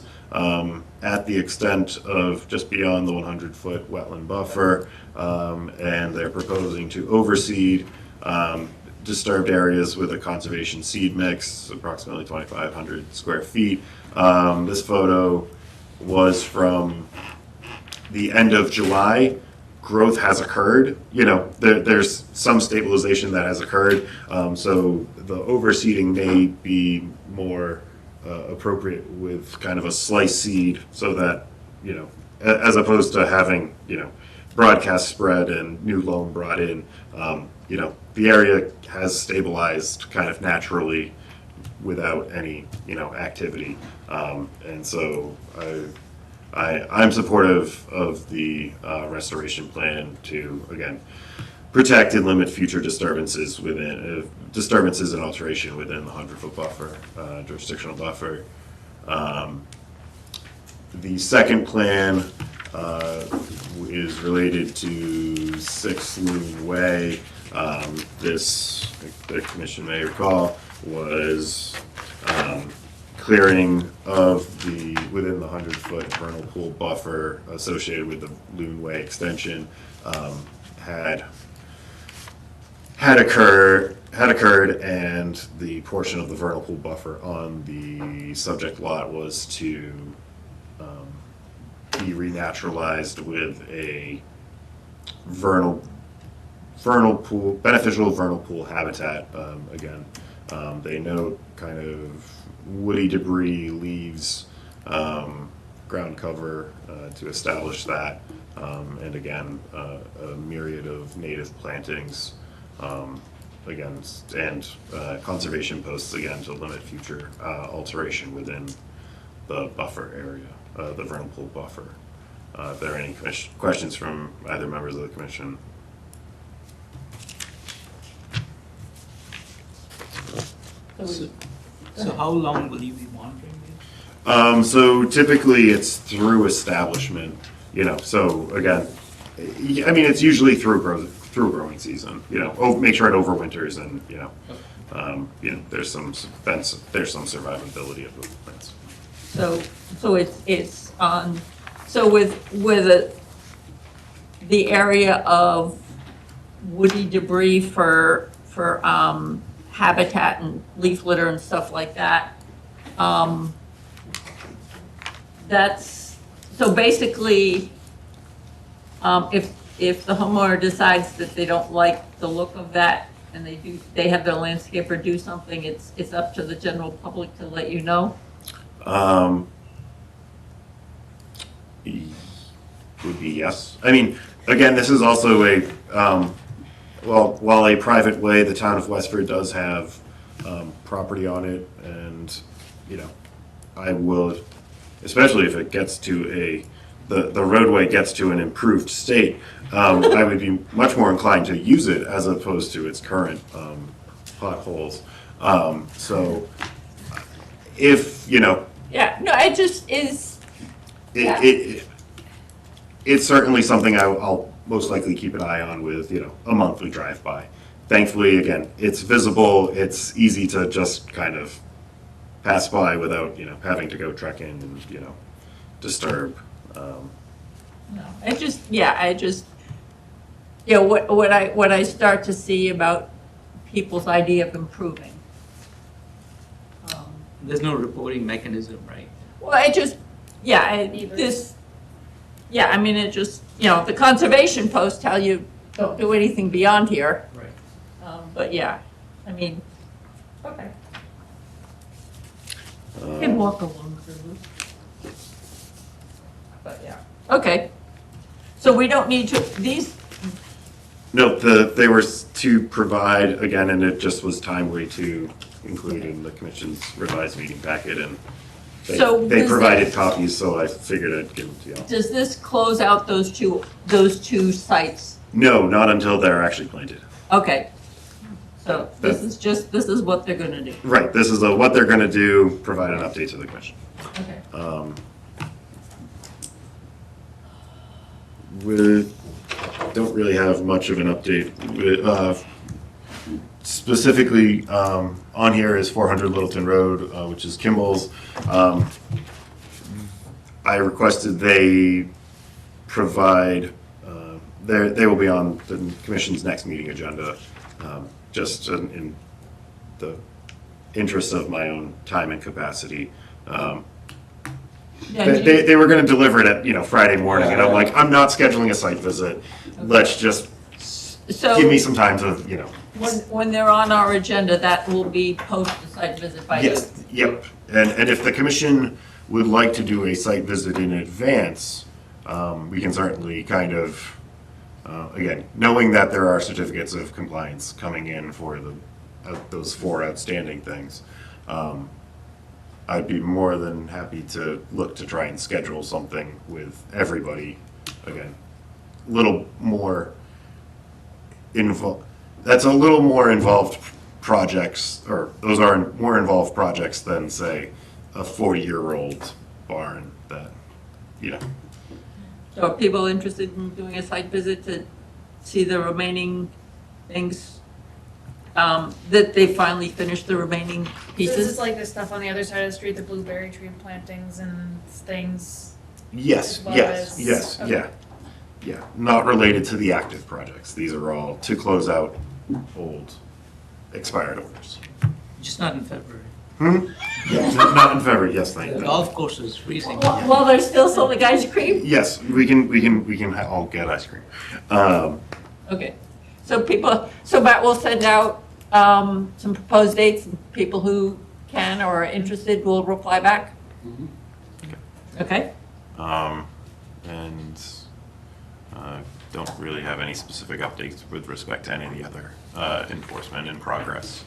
at the extent of just beyond the 100-foot wetland buffer, and they're proposing to overseed disturbed areas with a conservation seed mix, approximately 2,500 square feet. This photo was from the end of July. Growth has occurred. You know, there's some stabilization that has occurred. So the overseeding may be more appropriate with kind of a slice seed, so that, you know, as opposed to having, you know, broadcast spread and new loam brought in. You know, the area has stabilized kind of naturally without any, you know, activity. And so I'm supportive of the restoration plan to, again, protect and limit future disturbances within, disturbances and alteration within the 100-foot buffer, jurisdictional buffer. The second plan is related to 6 Loon Way. This, the commission may recall, was clearing of the, within the 100-foot vernal pool buffer associated with the Loon Way extension, had occurred, and the portion of the vernal pool buffer on the subject lot was to be renaturalized with a vernal pool, beneficial vernal pool habitat. Again, they note kind of woody debris, leaves, ground cover to establish that, and again, a myriad of native plantings, again, and conservation posts, again, to limit future alteration within the buffer area, the vernal pool buffer. If there are any questions from either members of the commission. So how long will you be monitoring this? So typically it's through establishment, you know, so again, I mean, it's usually through growing season, you know, make sure it overwinters, and, you know, there's some survivability of the plants. So it's on, so with the area of woody debris for habitat and leaf litter and stuff like that, that's, so basically, if the homeowner decides that they don't like the look of that, and they have their landscaper do something, it's up to the general public to let you know? Would be yes. I mean, again, this is also a, well, while a private way, the town of Westford does have property on it, and, you know, I will, especially if it gets to the roadway gets to an improved state, I would be much more inclined to use it as opposed to its current potholes. So if, you know. Yeah, no, it just is. It's certainly something I'll most likely keep an eye on with, you know, a monthly drive-by. Thankfully, again, it's visible, it's easy to just kind of pass by without, you know, having to go trek in and, you know, disturb. No, I just, you know, what I start to see about people's idea of improving. There's no reporting mechanism, right? Well, I just, I mean, it just, you know, the conservation posts tell you don't do anything beyond here. Right. But yeah, I mean, okay. You can walk along through this. But yeah, okay. So we don't need to, these. No, they were to provide, again, and it just was timely to include in the commission's revised meeting packet, and they provided copies, so I figured I'd give them to y'all. Does this close out those two sites? No, not until they're actually planted. Okay. So this is what they're gonna do. Right, this is what they're gonna do, provide an update to the commission. Okay. We don't really have much of an update. Specifically, on here is 400 Littleton Road, which is Kimball's. I requested they provide, they will be on the commission's next meeting agenda, just in the interest of my own time and capacity. Yeah, They were gonna deliver it at, Friday morning, and I'm like, I'm not scheduling a site visit. Let's just So give me some time to, when they're on our agenda, that will be post the site visit by you. Yes, yep. And if the commission would like to do a site visit in advance, we can certainly kind of, again, knowing that there are certificates of compliance coming in for those 4 outstanding things, I'd be more than happy to look to try and schedule something with everybody. Again, a little more involved. That's a little more involved projects, or those are more involved projects than, say, a 40-year-old barn that, So are people interested in doing a site visit to see the remaining things, that they finally finished the remaining So this pieces? is like the stuff on the other side of the street, the blueberry tree plantings and things. Yes, as well yes, as- yes, okay. yeah. Yeah, not related to the active projects. These are all to close out old expired orders. Just not in February. Not in February, yes, thank The you. golf course is freezing. While they're still selling ice cream? Yes, we can all get ice cream. Okay, so Matt will send out some proposed dates, and people who can or are interested will reply back? Okay, And don't really have any specific updates with respect to any of the other enforcement in progress.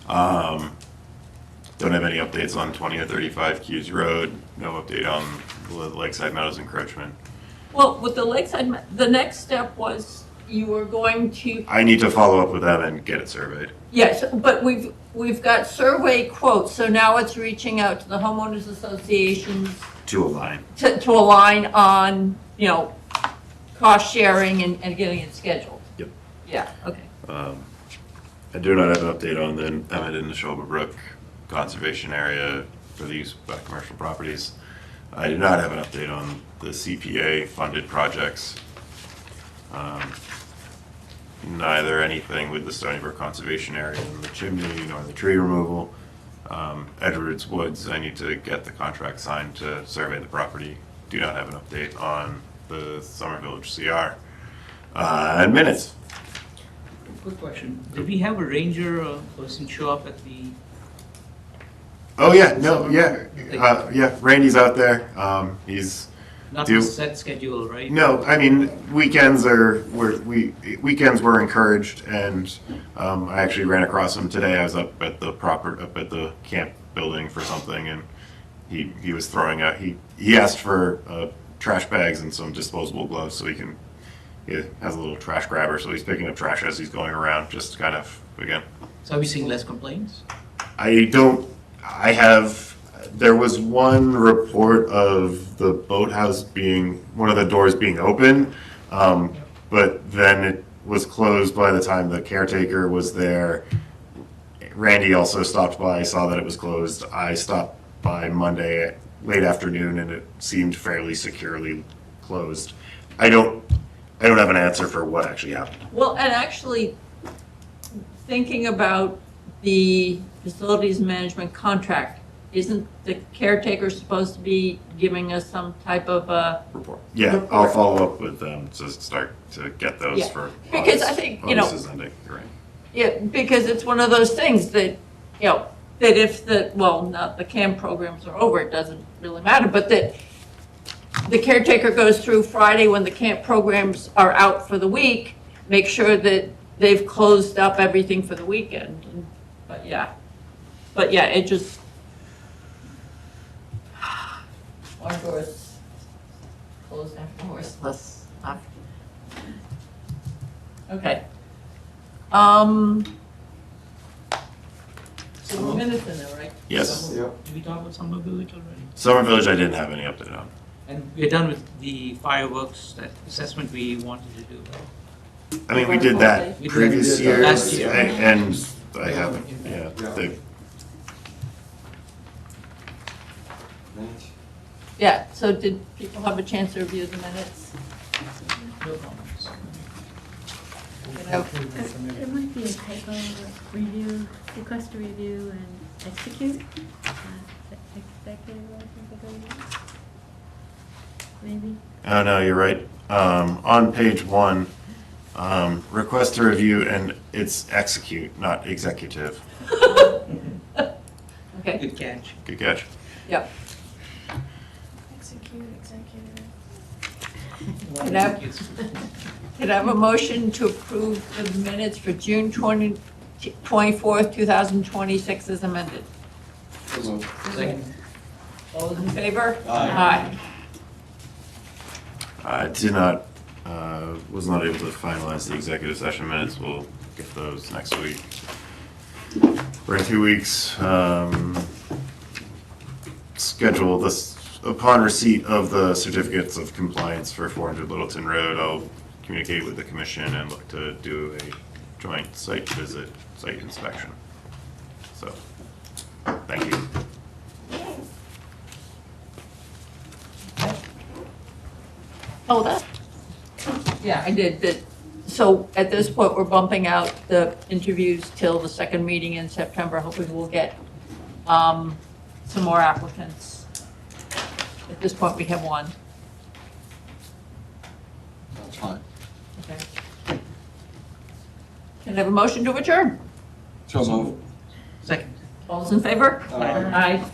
Don't have any updates on 20 or 35 Hughes Road, no update on the Lakeside Meadows encroachment. well, with the Lakeside, the next step was you were going to, I need to follow up with them and get it surveyed. yes, but we've got survey quotes, so now it's reaching out to the homeowners associations To align. to align on, cost sharing and getting it scheduled. Yep. Yeah, okay. I do not have an update on the Emmett and Neshoba Brook conservation area for the use by commercial properties. I do not have an update on the CPA funded projects. Neither anything with the Stony Brook conservation area and the chimney nor the tree removal. Edwards Woods, I need to get the contract signed to survey the property. Do not have an update on the Summer Village CR. And minutes. Quick question, did we have a ranger or person show up at the? Oh yeah, no, yeah, yeah. Randy's out there. He's Not due. the set schedule, right? No, I mean weekends were encouraged, and I actually ran across him today. I was up at the camp building for something, and he was throwing out. He asked for trash bags and some disposable gloves so he has a little trash grabber, so he's picking up trash as he's going around, just kind of again. So are we seeing less complaints? There was one report of the boathouse one of the doors being open, but then it was closed by the time the caretaker was there. Randy also stopped by, saw that it was closed. I stopped by Monday late afternoon and it seemed fairly securely closed. I don't have an answer for what actually happened. Well, and actually, thinking about the facilities management contract, isn't the caretaker supposed to be giving us some type of a report? Yeah, I'll follow up with them to start to get those Yeah. for Because I think, August is ending, you're right. Yeah, because it's one of those things that, that if not the CAM programs are over, it doesn't really matter, but that the caretaker goes through Friday when the camp programs are out for the week, make sure that they've closed up everything for the weekend. But yeah, it just, one door's closed after horse, less after. Okay. So we're minutes in there, right? Yes. Did we talk about Summer Village already? Summer Village I didn't have any update on. And we're done with the fireworks, that assessment we wanted to do. I mean, we did that previous year, Last year. and I haven't, Yeah, so did people have a chance to review the minutes? No comments. There might be a typo, like review, request to review and execute. Executive license agreement. maybe? Oh, no, you're right. On page 1, request to review, and it's execute, not executive. Okay, Good catch. Good catch. yep. Execute, executive. Can I have a motion to approve the minutes for June 24th, 2026 as amended? Second. All those in favor? Aye. I was not able to finalize the executive session minutes. We'll get those next week. Or in 2 weeks. Schedule this, upon receipt of the certificates of compliance for 400 Littleton Road, I'll communicate with the commission and look to do a joint site visit, site inspection. So, thank you. Oh, that, yeah, I did. So at this point, we're bumping out the interviews till the second meeting in September, hoping we'll get some more applicants. At this point, we have one. That's fine. Okay. Can I have a motion to adjourn? So move. Second. All those in favor? Aye. Aye.